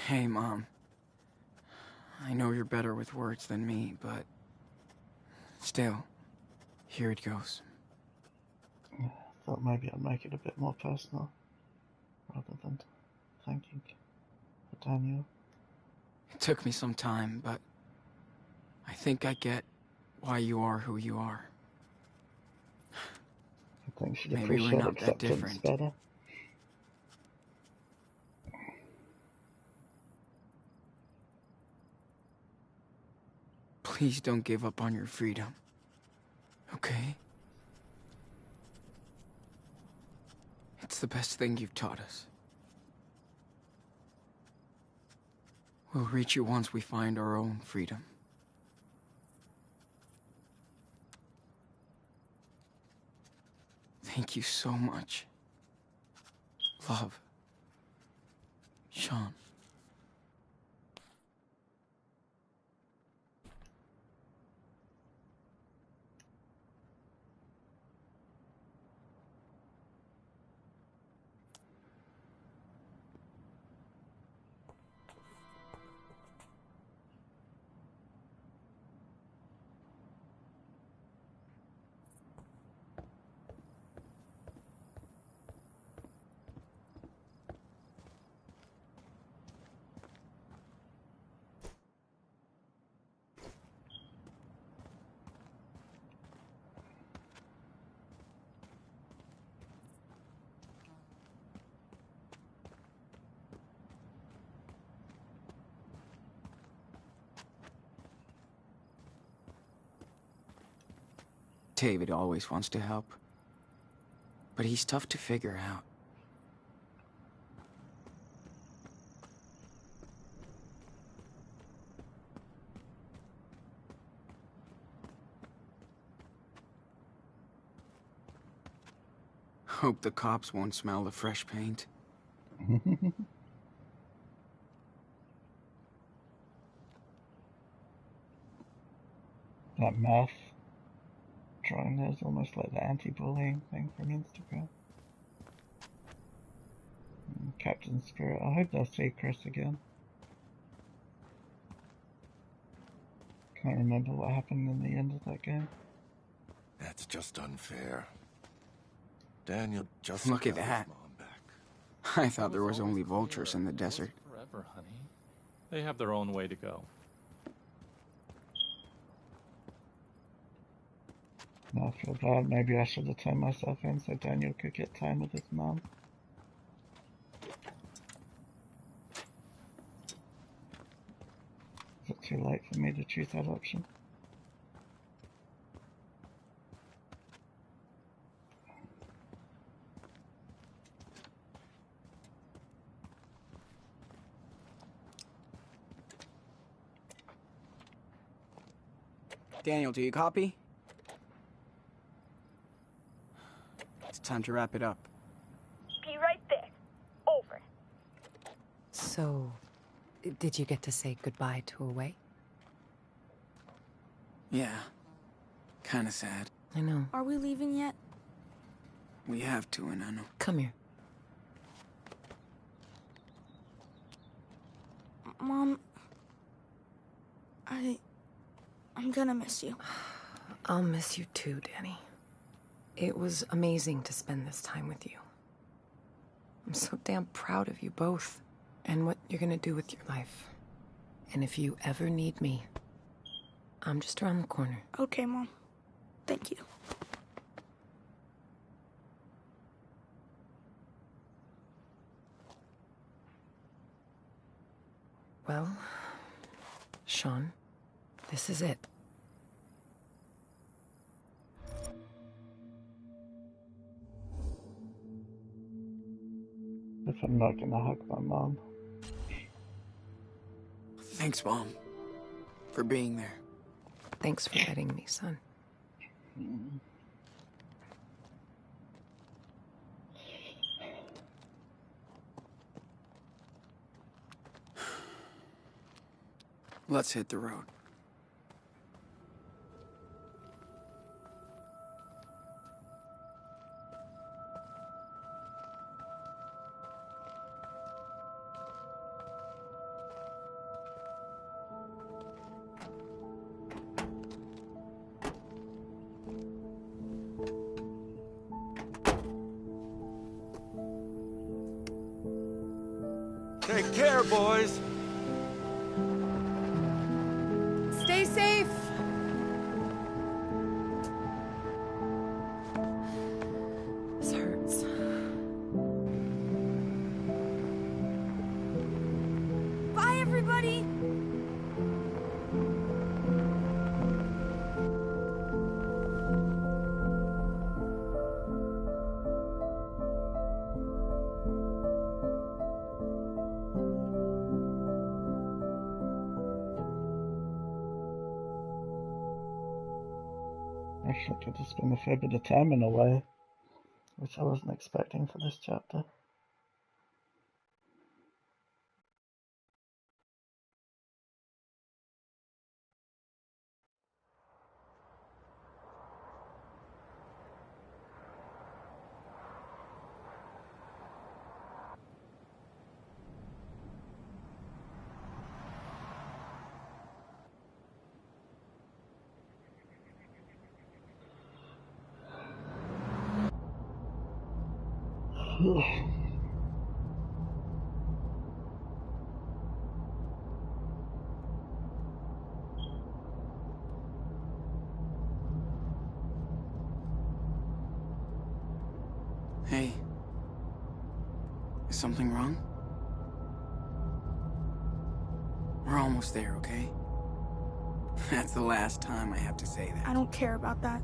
Hey, Mom. I know you're better with words than me, but still, here it goes. Yeah, thought maybe I'd make it a bit more personal, rather than thanking for Daniel. It took me some time, but I think I get why you are who you are. I think she'd Maybe we're appreciate not that acceptance different. better. Please don't give up on your freedom. Okay? It's the best thing you've taught us. We'll reach it once we find our own freedom. Thank you so much. Love. Sean. David always wants to help, but he's tough to figure out. Hope the cops won't smell the fresh paint. That mouth drawing there is almost like the anti-bullying thing from Instagram. Captain Spirit. I hope they'll see Chris again. Can't remember what happened in the end of that game. That's just unfair. Daniel just Look at got his that. mom back. I thought there was only vultures in the desert. Forever, honey. They have their own way to go. Now I feel bad. Maybe I should have turned myself in so Daniel could get time with his mom. Is it too late for me to choose that option? Daniel, do you copy? It's time to wrap it up. Be right there. Over. So, did you get to say goodbye to Away? Yeah. Kinda sad. I know. Are we leaving yet? We have to, and I know. Come here. Mom, I'm gonna miss you. I'll miss you too, Danny. It was amazing to spend this time with you. I'm so damn proud of you both and what you're gonna do with your life. And if you ever need me, I'm just around the corner. Okay, Mom. Thank you. Well, Sean, this is it. If I'm not gonna hug my mom. Thanks, Mom, for being there. Thanks for letting me, son. Let's hit the road. Take care, boys. Stay safe. This hurts. Bye, everybody! Actually, could have spent a fair bit of time in a way, which I wasn't expecting for this chapter. Hey. Is something wrong? We're almost there, okay? That's the last time I have to say that. I don't care about that.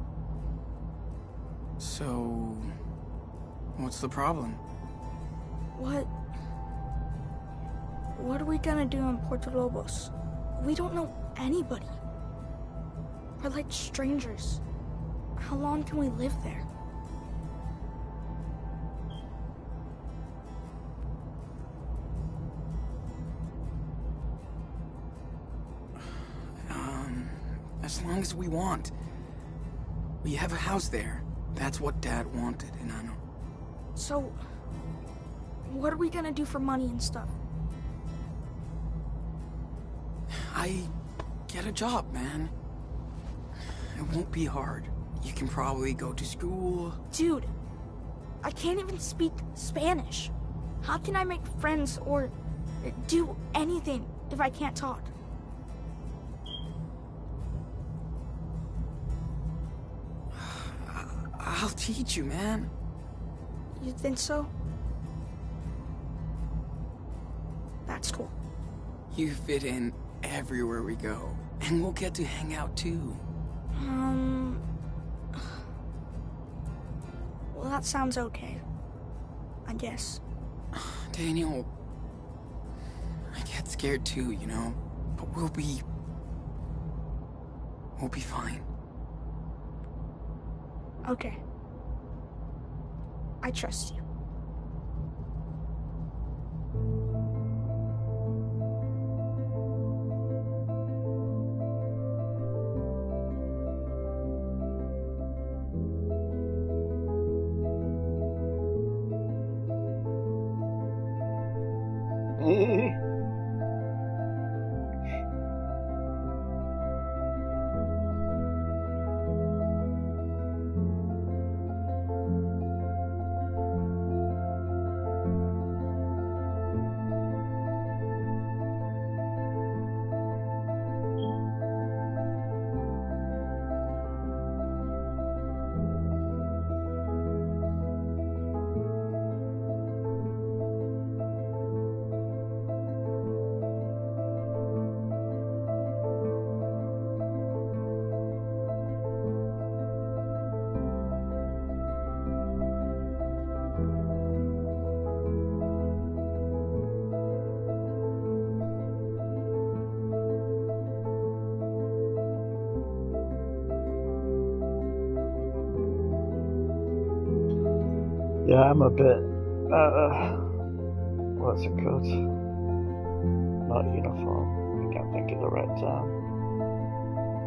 So... what's the problem? What are we gonna do in Puerto Lobos? We don't know anybody. We're like strangers. How long can we live there? As long as we want. We have a house there. That's what Dad wanted, and I know. So, what are we gonna do for money and stuff? I get a job, man. It won't be hard. You can probably go to school. Dude, I can't even speak Spanish. How can I make friends or do anything if I can't talk? I'll teach you, man. You think so? That's cool. You fit in everywhere we go. And we'll get to hang out too. Well, that sounds okay. I guess. Daniel, I get scared too, you know? But we'll be fine. Okay. I trust you. Yeah, I'm a bit, what's it called? Not uniform, I can't think of the right term.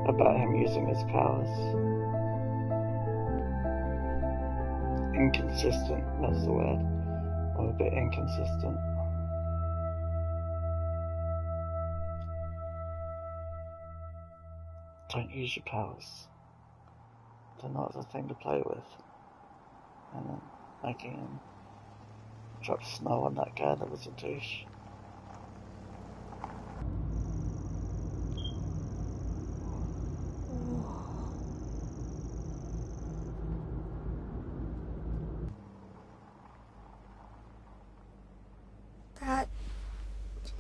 About him using his powers. Inconsistent, that's the word. I'm a bit inconsistent. Don't use your powers. They're not the thing to play with. And then making him drop snow on that guy that was a douche.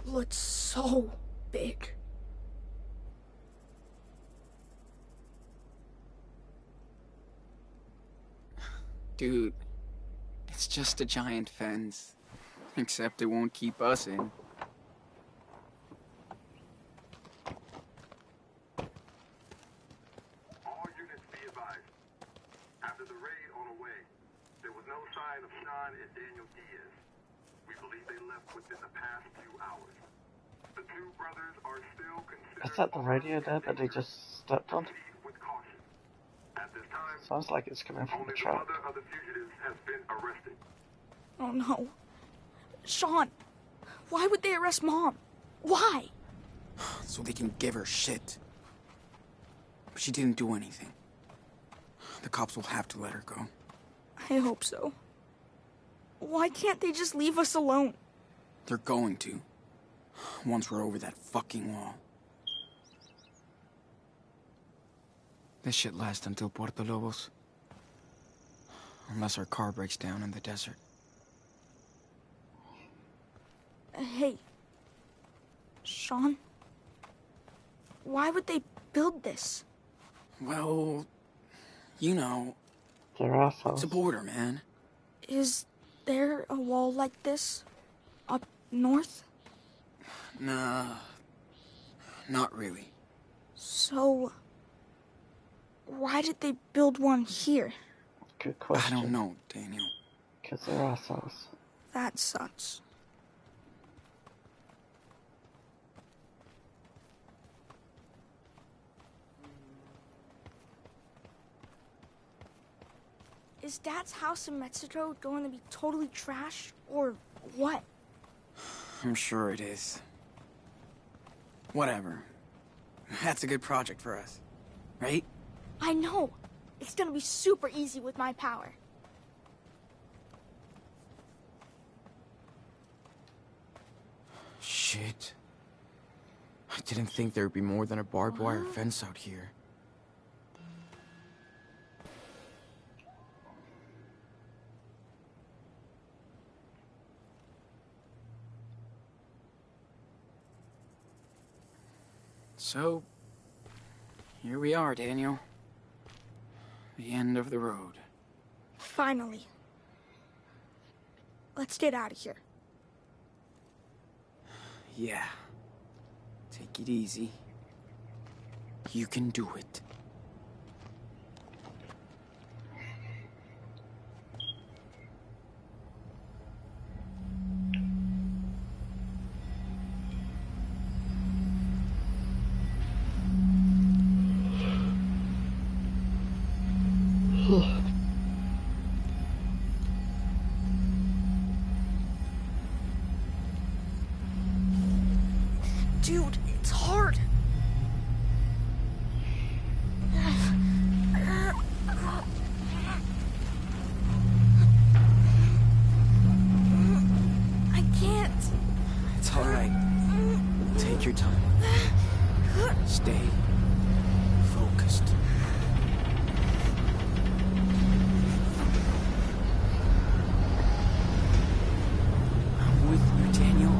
looks so big. Dude, it's just a giant fence. Except it won't keep us in. All units be advised. After the raid on Away, there was no sign of Sean and Daniel Diaz. We believe they left within the past few hours. The two brothers are still considered... Is that the radio there that he just stepped on? ...with caution. At this time, Sounds like it's coming from only the the truck. mother of the fugitives has been arrested. Oh no. Sean, why would they arrest Mom? Why? So they can give her shit. But she didn't do anything. The cops will have to let her go. I hope so. Why can't they just leave us alone? They're going to. Once we're over that fucking wall. This shit lasts until Puerto Lobos. Unless our car breaks down in the desert. Hey, Sean, why would they build this? Well, you know, They're assholes. it's a border, man. Is there a wall like this up north? Nah, not really. So, why did they build one here? Good question. I don't know, Daniel. Because they're assholes. That sucks. Is Dad's house in Mexico going to be totally trash, or what? I'm sure it is. Whatever. That's a good project for us, right? I know. It's gonna be super easy with my power. Shit. I didn't think there'd be more than a barbed wire fence out here. So, here we are, Daniel. The end of the road. Finally. Let's get out of here. Yeah. Take it easy. You can do it. Dude, it's hard. I can't. It's all right. Take your time. Stay focused. I'm with you, Daniel.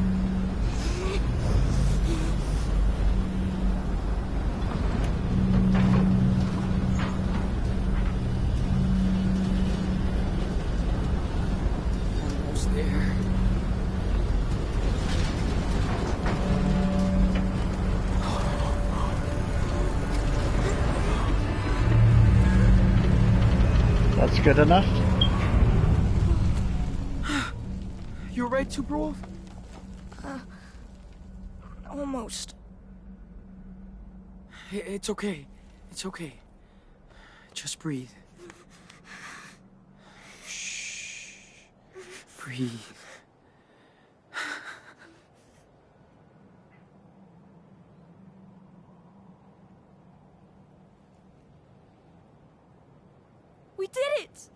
Almost there. That's good enough. You alright too, bro? Almost. It's okay. It's okay. Just breathe. Shh. Breathe. We did it!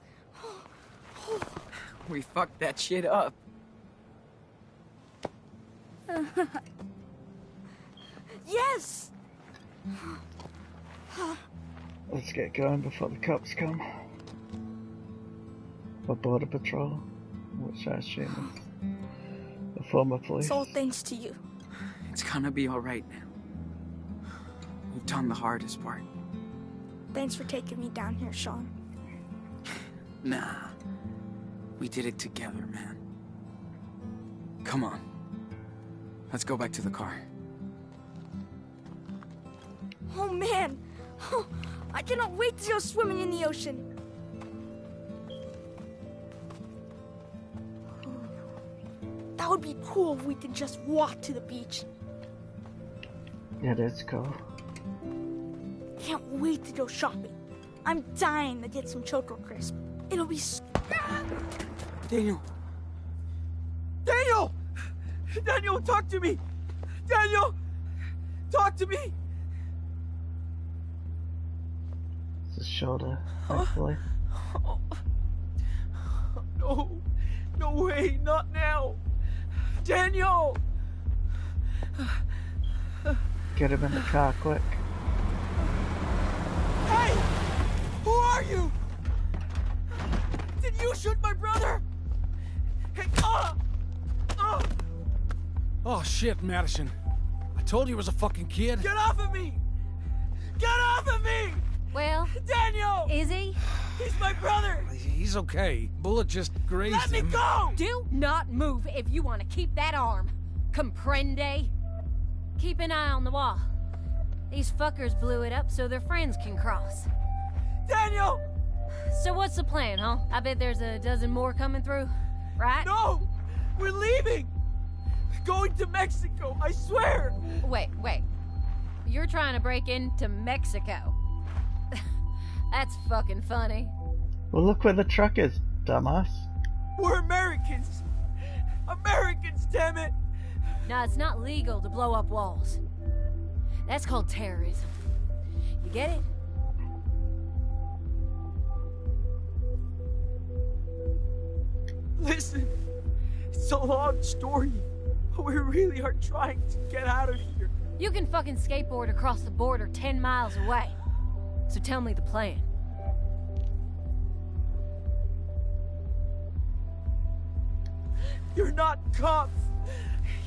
We fucked that shit up. Yes! Let's get going before the cops come. Or Border Patrol, which I assume is the former police. It's all thanks to you. It's gonna be alright now. We've done the hardest part. Thanks for taking me down here, Sean. Nah. We did it together, man. Come on. Let's go back to the car. Oh, man. Oh, I cannot wait to go swimming in the ocean. That would be cool if we could just walk to the beach. It is cool. Can't wait to go shopping. I'm dying to get some Choco Crisp. It'll be Daniel! Daniel! Daniel, talk to me! Daniel! Talk to me! It's his shoulder, thankfully. No. No way, not now! Daniel! Get him in the car, quick. Hey! Who are you? Did you shoot my brother? Hey, Oh shit, Madison. I told you he was a fucking kid. Get off of me! Get off of me! Well, Daniel! is he? He's my brother! He's okay. Bullet just grazed Let me him. go! Do not move if you want to keep that arm. Comprende? Keep an eye on the wall. These fuckers blew it up so their friends can cross. Daniel! So what's the plan, huh? I bet there's a dozen more coming through, right? No! We're leaving! Going to Mexico, I swear! Wait. You're trying to break into Mexico. That's fucking funny. Well, look where the truck is, dumbass. We're Americans! Americans, damn it! No, it's not legal to blow up walls. That's called terrorism. You get it? Listen, it's a long story, but we really are trying to get out of here. You can fucking skateboard across the border 10 miles away. So tell me the plan. You're not cops.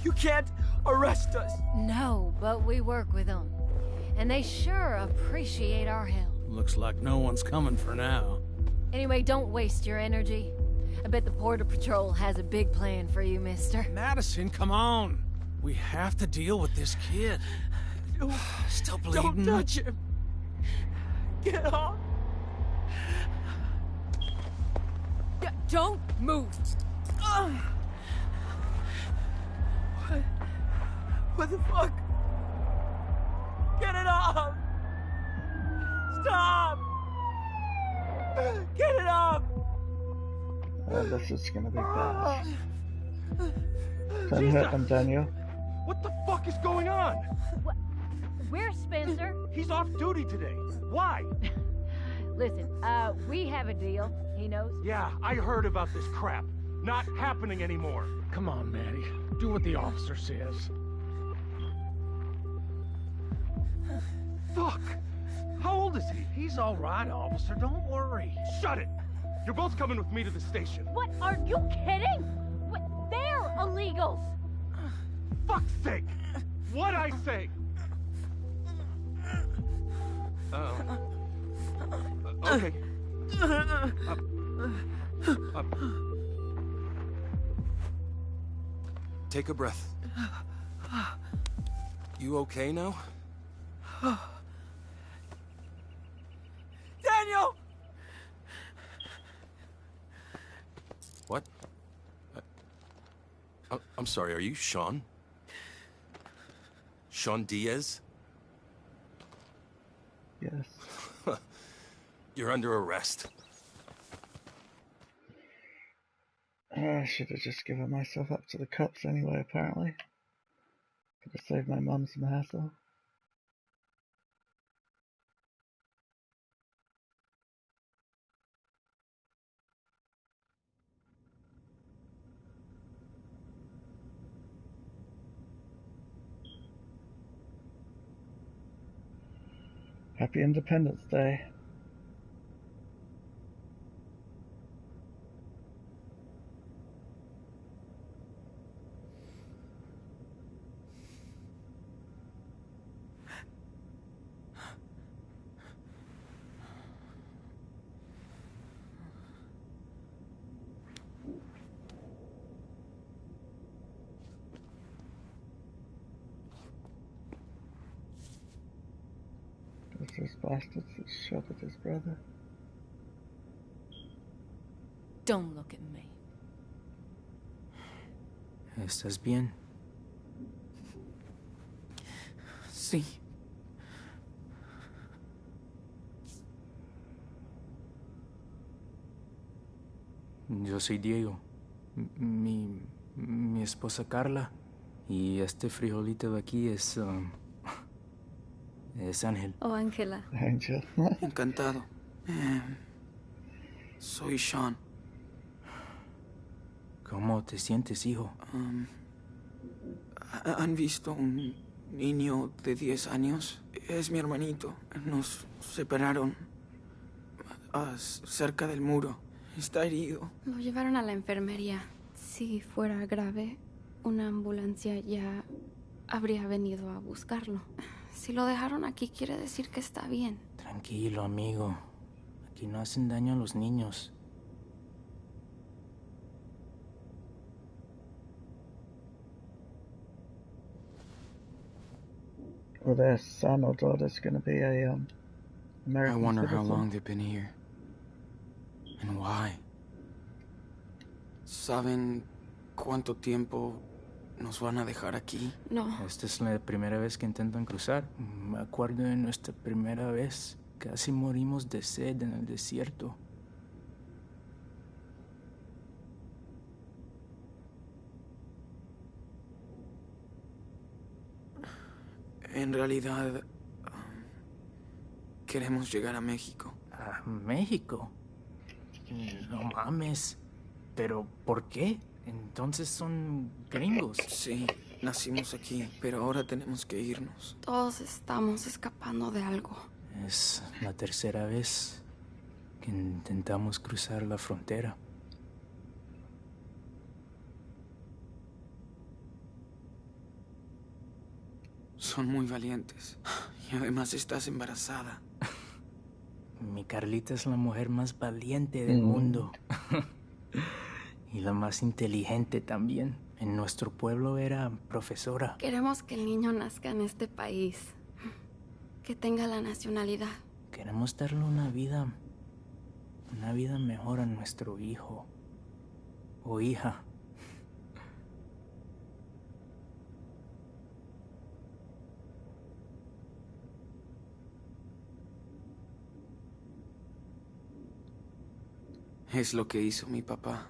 You can't arrest us. No, but we work with them. And they sure appreciate our help. Looks like no one's coming for now. Anyway, don't waste your energy. I bet the Border Patrol has a big plan for you, mister. Madison, come on. We have to deal with this kid. No, Still bleeding. don't touch him. Get off. Don't move. What the fuck? Get it off! Stop! Get it off! This is gonna be bad. Don't hurt them, Daniel. What the fuck is going on? Where's Spencer? He's off duty today. Why? Listen, we have a deal. He knows. Yeah, I heard about this crap. Not happening anymore. Come on, Maddie. Do what the officer says. Fuck! How old is he? He's all right, officer. Don't worry. Shut it! You're both coming with me to the station. What? Are you kidding? What? They're illegals. Fuck's sake! What'd I say? Okay. Take a breath. You okay now? Daniel! What? I'm sorry, are you Sean? Sean Diaz? Yes. You're under arrest. I should have just given myself up to the cops anyway, apparently. Could have saved my mum some hassle. Happy Independence Day. those bastards that shot at his brother. Don't look at me. ¿Estás bien? Sí. Yo soy Diego. Mi esposa Carla. Y este frijolito de aquí es Ángel. Oh, Ángela. Angel. Encantado. Soy Sean. ¿Cómo te sientes, hijo? ¿Han visto un niño de 10 años? Es mi hermanito. Nos separaron cerca del muro. Está herido. Lo llevaron a la enfermería. Si fuera grave, una ambulancia ya habría venido a buscarlo. Si lo dejaron aquí, quiere decir que está bien. Tranquilo, amigo. Aquí no hacen daño a los niños. Well, their son or daughter's going to be a American I wonder how citizen. long they've been here. And why. ¿Saben cuánto tiempo nos van a dejar aquí? No. Esta es la primera vez que intentan cruzar. Me acuerdo de nuestra primera vez. Casi morimos de sed en el desierto. En realidad, queremos llegar a México. ¿A México? No mames. ¿Pero por qué? Entonces son gringos. Sí, nacimos aquí, pero ahora tenemos que irnos. Todos estamos escapando de algo. Es la tercera vez que intentamos cruzar la frontera. Son muy valientes. Y además estás embarazada. Mi Carlita es la mujer más valiente del mundo. Y la más inteligente también. En nuestro pueblo era profesora. Queremos que el niño nazca en este país. Que tenga la nacionalidad. Queremos darle una vida mejor a nuestro hijo o hija. Es lo que hizo mi papá.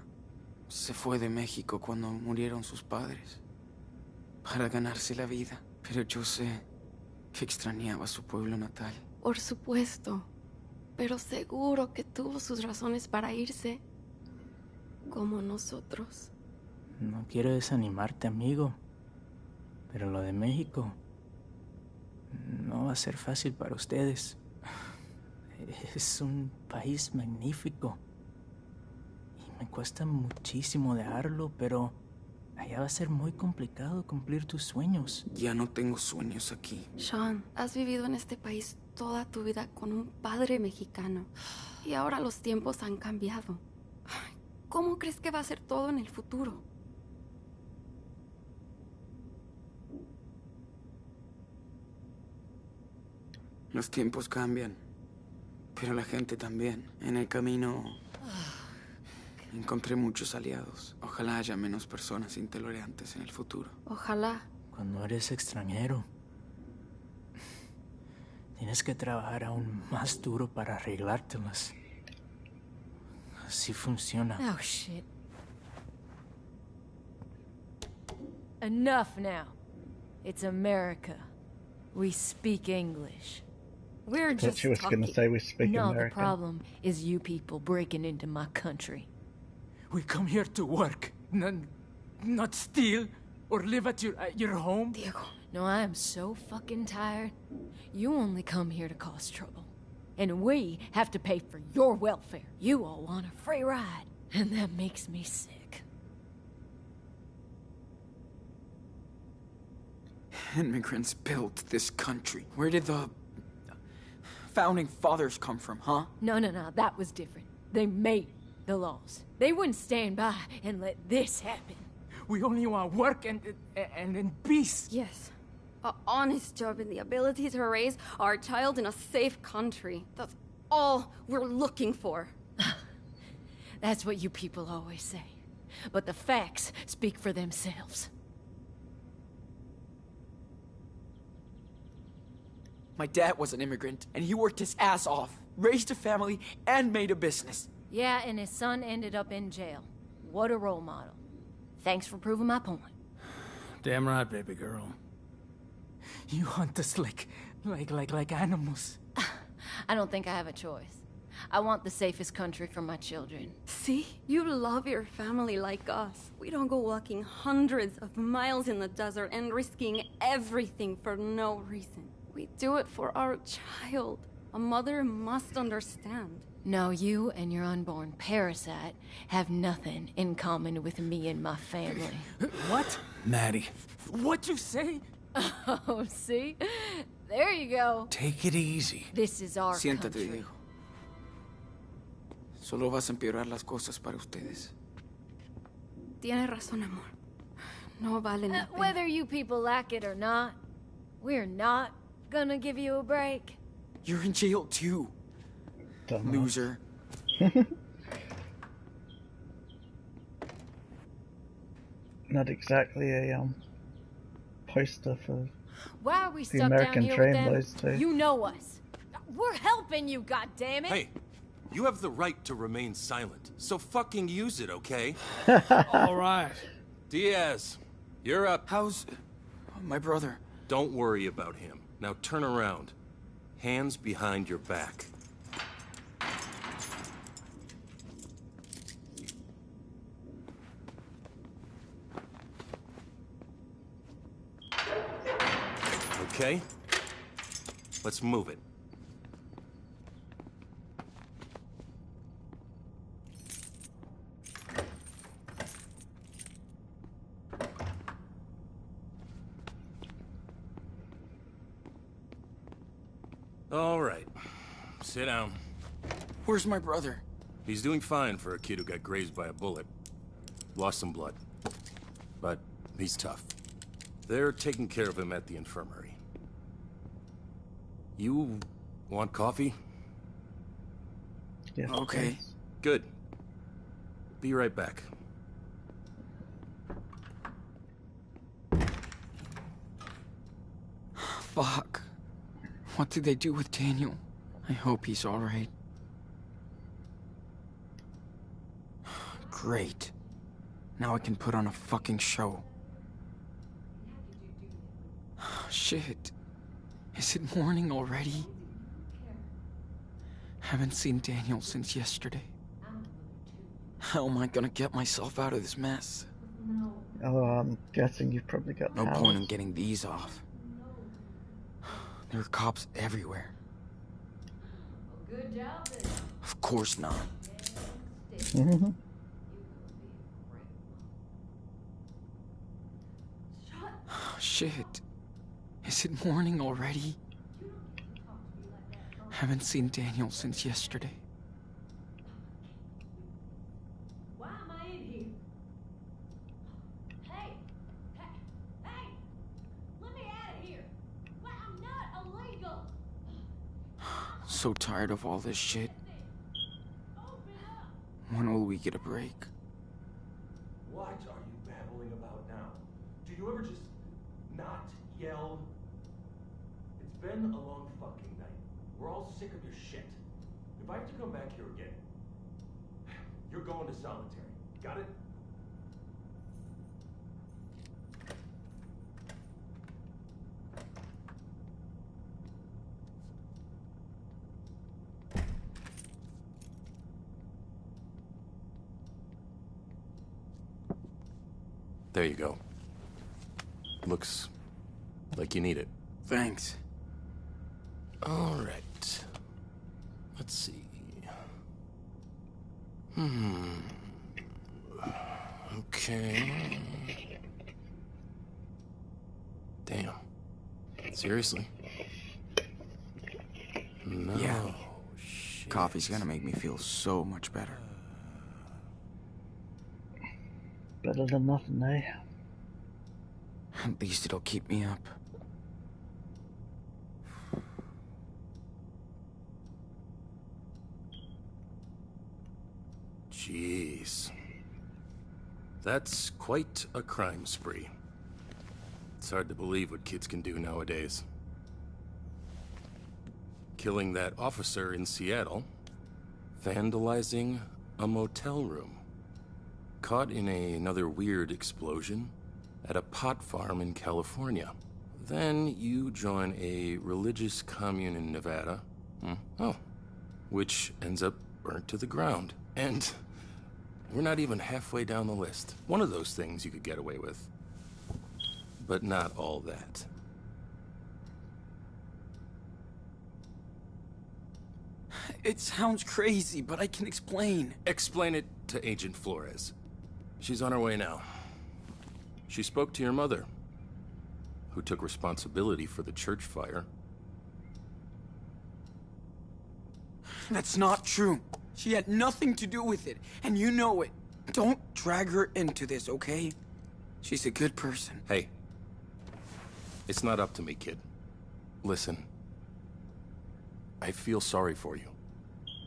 Se fue de México cuando murieron sus padres para ganarse la vida. Pero yo sé que extrañaba su pueblo natal. Por supuesto. Pero seguro que tuvo sus razones para irse. Como nosotros. No quiero desanimarte, amigo. Pero lo de México no va a ser fácil para ustedes. Es un país magnífico. Me cuesta muchísimo dejarlo, pero allá va a ser muy complicado cumplir tus sueños. Ya no tengo sueños aquí. Sean, has vivido en este país toda tu vida con un padre mexicano. Y ahora los tiempos han cambiado. ¿Cómo crees que va a ser todo en el futuro? Los tiempos cambian, pero la gente también. En el camino encontré muchos aliados. Ojalá haya menos personas intolerantes en el futuro. Ojalá. Cuando eres extranjero, tienes que trabajar aún más duro para arreglártelas. Así funciona. Oh, shit. Enough now. It's America. We speak English. We're Thought just she was going to talking. say we speak No, American. the problem is you people breaking into my country. We come here to work, not steal or live at your home. Diego. No, I am so fucking tired. You only come here to cause trouble. And we have to pay for your welfare. You all want a free ride, and that makes me sick. Immigrants built this country. Where did the founding fathers come from, huh? No, that was different. They made the laws. They wouldn't stand by and let this happen. We only want work and peace. Yes. An honest job and the ability to raise our child in a safe country. That's all we're looking for. That's what you people always say. But the facts speak for themselves. My dad was an immigrant, and he worked his ass off, raised a family, and made a business. Yeah, and his son ended up in jail. What a role model. Thanks for proving my point. Damn right, baby girl. You hunt us like animals. I don't think I have a choice. I want the safest country for my children. See? You love your family like us. We don't go walking hundreds of miles in the desert and risking everything for no reason. We do it for our child. A mother must understand. No, you and your unborn parasite have nothing in common with me and my family. What? Maddie. What'd you say? Oh, see? There you go. Take it easy. This is our Siéntate, country. Diego. Solo vas a empeorar las cosas para ustedes. Tiene razón, amor. No vale la pena. Whether you people like it or not, we're not gonna give you a break. You're in jail too. Dumbass. Loser. Not exactly a poster for Why are we the stuck American down here train with them? those two. You know us. We're helping you, goddammit. Hey, you have the right to remain silent, so fucking use it, okay? All right. Diaz, you're up. How's my brother? Don't worry about him. Now turn around. Hands behind your back. Okay? Let's move it. All right. Sit down. Where's my brother? He's doing fine for a kid who got grazed by a bullet. Lost some blood. But he's tough. They're taking care of him at the infirmary. You want coffee? Yeah, Okay. thanks. Good. Be right back. Fuck. What did they do with Daniel? I hope he's alright. Great. Now I can put on a fucking show. Shit. Is it morning already? Haven't seen Daniel since yesterday. How am I gonna get myself out of this mess? Oh, I'm guessing you've probably got No powers. point in getting these off. There are cops everywhere. Good job, then. Of course not. Mhm. Shit. Is it morning already? Haven't seen Daniel since yesterday. Why am I in here? Hey! Let me out of here! Why, I'm not illegal! So tired of all this shit. When will we get a break? What are you babbling about now? Do you ever just not yell? It's been a long fucking night. We're all sick of your shit. If I have to come back here again, you're going to solitary. Got it? There you go. Looks like you need it. Thanks. All right. Let's see. Okay. Damn. Seriously? No. Yeah. Coffee's gonna make me feel so much better. Better than nothing, eh? At least it'll keep me up. Jeez. That's quite a crime spree. It's hard to believe what kids can do nowadays. Killing that officer in Seattle, vandalizing a motel room, caught in another weird explosion at a pot farm in California. Then you join a religious commune in Nevada, which ends up burnt to the ground. And we're not even halfway down the list. One of those things you could get away with, but not all that. It sounds crazy, but I can explain. Explain it to Agent Flores. She's on her way now. She spoke to your mother, who took responsibility for the church fire. That's not true. She had nothing to do with it, and you know it. Don't drag her into this, okay? She's a good person. Hey, it's not up to me, kid. Listen, I feel sorry for you.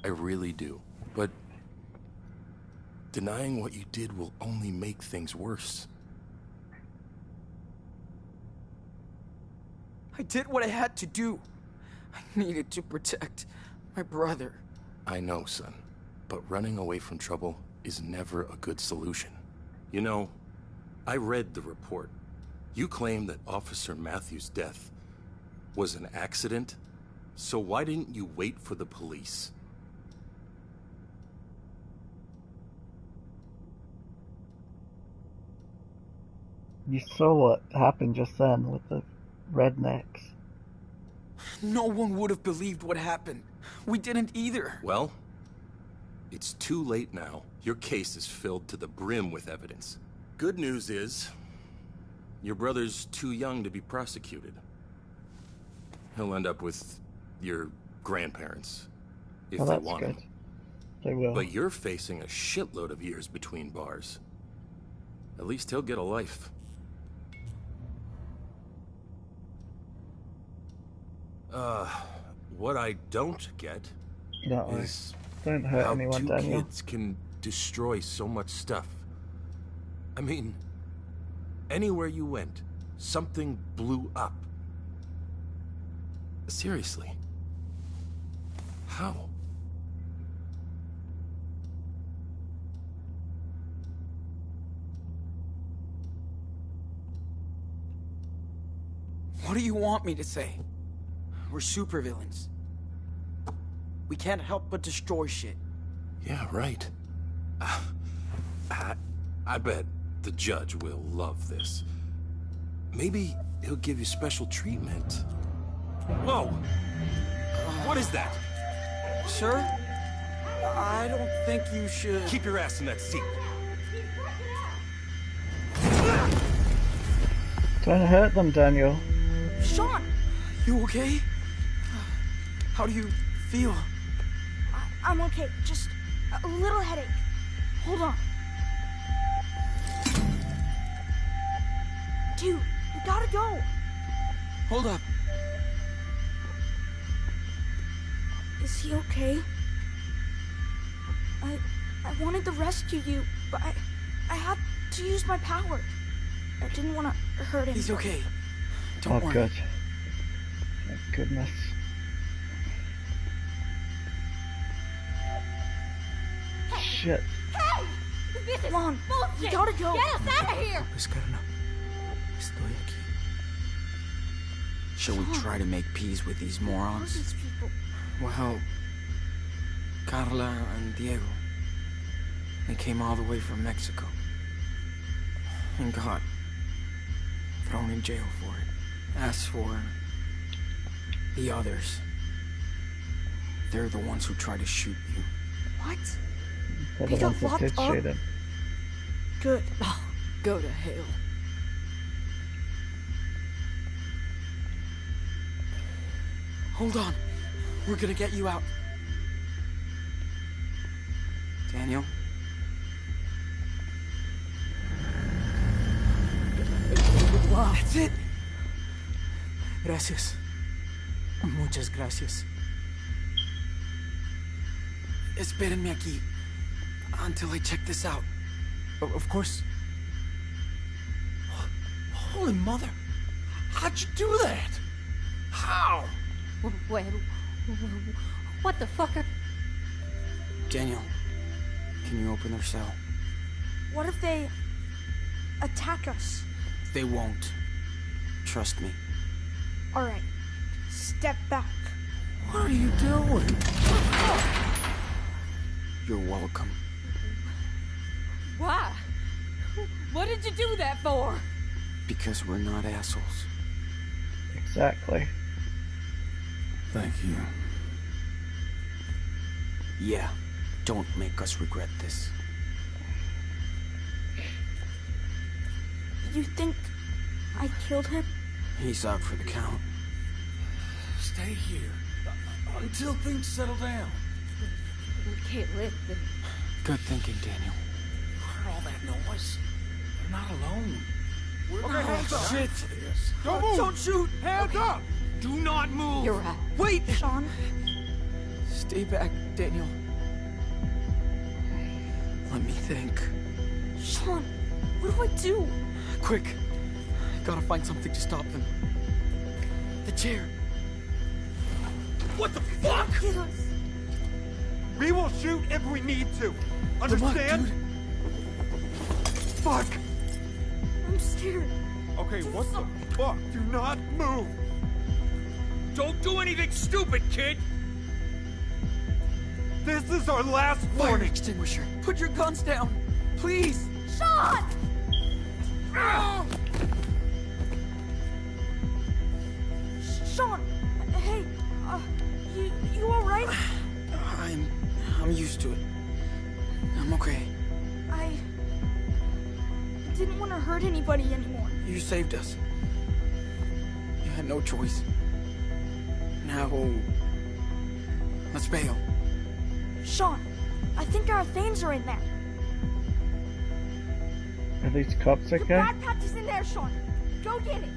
I really do. But denying what you did will only make things worse. I did what I had to do. I needed to protect my brother. I know, son. But running away from trouble is never a good solution. You know, I read the report. You claim that Officer Matthews' death was an accident, so why didn't you wait for the police? You saw what happened just then with the rednecks. No one would have believed what happened. We didn't either. Well, it's too late now. Your case is filled to the brim with evidence. Good news is, your brother's too young to be prosecuted. He'll end up with your grandparents, if they that's want good. him. They will. But you're facing a shitload of years between bars. At least he'll get a life. What I don't get is don't hurt how anyone, two Daniel. kids can destroy so much stuff. I mean, anywhere you went, something blew up. Seriously. How? What do you want me to say? We're supervillains. We can't help but destroy shit. Yeah, right. I bet the judge will love this. Maybe he'll give you special treatment. Whoa! What is that? Sir? I don't think you should... Keep your ass in that seat. Don't hurt them, Daniel. Sean! You okay? How do you feel? I'm okay. Just a little headache. Hold on. Dude, we gotta go. Hold up. Is he okay? I wanted to rescue you, but I had to use my power. I didn't want to hurt him. He's okay. Don't worry. Good. Thank goodness. Shit. Hey! This is Come on, bullshit! we gotta go. Get us out of here! Estoy aquí. Shall we try to make peace with these morons? These people. Well, Carla and Diego, they came all the way from Mexico and got thrown in jail for it. As for the others, they're the ones who tried to shoot you. What? They're They the got ones that locked did up? shoot him. Good. Oh, go to hell. Hold on. We're gonna get you out. Daniel? Wow. That's it. Gracias. Muchas gracias. Espérenme aquí. Until I check this out. Of course. Holy mother! How'd you do that? How? Wait, what the fuck are... Daniel, can you open their cell? What if they attack us? They won't. Trust me. All right, step back. What are you doing? You're welcome. Why? What did you do that for? Because we're not assholes. Exactly. Thank you. Yeah, don't make us regret this. You think I killed him? He's out for the count. Stay here until things settle down. We can't live there. Good thinking, Daniel. What all that noise? They're not alone. We're Okay, hands up. Shit! Don't move. Don't shoot! Hands up. Do not move! You're right. Wait! Sean? Stay back, Daniel. Let me think. Sean, what do I do? Quick! Gotta find something to stop them. The chair. What the fuck? Hit us. We will shoot if we need to. Understand? Fuck. I'm scared. Okay, what the fuck? Do not move. Don't do anything stupid, kid. This is our last Fire warning. extinguisher. Put your guns down. Please. Sean! Sean! Hey, you alright? I'm used to it. I'm okay. I didn't want to hurt anybody anymore. You saved us. You had no choice. Now, let's bail. Sean, I think our things are in there. Are these cops The okay? backpack is in there, Sean. Go get it.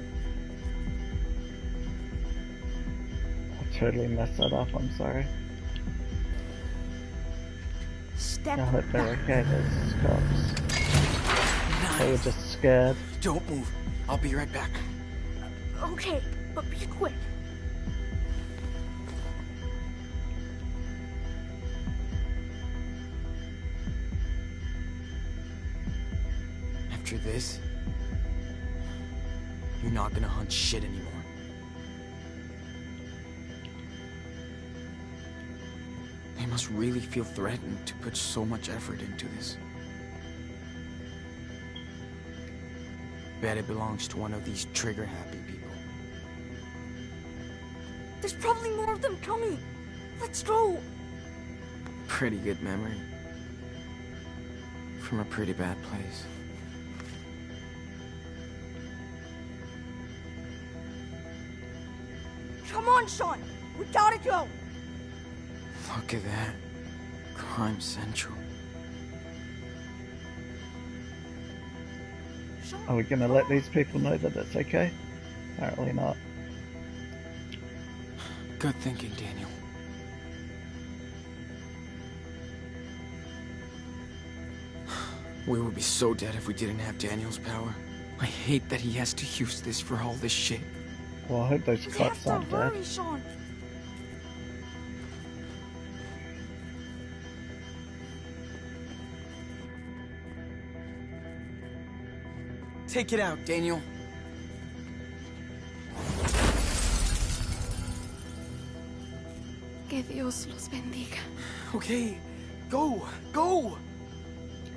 I totally messed that up, I'm sorry. Step I hope they're back. okay, those cops. They were just scared. Don't move. I'll be right back. Okay, but be quick. After this, you're not gonna hunt shit anymore. They must really feel threatened to put so much effort into this. Bet it belongs to one of these trigger-happy people. There's probably more of them coming. Let's go. Pretty good memory. From a pretty bad place. Come on, Sean. We gotta go. Look at that. Crime Central. Are we gonna let these people know that it's okay? Apparently not. Good thinking, Daniel. We would be so dead if we didn't have Daniel's power. I hate that he has to use this for all this shit. Well, I hope those We have cops to aren't dead. hurry, Sean. Take it out, Daniel. Que Dios los bendiga. Okay, go, go!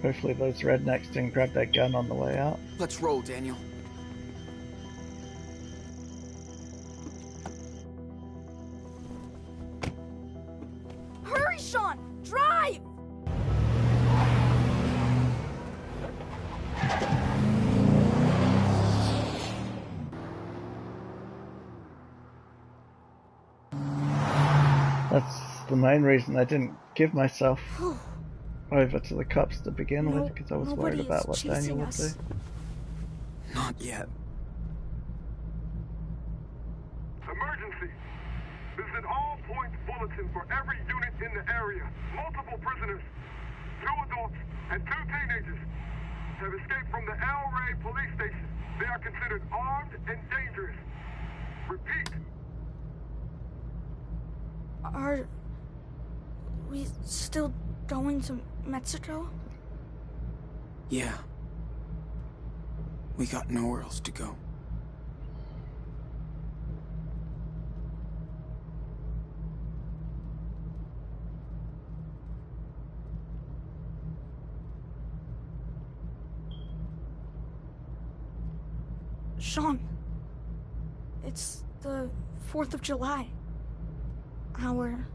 Hopefully those rednecks didn't grab their gun on the way out. Let's roll, Daniel. Hurry, Sean. Drive. That's the main reason I didn't give myself over to the cops to begin with, because I was worried nobody about is what Daniel chasing would us. do. Not yet. Emergency! This is an all-points bulletin for every unit in the area. Multiple prisoners. 2 adults and 2 teenagers have escaped from the El Rey police station. They are considered armed and dangerous. Repeat. Are we still going to Mexico? Yeah. We got nowhere else to go. Sean, it's the 4th of July. Our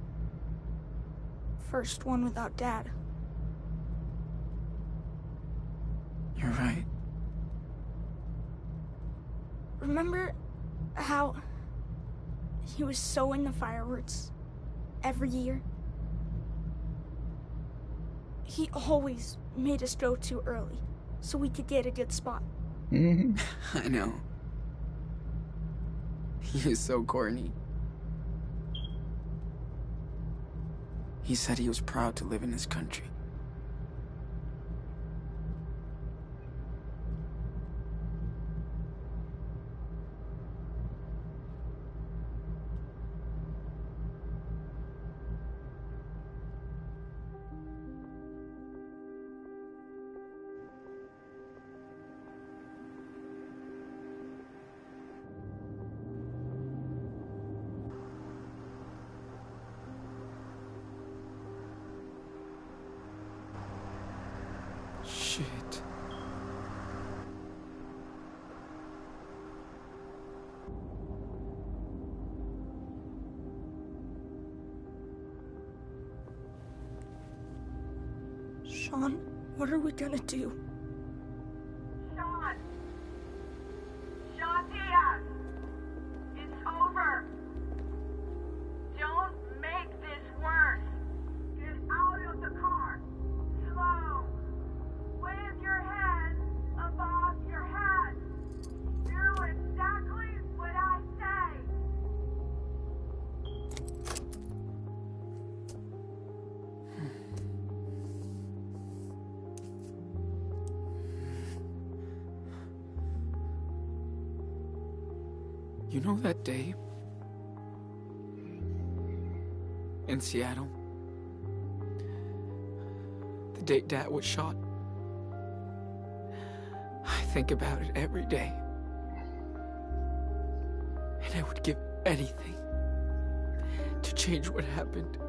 first one without Dad. You're right. Remember how he was so into fireworks every year? He always made us go too early so we could get a good spot. I know. He is so corny. He said he was proud to live in his country. Shit. Sean, what are we gonna do? Sean! Sean Diaz! It's over! Don't make this worse! Get out of the car! Slow! Wave your hand above your head! Do exactly what I say! You know that day in Seattle? The day Dad was shot? I think about it every day. And I would give anything to change what happened.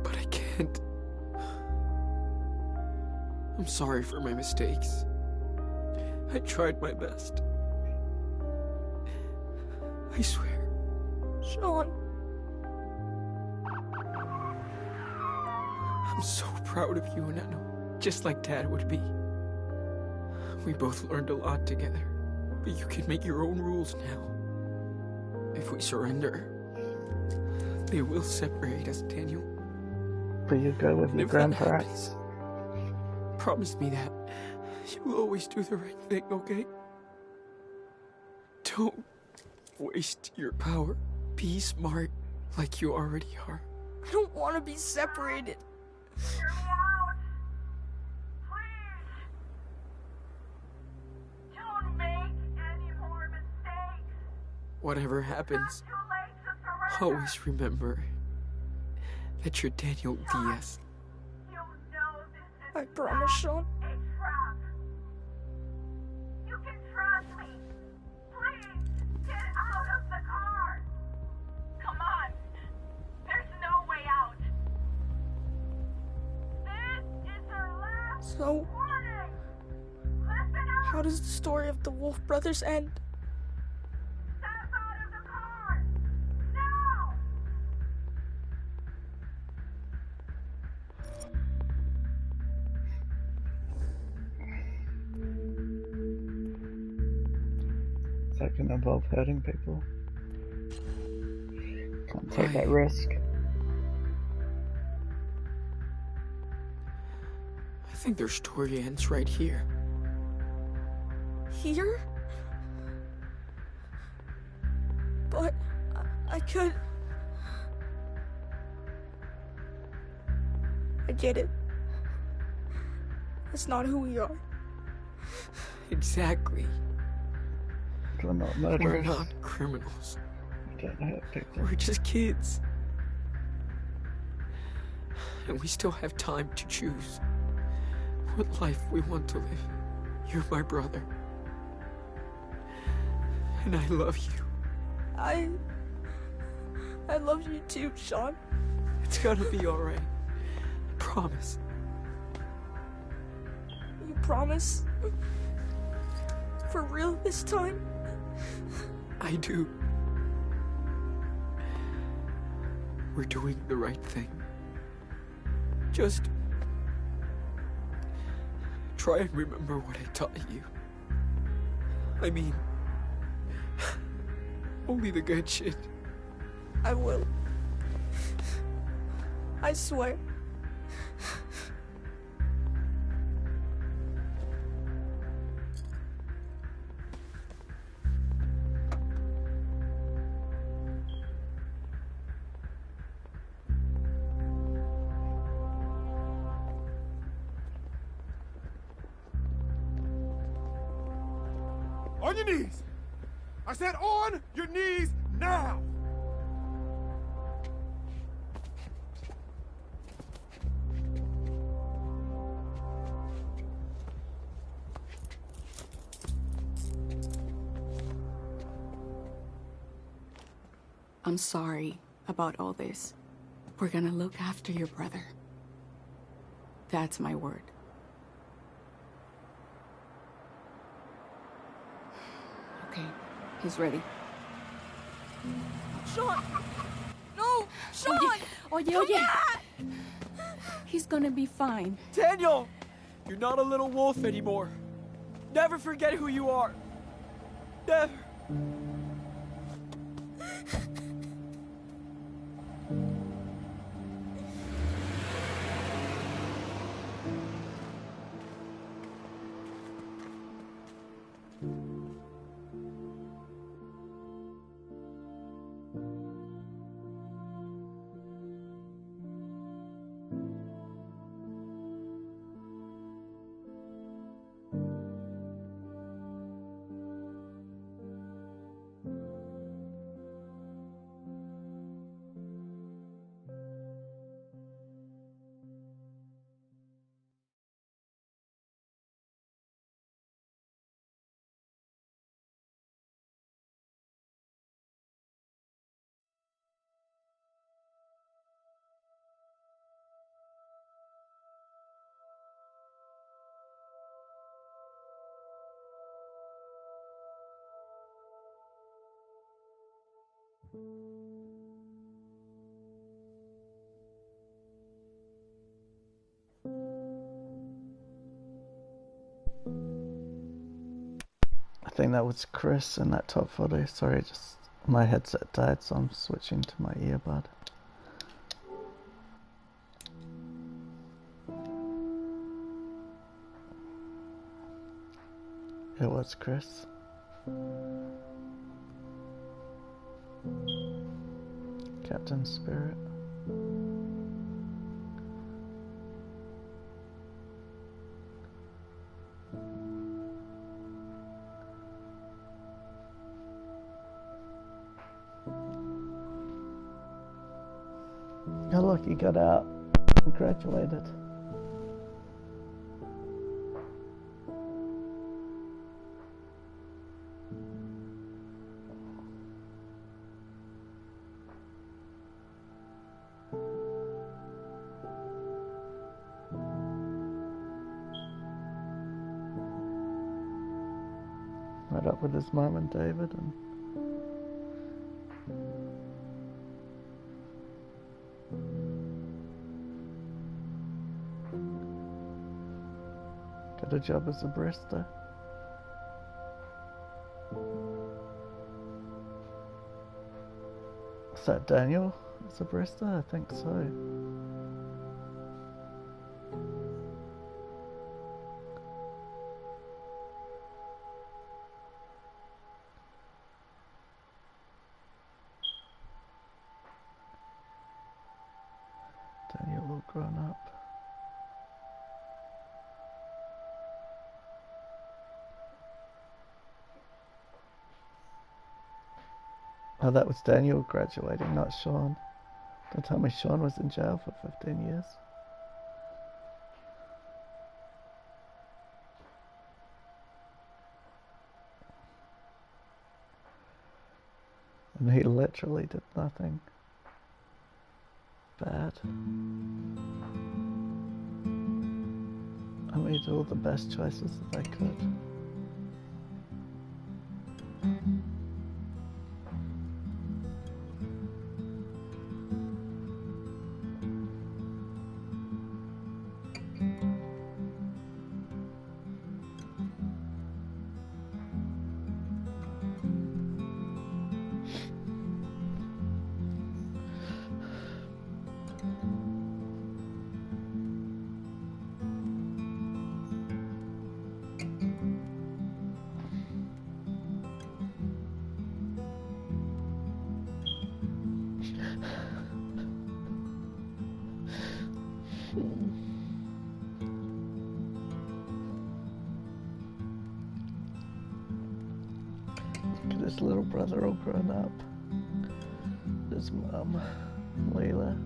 But I can't. I'm sorry for my mistakes. I tried my best. I swear. Sean. I'm so proud of you, and I know, just like Dad would be. We both learned a lot together, but you can make your own rules now. If we surrender, they will separate us, Daniel. But you go with your grandparents. Promise me that you will always do the right thing, okay? Don't waste your power. Be smart like you already are. I don't want to be separated. Hear me out! Please! Don't make any more mistakes! Whatever happens, Too late to surrender! always remember that you're Daniel Diaz. You know this is I promise, Sean. a trap. You can trust me. Please, get out of the car. Come on. There's no way out. This is our last So, warning. Listen up. how does the story of the Wolf brothers end? Step out of the car. Now. That can involve hurting people. Can't take that risk. I think their story ends right here. Here? But I could... I get it. That's not who we are. Exactly. We're not We're murderers. not criminals. We don't hurt people. We're just kids. And we still have time to choose what life we want to live. You're my brother. And I love you. I love you too, Sean. It's gonna be alright. I promise. You promise? For real this time? I do. We're doing the right thing. Just try and remember what I taught you. I mean, only the good shit. I will. I swear. On your knees! I said on your knees now! I'm sorry about all this. We're gonna look after your brother. That's my word. Okay, he's ready. Sean! No! Sean! Oye. He's gonna be fine. Daniel! You're not a little wolf anymore. Never forget who you are. Never. I think that was Chris in that top photo. Sorry, just my headset died, so I'm switching to my earbud. It was Chris. Captain Spirit. Oh look, he got out. Congratulated. Met up with his mum and David and got a job as a barista. Is that Daniel as a barista? I think so. Daniel all grown up. that was Daniel graduating, not Sean. Don't tell me Sean was in jail for 15 years. And he literally did nothing bad. I made all the best choices that I could. Look at his little brother all grown up. His mum, Layla.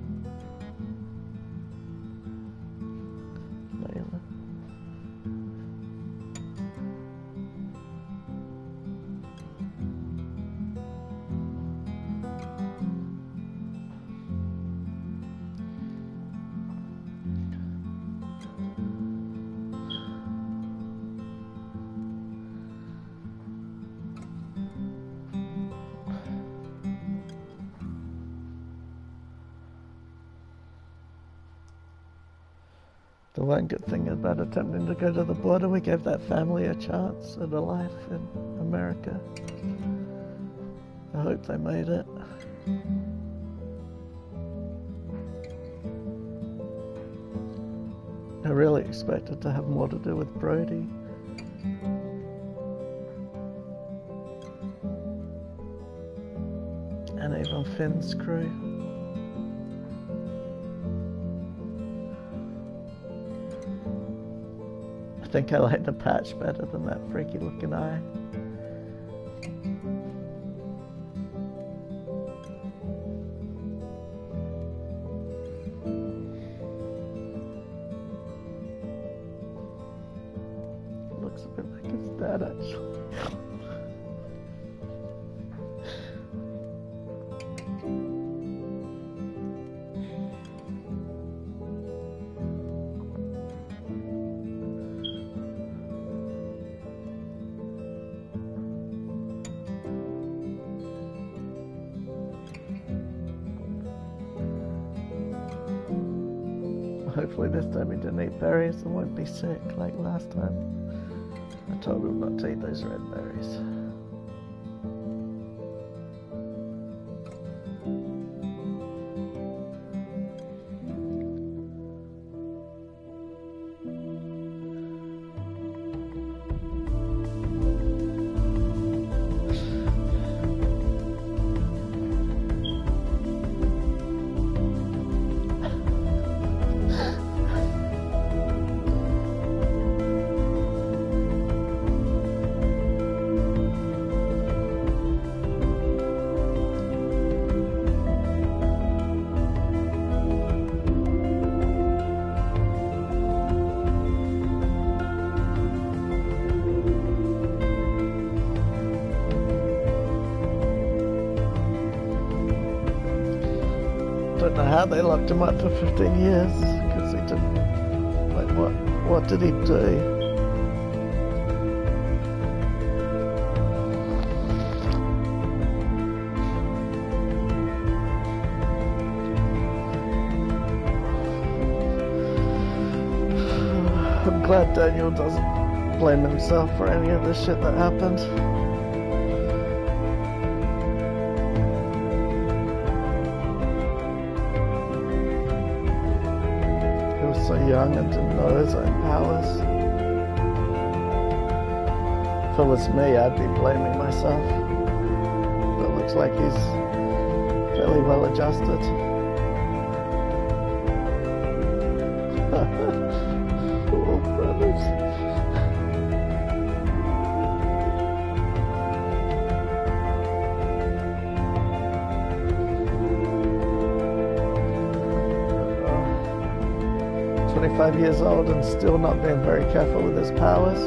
The one good thing about attempting to go to the border, we gave that family a chance at a life in America. I hope they made it. I really expected to have more to do with Brody. And even Finn's crew. I think I like the patch better than that freaky looking eye. Looks a bit like his dad actually. Hopefully this time he didn't eat berries and won't be sick like last time. I told him not to eat those red berries. Don't know how they locked him up for 15 years, because he didn't, like, what did he do? I'm glad Daniel doesn't blame himself for any of the shit that happened. So young and didn't know his own powers. If it was me, I'd be blaming myself. But it looks like he's fairly well adjusted. Poor brothers. 25 years old and still not being very careful with his powers.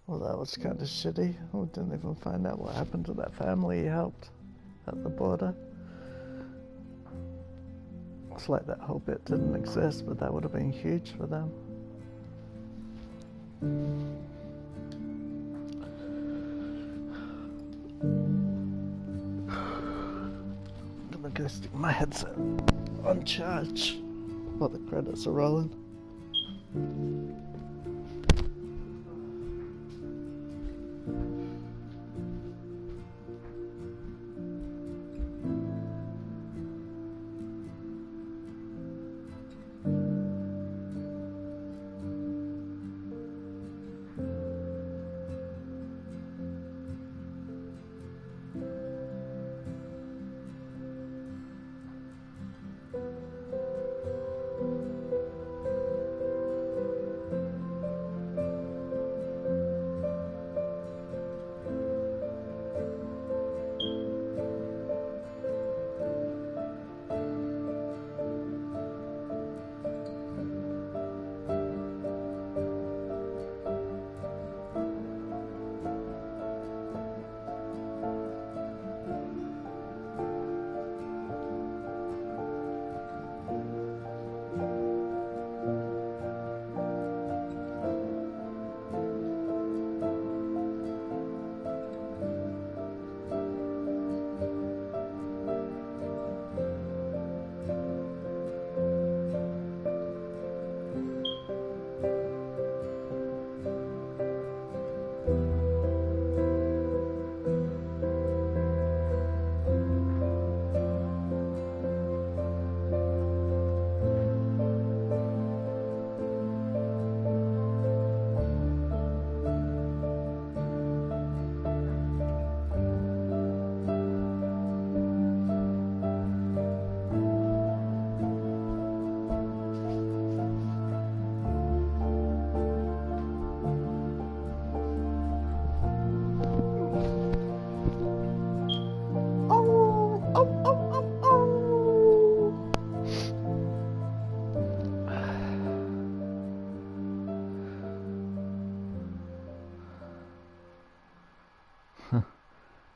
Well, that was kind of shitty. We didn't even find out what happened to that family he helped at the border. It's like that whole bit didn't exist, but that would have been huge for them. I'm gonna go stick my headset on charge while the credits are rolling.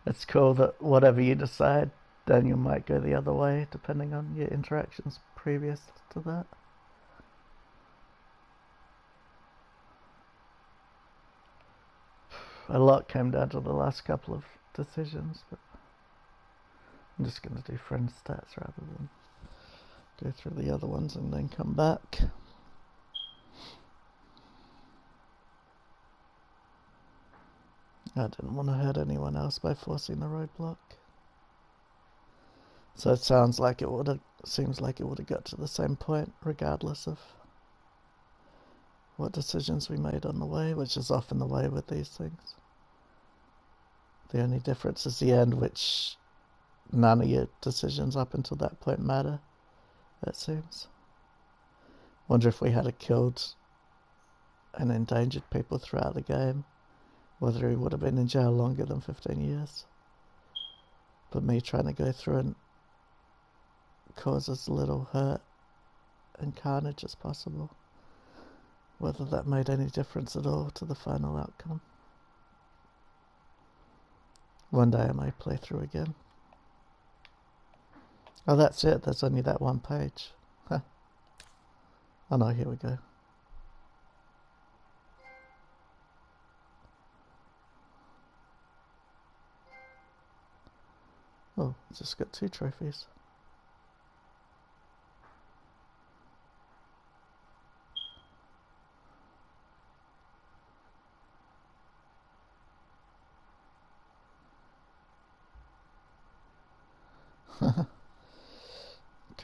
It's cool that whatever you decide, Daniel might go the other way, depending on your interactions previous to that. A lot came down to the last couple of decisions, but I'm just going to do friend stats rather than go through the other ones and then come back. I didn't want to hurt anyone else by forcing the roadblock. So it seems like it would have got to the same point regardless of what decisions we made on the way, which is often the way with these things. The only difference is the end, which none of your decisions up until that point matter, it seems. Wonder if we had killed and endangered people throughout the game, whether he would have been in jail longer than 15 years. But me trying to go through and cause as little hurt and carnage as possible, whether that made any difference at all to the final outcome. One day I may play through again. Oh, that's it. There's only that one page. Oh no, here we go. Oh, just got 2 trophies.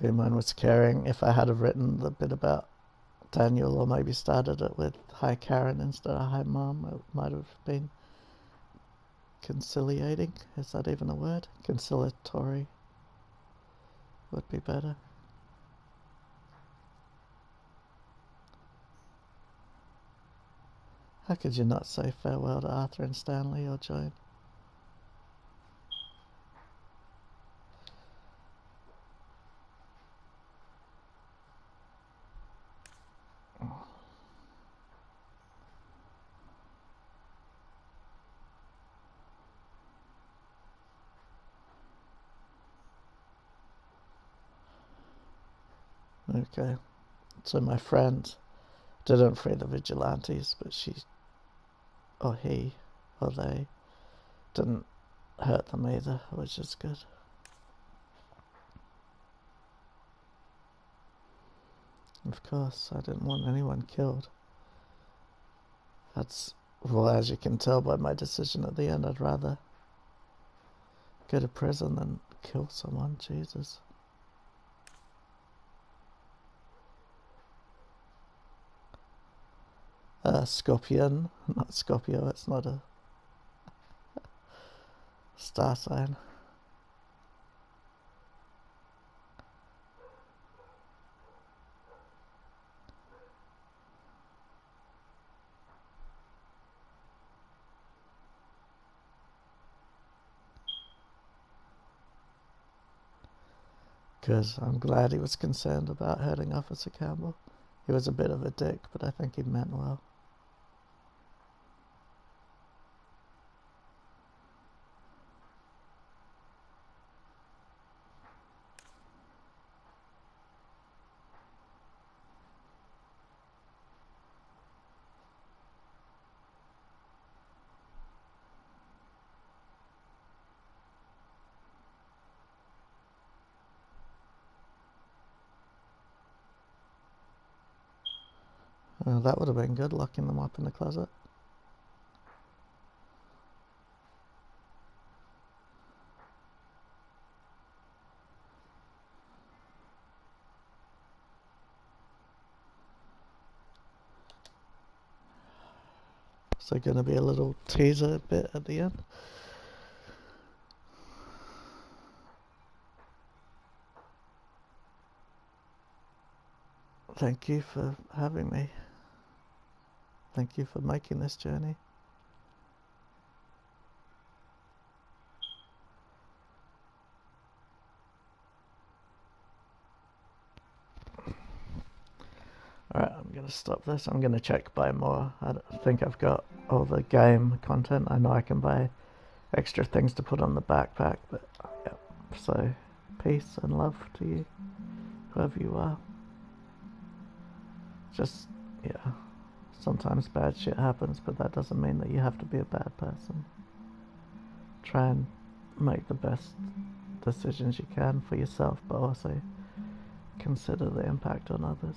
Okay, mine was caring. If I had have written the bit about Daniel, or maybe started it with "Hi Karen" instead of "Hi Mom," it might have been conciliating. Is that even a word? Conciliatory would be better. How could you not say farewell to Arthur and Stanley or Joan? Okay, so my friend didn't free the vigilantes, but she, or he, or they, didn't hurt them either, which is good. Of course, I didn't want anyone killed. That's, well, as you can tell by my decision at the end, I'd rather go to prison than kill someone. Jesus. Scorpion, not Scorpio, it's not a star sign. Because I'm glad he was concerned about hurting Officer Campbell. He was a bit of a dick, but I think he meant well. That would have been good, locking them up in the closet. So going to be a little teaser bit at the end. Thank you for having me. Thank you for making this journey. Alright, I'm going to stop this. I'm going to check buy more. I don't think I've got all the game content. I know I can buy extra things to put on the backpack, but yeah. So, peace and love to you, whoever you are. Just, yeah, sometimes bad shit happens, but that doesn't mean that you have to be a bad person. Try and make the best decisions you can for yourself, but also consider the impact on others.